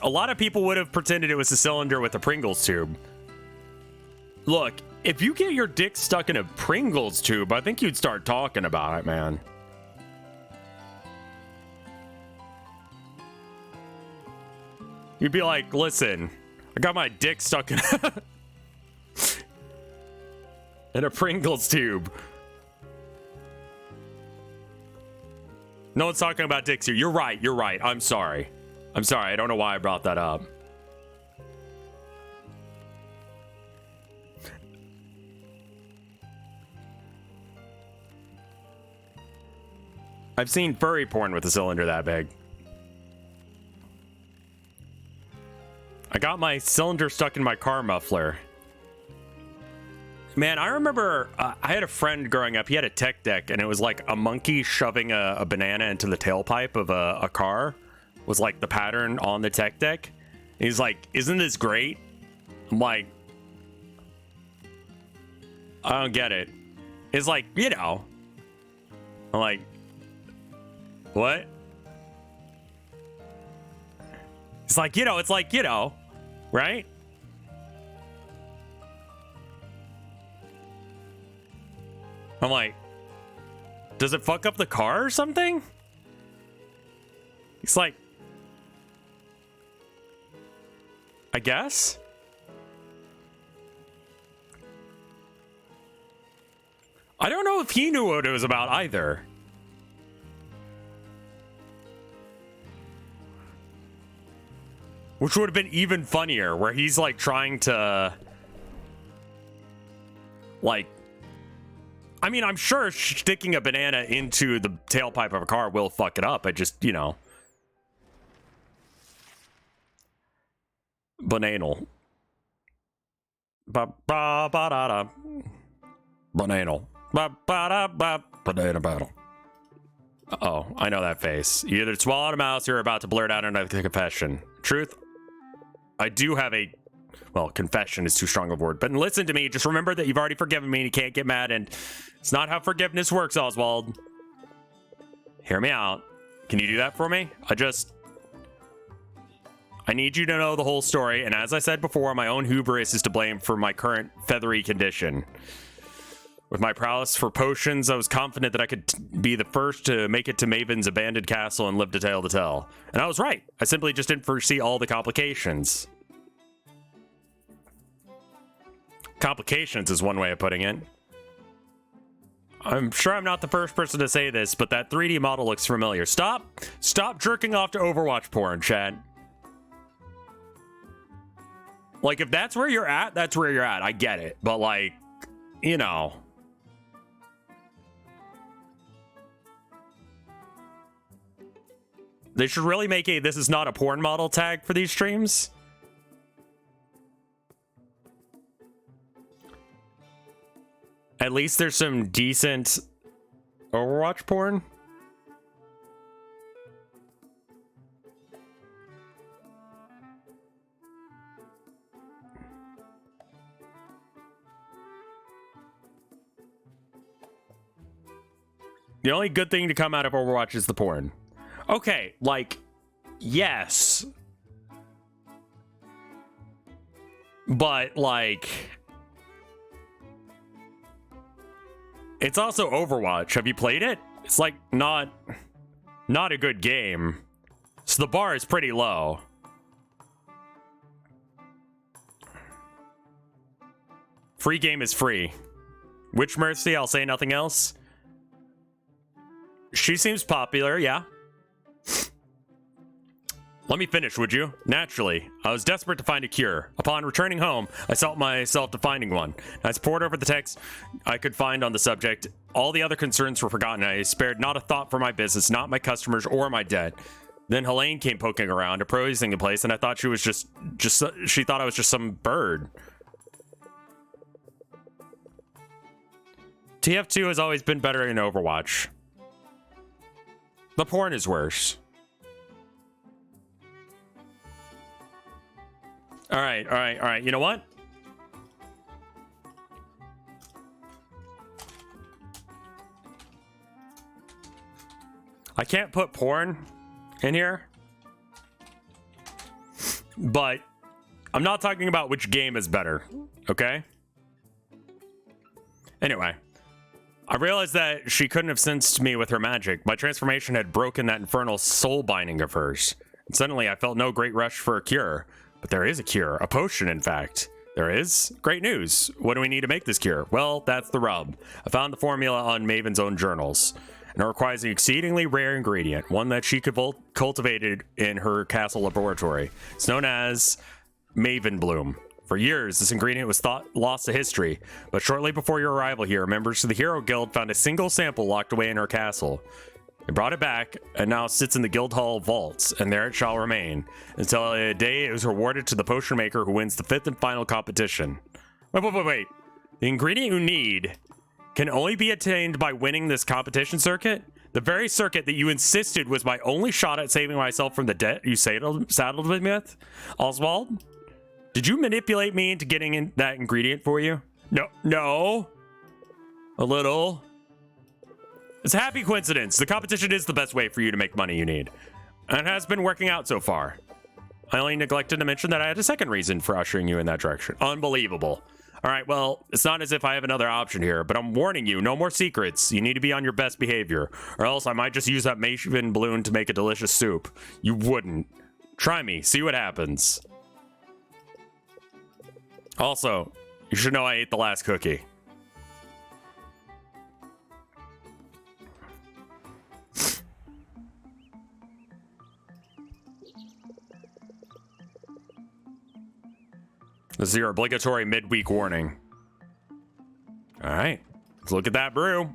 Speaker 1: A lot of people would have pretended it was a cylinder with a Pringles tube. Look, if you get your dick stuck in a Pringles tube, I think you'd start talking about it, man. You'd be like, listen, I got my dick stuck in in a Pringles tube. No one's talking about dicks here. You're right. I'm sorry. I don't know why I brought that up. I've seen furry porn with a cylinder that big. I got my cylinder stuck in my car muffler. Man, I remember I had a friend growing up. He had a tech deck, and it was like a monkey shoving a banana into the tailpipe of a car. Was like the pattern on the tech deck. And he's like, isn't this great? I'm like, I don't get it. It's like, you know. I'm like, what? It's like, you know, right? I'm like, does it fuck up the car or something? It's like, I guess. I don't know if he knew what it was about either. Which would have been even funnier, where he's like trying to, like, I mean, I'm sure sticking a banana into the tailpipe of a car will fuck it up. I just, you know. Bananal. Ba-ba-ba-da-da. Bananal. Ba-ba-da-ba. Banana battle. Uh-oh, I know that face. You either swallowed a mouse or you're about to blurt out another confession. Truth, I do have a... Well, confession is too strong a word, but listen to me. Just remember that you've already forgiven me and you can't get mad, and it's not how forgiveness works, Oswald. Hear me out. Can you do that for me? I need you to know the whole story, and as I said before, my own hubris is to blame for my current feathery condition. With my prowess for potions, I was confident that I could be the first to make it to Maven's abandoned castle and live to tale the tale. And I was right. I simply just didn't foresee all the complications. Complications is one way of putting it. I'm sure I'm not the first person to say this, but that 3D model looks familiar. Stop jerking off to Overwatch porn, chat. Like, if that's where you're at, that's where you're at. I get it. But, like, you know. They should really make a "this is not a porn model" tag for these streams. At least there's some decent Overwatch porn. The only good thing to come out of Overwatch is the porn. Okay, like, yes. But, like, it's also Overwatch. Have you played it? It's, like, not a good game. So the bar is pretty low. Free game is free. Witch Mercy, I'll say nothing else. She seems popular, yeah. Let me finish, would you? Naturally, I was desperate to find a cure. Upon returning home, I set myself to finding one. As I pored over the text I could find on the subject, all the other concerns were forgotten. I spared not a thought for my business, not my customers, or my debt. Then Helene came poking around, appraising the place, and I thought she was she thought I was just some bird. TF2 has always been better in Overwatch. The porn is worse. All right. You know what? I can't put porn in here. But I'm not talking about which game is better, okay? Anyway, I realized that she couldn't have sensed me with her magic. My transformation had broken that infernal soul binding of hers. And suddenly I felt no great rush for a cure. But there is a cure, a potion, in fact. There is? Great news. What do we need to make this cure? Well, that's the rub. I found the formula on Maven's own journals. And it requires an exceedingly rare ingredient, one that she cultivated in her castle laboratory. It's known as Maven Bloom. For years, this ingredient was thought lost to history, but shortly before your arrival here, members of the Hero Guild found a single sample locked away in her castle. They brought it back, and now it sits in the Guild Hall vaults, and there it shall remain, until a day it was rewarded to the potion maker who wins the 5th and final competition. Wait. The ingredient you need can only be attained by winning this competition circuit? The very circuit that you insisted was my only shot at saving myself from the debt you saddled me with? Oswald? Did you manipulate me into getting in that ingredient for you? No. A little. It's a happy coincidence. The competition is the best way for you to make money you need. And it has been working out so far. I only neglected to mention that I had a second reason for ushering you in that direction. Unbelievable. All right, well, it's not as if I have another option here, but I'm warning you, no more secrets. You need to be on your best behavior, or else I might just use that Maven balloon to make a delicious soup. You wouldn't. Try me, see what happens. Also, you should know I ate the last cookie. This is your obligatory midweek warning. All right, let's look at that brew.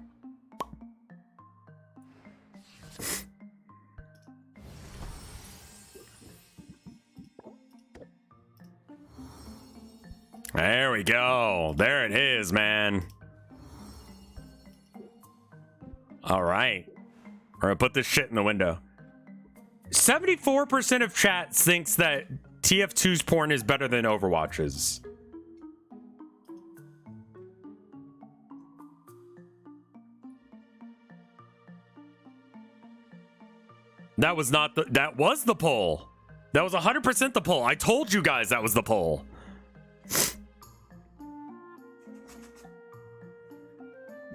Speaker 1: There we go. There it is, man. All right. Or I put this shit in the window. 74% of chat thinks that TF2's porn is better than Overwatch's. That was not the, that was the poll. That was 100% the poll. I told you guys that was the poll.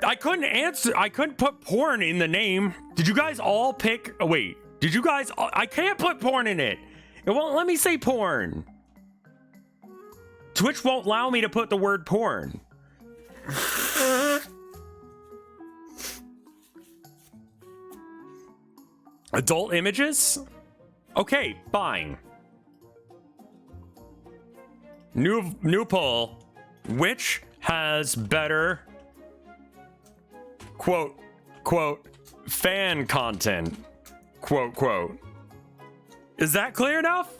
Speaker 1: I couldn't answer. I couldn't put porn in the name. Did you guys all pick? Oh, wait. Did you guys? I can't put porn in it. It won't let me say porn. Twitch won't allow me to put the word porn. Adult images? Okay, fine. New poll. Which has better quote fan content? Quote. Is that clear enough?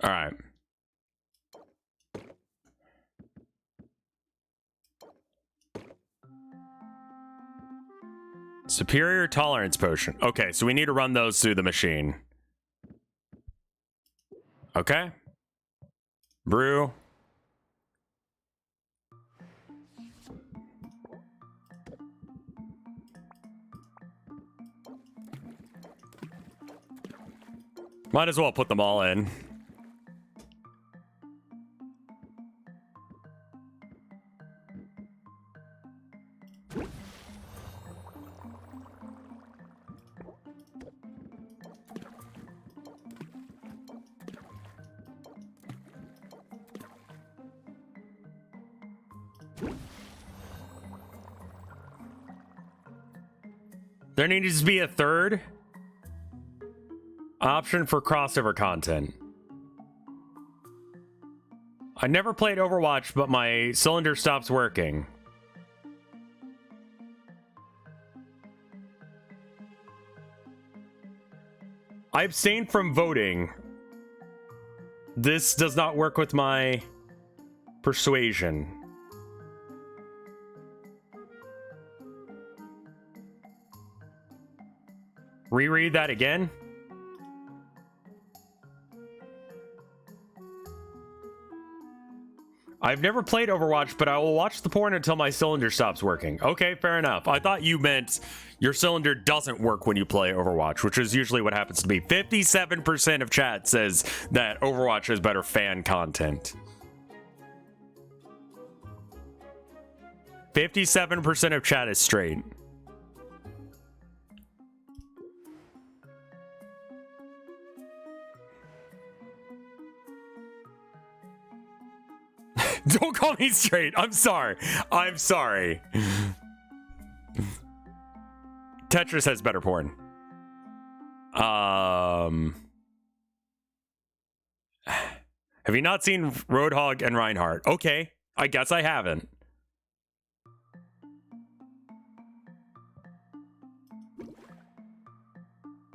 Speaker 1: All right. Superior tolerance potion. Okay, so we need to run those through the machine. Okay. Brew. Might as well put them all in. There needs to be a third option for crossover content. I never played Overwatch, but my cylinder stops working. I abstained from voting. This does not work with my persuasion. Reread that again. I've never played Overwatch, but I will watch the porn until my cylinder stops working. Okay, fair enough. I thought you meant your cylinder doesn't work when you play Overwatch, which is usually what happens to me. 57% of chat says that Overwatch has better fan content. 57% of chat is straight. Don't call me straight. I'm sorry. I'm sorry. Tetris has better porn. Have you not seen Roadhog and Reinhardt? Okay, I guess I haven't.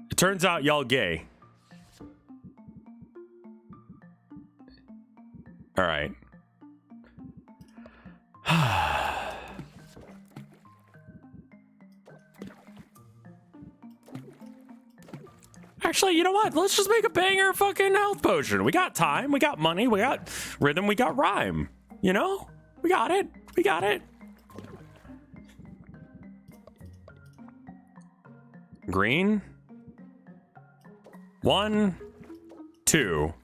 Speaker 1: It turns out y'all gay. All right. Actually, you know what? Let's just make a banger fucking health potion. We got time, we got money, we got rhythm, we got rhyme. You know? We got it. We got it. Green. 1, 2,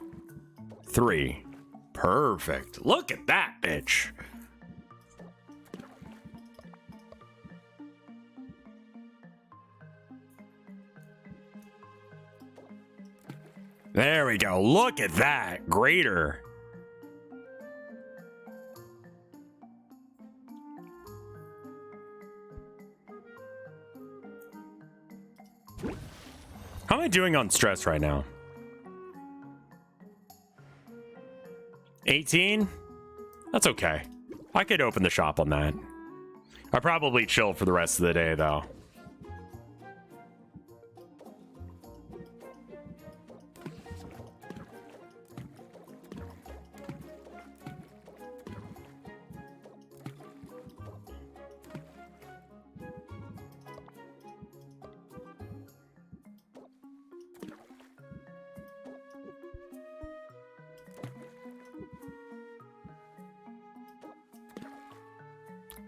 Speaker 1: 3. Perfect. Look at that, bitch. There we go. Look at that. Greater. How am I doing on stress right now? 18? That's okay. I could open the shop on that. I probably chill for the rest of the day, though.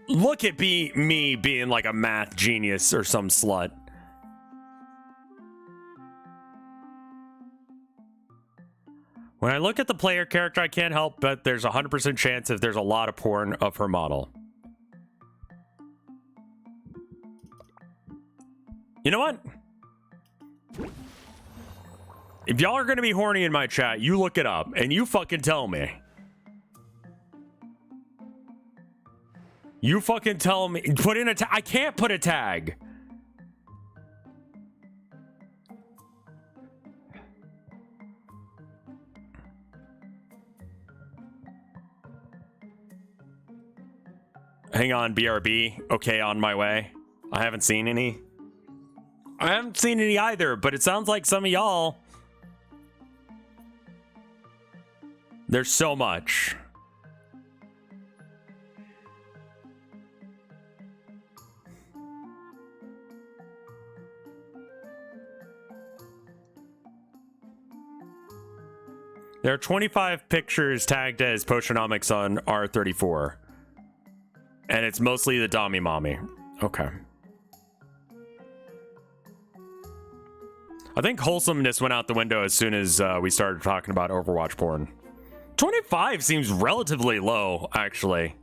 Speaker 1: Look at me being like a math genius or some slut. When I look at the player character, I can't help but there's a 100% chance if there's a lot of porn of her model. You know what? If y'all are gonna be horny in my chat, you look it up and you fucking tell me. You fucking tell me. Put in a tag. I can't put a tag. Hang on, BRB. Okay, on my way. I haven't seen any. I haven't seen any either, but it sounds like some of y'all. There's so much. There are 25 pictures tagged as Potionomics on R34. And it's mostly the Dommy Mommy. Okay. I think wholesomeness went out the window as soon as we started talking about Overwatch porn. 25 seems relatively low, actually.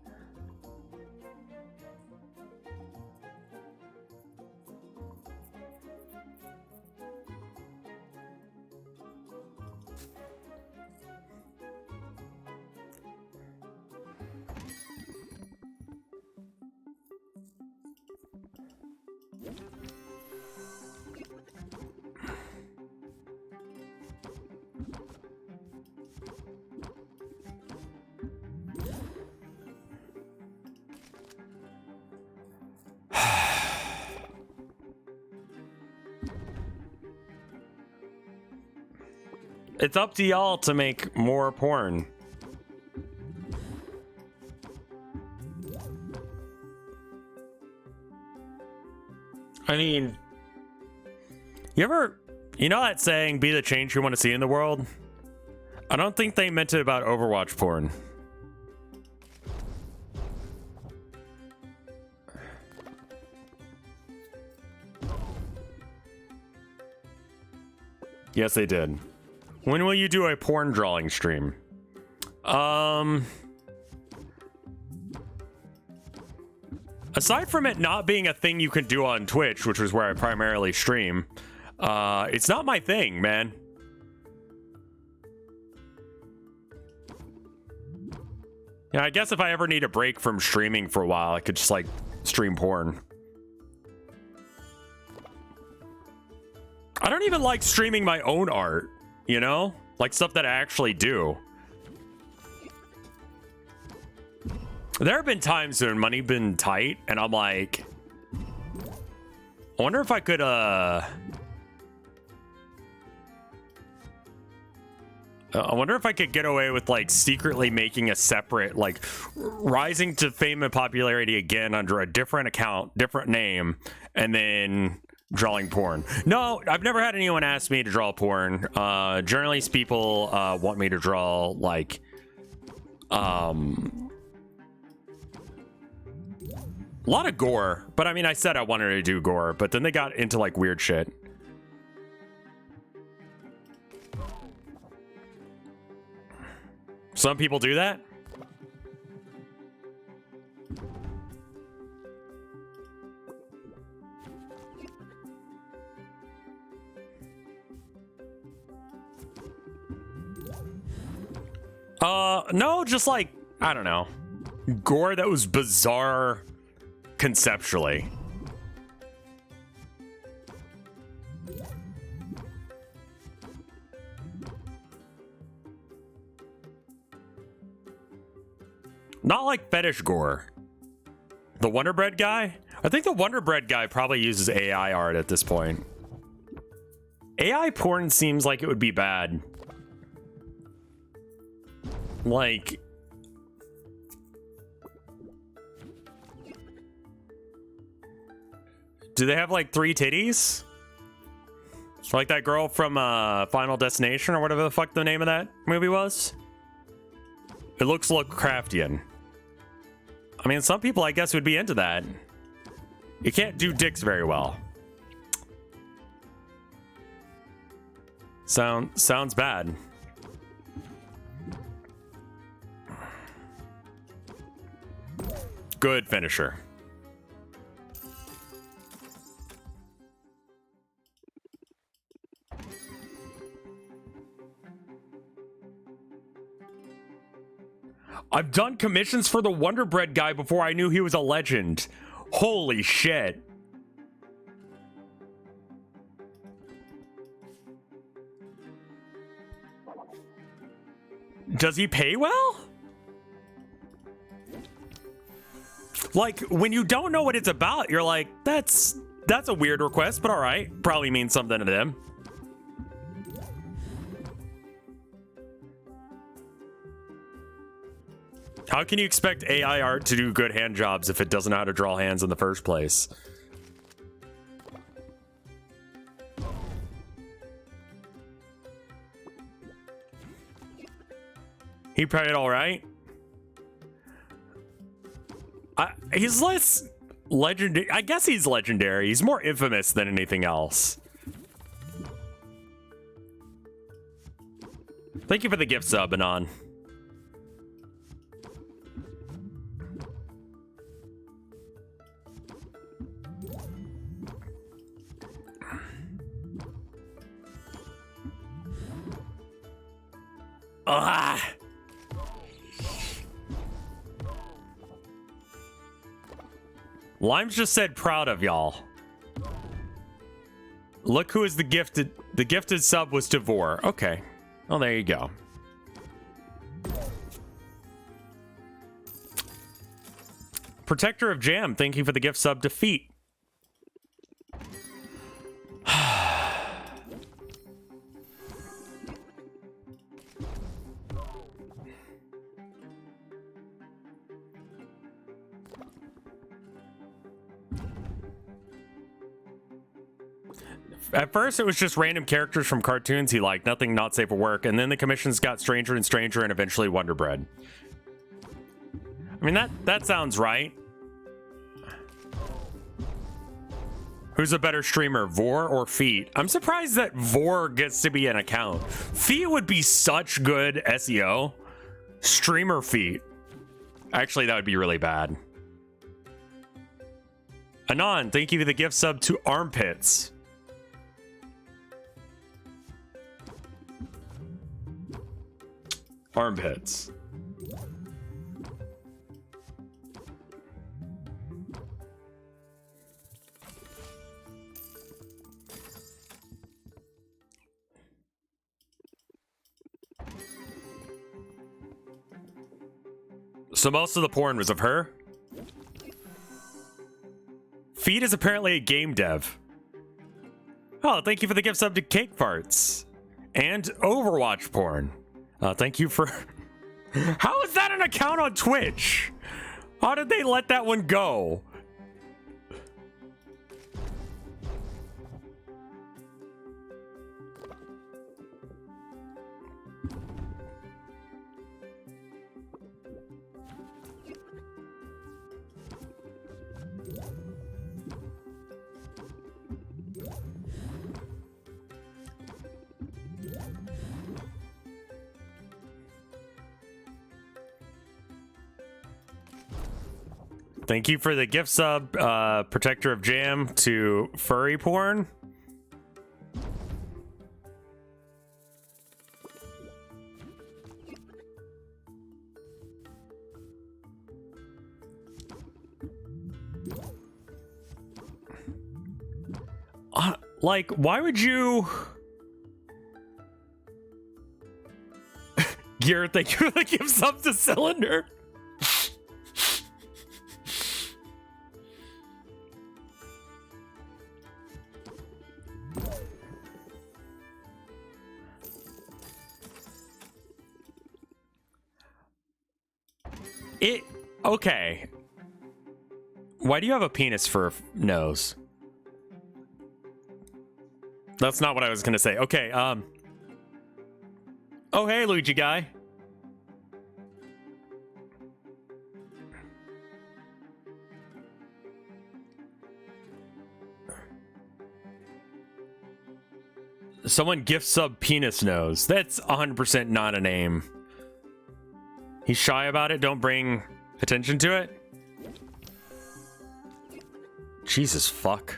Speaker 1: It's up to y'all to make more porn. I mean, you know that saying, be the change you want to see in the world? I don't think they meant it about Overwatch porn. Yes, they did. When will you do a porn drawing stream? Aside from it not being a thing you can do on Twitch, which is where I primarily stream, it's not my thing, man. Yeah, I guess if I ever need a break from streaming for a while, I could just, like, stream porn. I don't even like streaming my own art, you know? Like, stuff that I actually do. There have been times when money been tight, and I'm like, I wonder if I could, I wonder if I could get away with, like, secretly making a separate, like, rising to fame and popularity again under a different account, different name, and then drawing porn. No, I've never had anyone ask me to draw porn. Generally, people want me to draw, like, a lot of gore. But, I mean, I said I wanted to do gore, but then they got into, like, weird shit. Some people do that. No, just like, I don't know, gore that was bizarre conceptually. Not like fetish gore. The Wonder Bread guy? I think the Wonder Bread guy probably uses AI art at this point. AI porn seems like it would be bad. Like... do they have like 3 titties? Like that girl from Final Destination or whatever the fuck the name of that movie was? It looks Lovecraftian. I mean, some people I guess would be into that. You can't do dicks very well. Sounds bad. Good finisher. I've done commissions for the Wonder Bread guy before I knew he was a legend. Holy shit. Does he pay well? Like, when you don't know what it's about, you're like, that's a weird request, but all right. Probably means something to them. How can you expect AI art to do good hand jobs if it doesn't know how to draw hands in the first place? He played all right. He's less legendary. I guess he's legendary. He's more infamous than anything else. Thank you for the gift sub, Anon. Ah. Limes just said proud of y'all. Look who is the gifted. The gifted sub was Devore. Okay. Well, there you go. Protector of Jam, thank you for the gift sub to Feet. At first, it was just random characters from cartoons he liked, nothing not safe for work, and then the commissions got stranger and stranger, and eventually Wonder Bread. I mean, that sounds right. Who's a better streamer, Vor or Feet? I'm surprised that Vor gets to be an account. Feet would be such good SEO. Streamer Feet. Actually, that would be really bad. Anon, thank you for the gift sub to Armpits. Armpits. So most of the porn was of her? Feed is apparently a game dev. Oh, thank you for the gift sub to Cake Farts. And Overwatch porn. Thank you for... How is that an account on Twitch? How did they let that one go? Thank you for the gift sub, Protector of Jam to Furry Porn. Like, why would you... Gear, thank you for the gift sub to Cylinder. It... Okay. Why do you have a penis for a nose? That's not what I was gonna say. Okay, oh, hey, Luigi guy. Someone gift sub penis nose. That's 100% not a name. He's shy about it. Don't bring attention to it. Jesus fuck.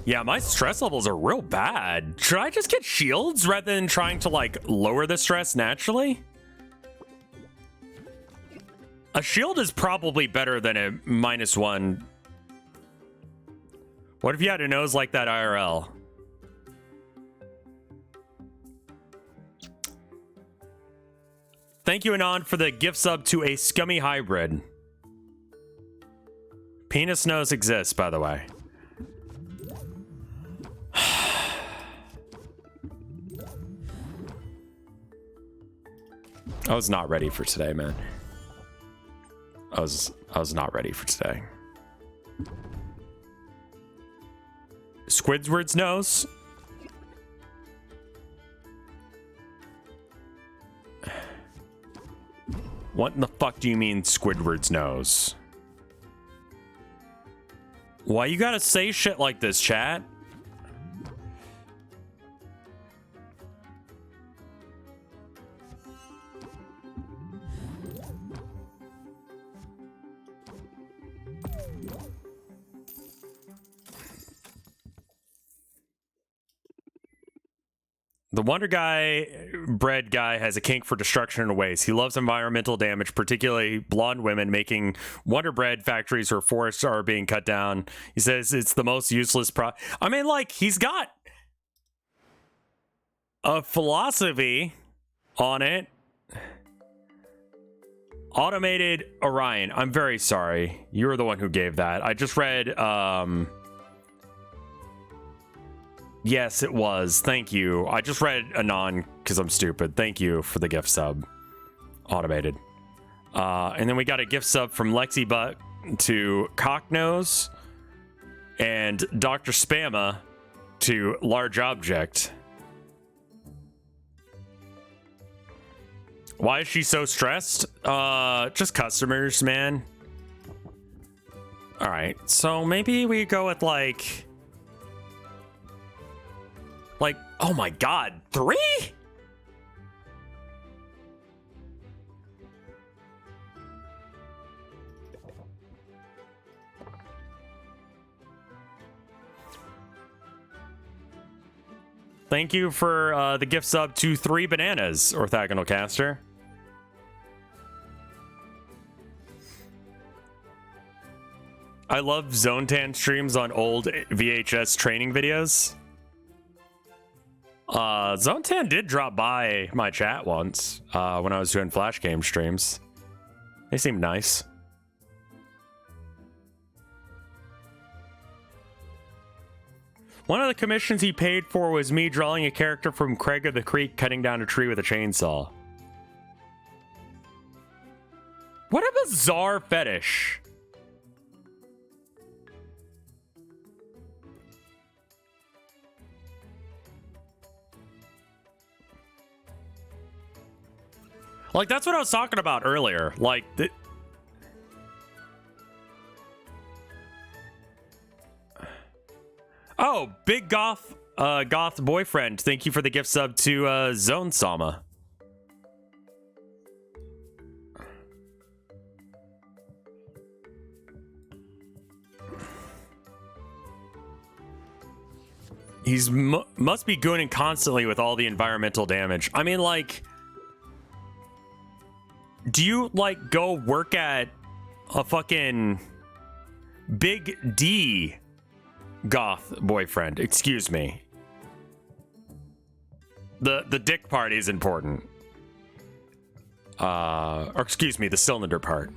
Speaker 1: Yeah, my stress levels are real bad. Should I just get shields rather than trying to, like, lower the stress naturally? A shield is probably better than a -1. What if you had a nose like that IRL? Thank you, Anon, for the gift sub to a scummy hybrid. Penis nose exists, by the way. I was not ready for today, man. I was not ready for today. Squidward's nose. What in the fuck do you mean Squidward's nose? Why you gotta say shit like this, chat? The Wonder Guy, bread guy, has a kink for destruction and waste. He loves environmental damage, particularly blonde women, making Wonder Bread factories where forests are being cut down. He says it's the most useless I mean, like, he's got a philosophy on it. Automated Orion. I'm very sorry. You were the one who gave that. I just read, yes, it was. Thank you. I just read Anon because I'm stupid. Thank you for the gift sub. Automated. And then we got a gift sub from Lexi Butt to Cocknose and Dr. Spamma to Large Object. Why is she so stressed? Just customers, man. All right, so maybe we go with like, oh my god, 3? Thank you for the gift sub to 3 bananas, Orthogonal Caster. I love Zontan streams on old VHS training videos. Zontan did drop by my chat once when I was doing Flash game streams. They seemed nice. One of the commissions he paid for was me drawing a character from Craig of the Creek cutting down a tree with a chainsaw. What a bizarre fetish. Like, that's what I was talking about earlier. Like, oh, big goth boyfriend. Thank you for the gift sub to Zone Sama. He's must be gooning constantly with all the environmental damage. I mean, like, do you, like, go work at a fucking Big D goth boyfriend? Excuse me. The dick part is important. Or excuse me, the cylinder part.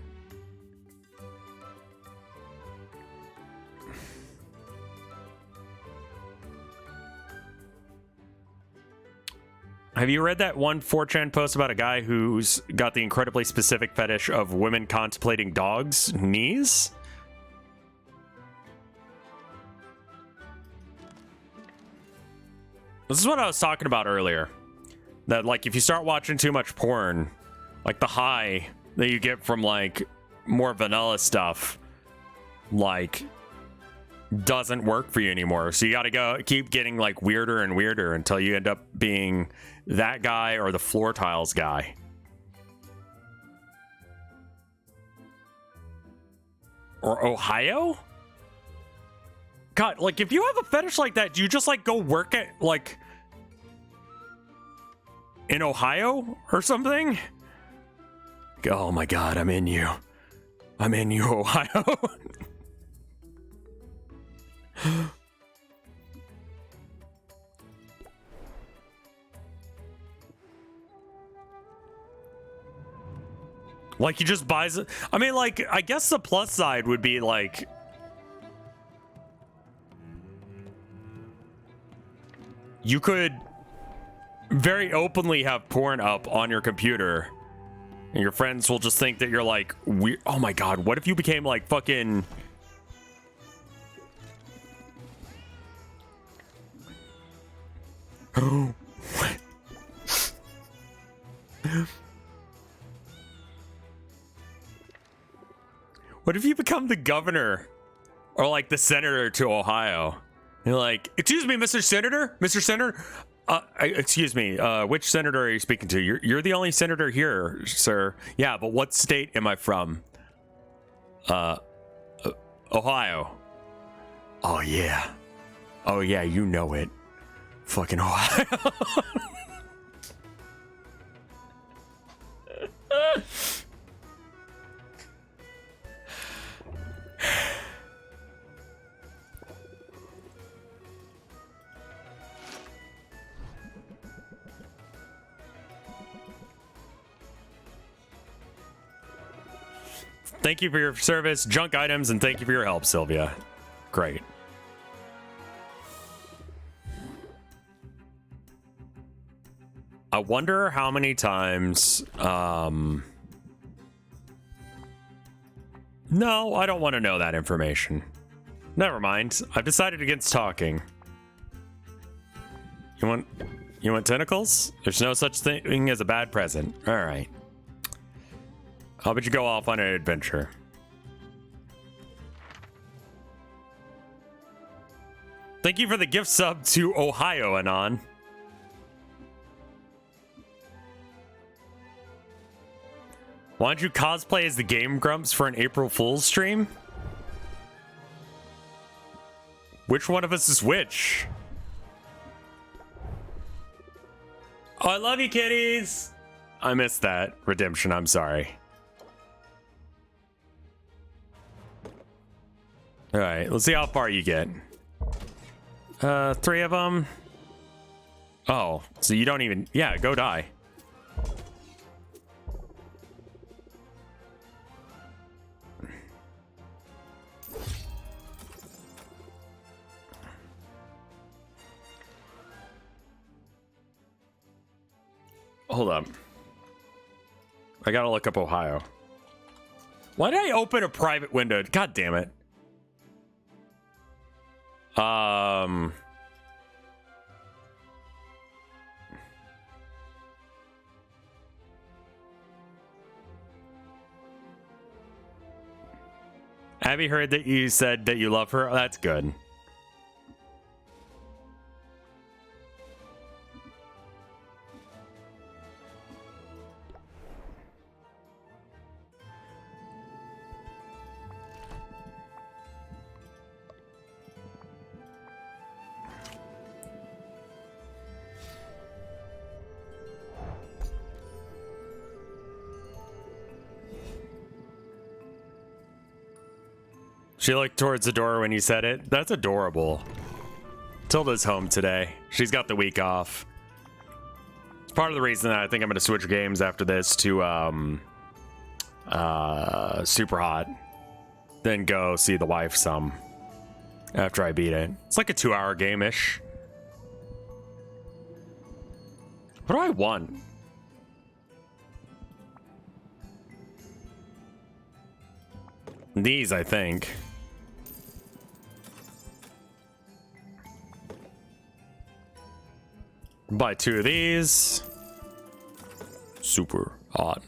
Speaker 1: Have you read that one 4chan post about a guy who's got the incredibly specific fetish of women contemplating dogs' knees? This is what I was talking about earlier. That, like, if you start watching too much porn, like, the high that you get from, like, more vanilla stuff, like, doesn't work for you anymore. So you gotta keep getting, like, weirder and weirder until you end up being that guy or the floor tiles guy. Or Ohio? God, like, if you have a fetish like that, do you just, like, go work at, like, in Ohio or something? Oh my God, I'm in you. I'm in you, Ohio. Like, he just buys it. I mean, like, I guess the plus side would be, like, you could very openly have porn up on your computer, and your friends will just think that you're, like, weird. Oh my God, what if you became, like, fucking... Oh. What if you become the governor or, like, the senator to Ohio? You're like, excuse me, Mr. Senator? Mr. Senator? Excuse me, which senator are you speaking to? You're the only senator here, sir. Yeah, but what state am I from? Ohio. Oh, yeah. Oh, yeah, you know it. Fucking Ohio. Thank you for your service, junk items, and thank you for your help, Sylvia. Great. I wonder how many times, no, I don't want to know that information. Never mind. I've decided against talking. You want tentacles? There's no such thing as a bad present. All right. How about you go off on an adventure? Thank you for the gift sub to Ohio, Anon. Why don't you cosplay as the Game Grumps for an April Fool's stream? Which one of us is which? Oh, I love you, kitties! I missed that. Redemption, I'm sorry. Alright, let's see how far you get. 3 of them. Oh, so you don't even... Yeah, go die. Hold up. I gotta look up Ohio. Why did I open a private window? God damn it. Abby heard that you said that you love her. Oh, that's good. She looked towards the door when you said it. That's adorable. Tilda's home today. She's got the week off. It's part of the reason that I think I'm going to switch games after this to Super Hot. Then go see the wife some after I beat it. It's like a 2-hour game-ish. What do I want? These, I think. Buy 2 of these. Super hot.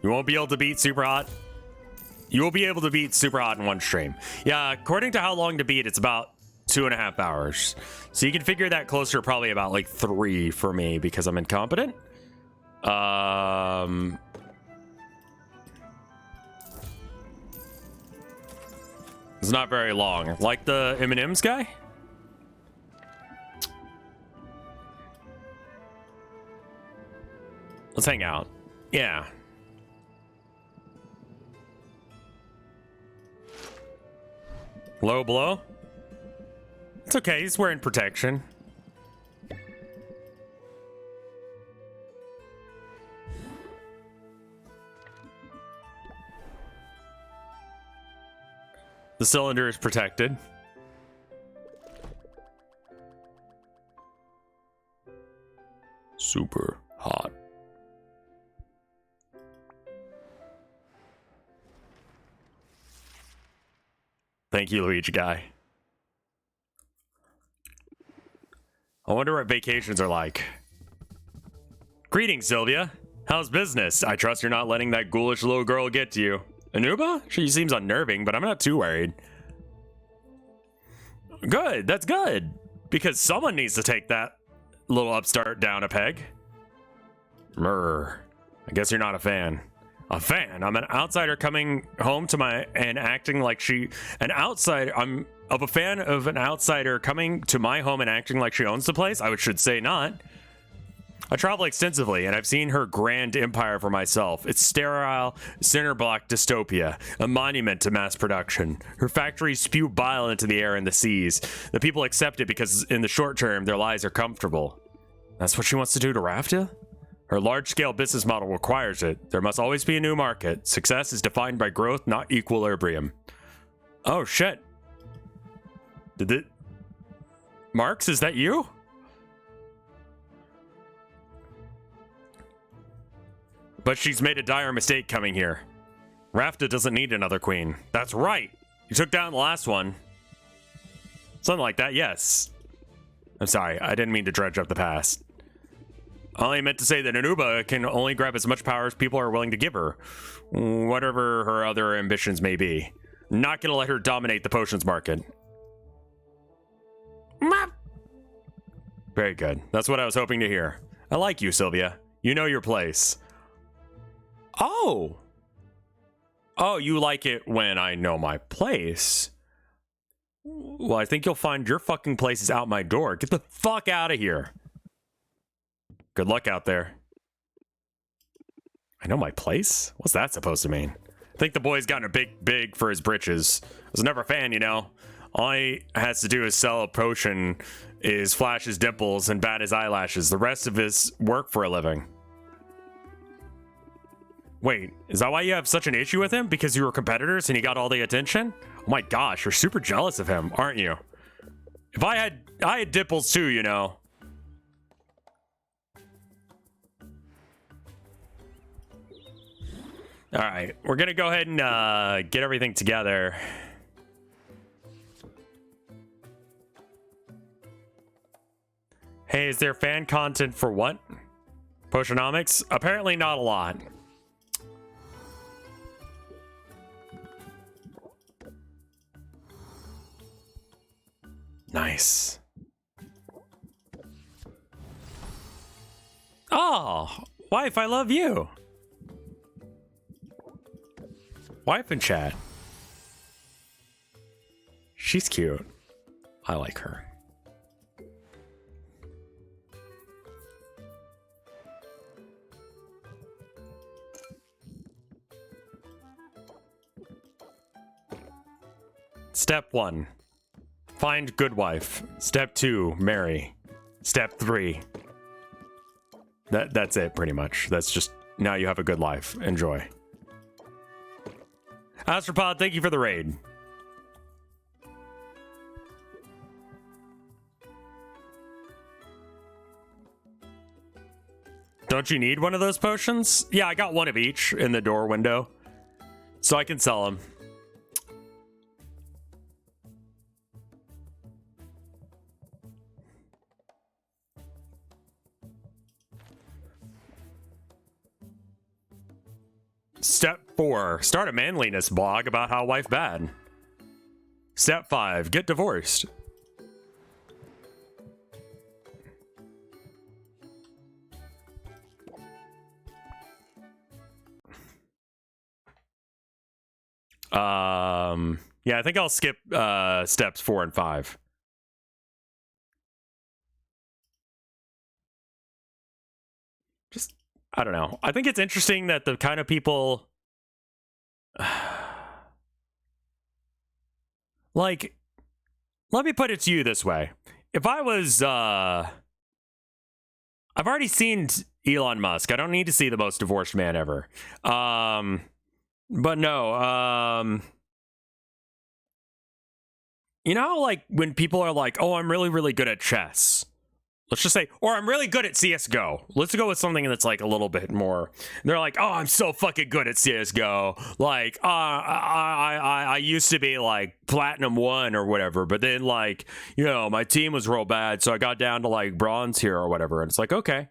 Speaker 1: You won't be able to beat super hot. You will be able to beat super hot in 1 stream. Yeah, according to how long to beat, it's about 2.5 hours. So you can figure that closer, probably about like 3 for me because I'm incompetent. It's not very long. Like the M&M's guy? Let's hang out. Yeah. Low blow? It's okay, he's wearing protection. The cylinder is protected. Super hot. Thank you, Luigi guy. I wonder what vacations are like. Greetings, Sylvia. How's business? I trust you're not letting that ghoulish little girl get to you. Anuba? She seems unnerving, but I'm not too worried. Good, that's good. Because someone needs to take that little upstart down a peg. I guess you're not a fan. A fan? I'm an outsider coming home to my and acting like she... I'm of a fan of an outsider coming to my home and acting like she owns the place? I should say not. I travel extensively, and I've seen her grand empire for myself. It's sterile, cinder-block dystopia, a monument to mass production. Her factories spew bile into the air and the seas. The people accept it because in the short term, their lives are comfortable. That's what she wants to do to Rafta? Her large-scale business model requires it. There must always be a new market. Success is defined by growth, not equilibrium. Oh, shit. Did it... Marks, is that you? But she's made a dire mistake coming here. Rafta doesn't need another queen. That's right. You took down the last one. Something like that, yes. I'm sorry, I didn't mean to dredge up the past. I only meant to say that Anuba can only grab as much power as people are willing to give her. Whatever her other ambitions may be. Not gonna let her dominate the potions market. Very good. That's what I was hoping to hear. I like you, Sylvia. You know your place. Oh! Oh, you like it when I know my place? Well, I think you'll find your fucking place is out my door. Get the fuck out of here. Good luck out there. I know my place? What's that supposed to mean? I think the boy's gotten a big for his britches. I was never a fan, you know. All he has to do is sell a potion, is flash his dimples, and bat his eyelashes. The rest of his work for a living. Wait, is that why you have such an issue with him? Because you were competitors and he got all the attention? Oh my gosh, you're super jealous of him, aren't you? If I had dimples too, you know. All right, we're gonna go ahead and get everything together. Hey, is there fan content for what? Potionomics? Apparently not a lot. Nice. Oh, wife, I love you. Wife in chat. She's cute. I like her. Step 1. Find good wife. Step 2, marry. Step 3. That's it, pretty much. That's just, now you have a good life. Enjoy. Astropod, thank you for the raid. Don't you need one of those potions? Yeah, I got one of each in the door window. So I can sell them. Step 4. Start a manliness blog about how wife bad. Step 5. Get divorced. Yeah, I think I'll skip steps 4 and 5. Just, I don't know. I think it's interesting that the kind of people like, let me put it to you this way. If I was I've already seen Elon Musk. I don't need to see the most divorced man ever. But no, you know how, like, when people are like, oh, I'm really, really good at chess. Let's just say, or I'm really good at CSGO. Let's go with something that's like a little bit more. They're like, oh, I'm so fucking good at CSGO. Like, I used to be like Platinum 1 or whatever, but then, like, you know, my team was real bad, so I got down to like bronze here or whatever. And it's like, okay.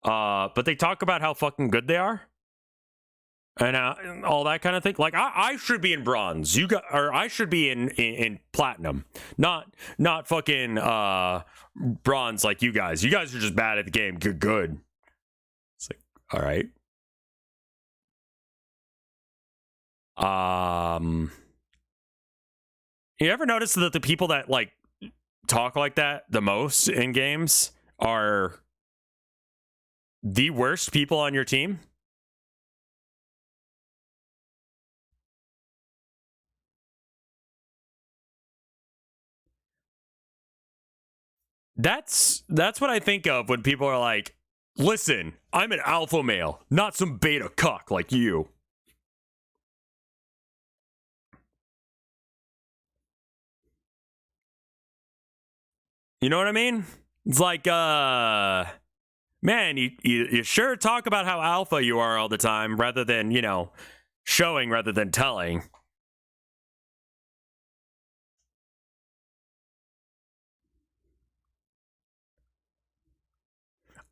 Speaker 1: But they talk about how fucking good they are. And all that kind of thing. Like, I should be in bronze. Or I should be in platinum. Not fucking bronze like you guys. You guys are just bad at the game. Good. It's like, all right. You ever notice that the people that like talk like that the most in games are the worst people on your team? That's what I think of when people are like, listen, I'm an alpha male, not some beta cuck like you. You know what I mean? It's like, man, you sure talk about how alpha you are all the time rather than, you know, showing rather than telling.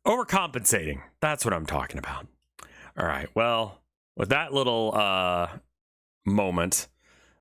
Speaker 1: Overcompensating. That's what I'm talking about. All right. Well, with that little moment,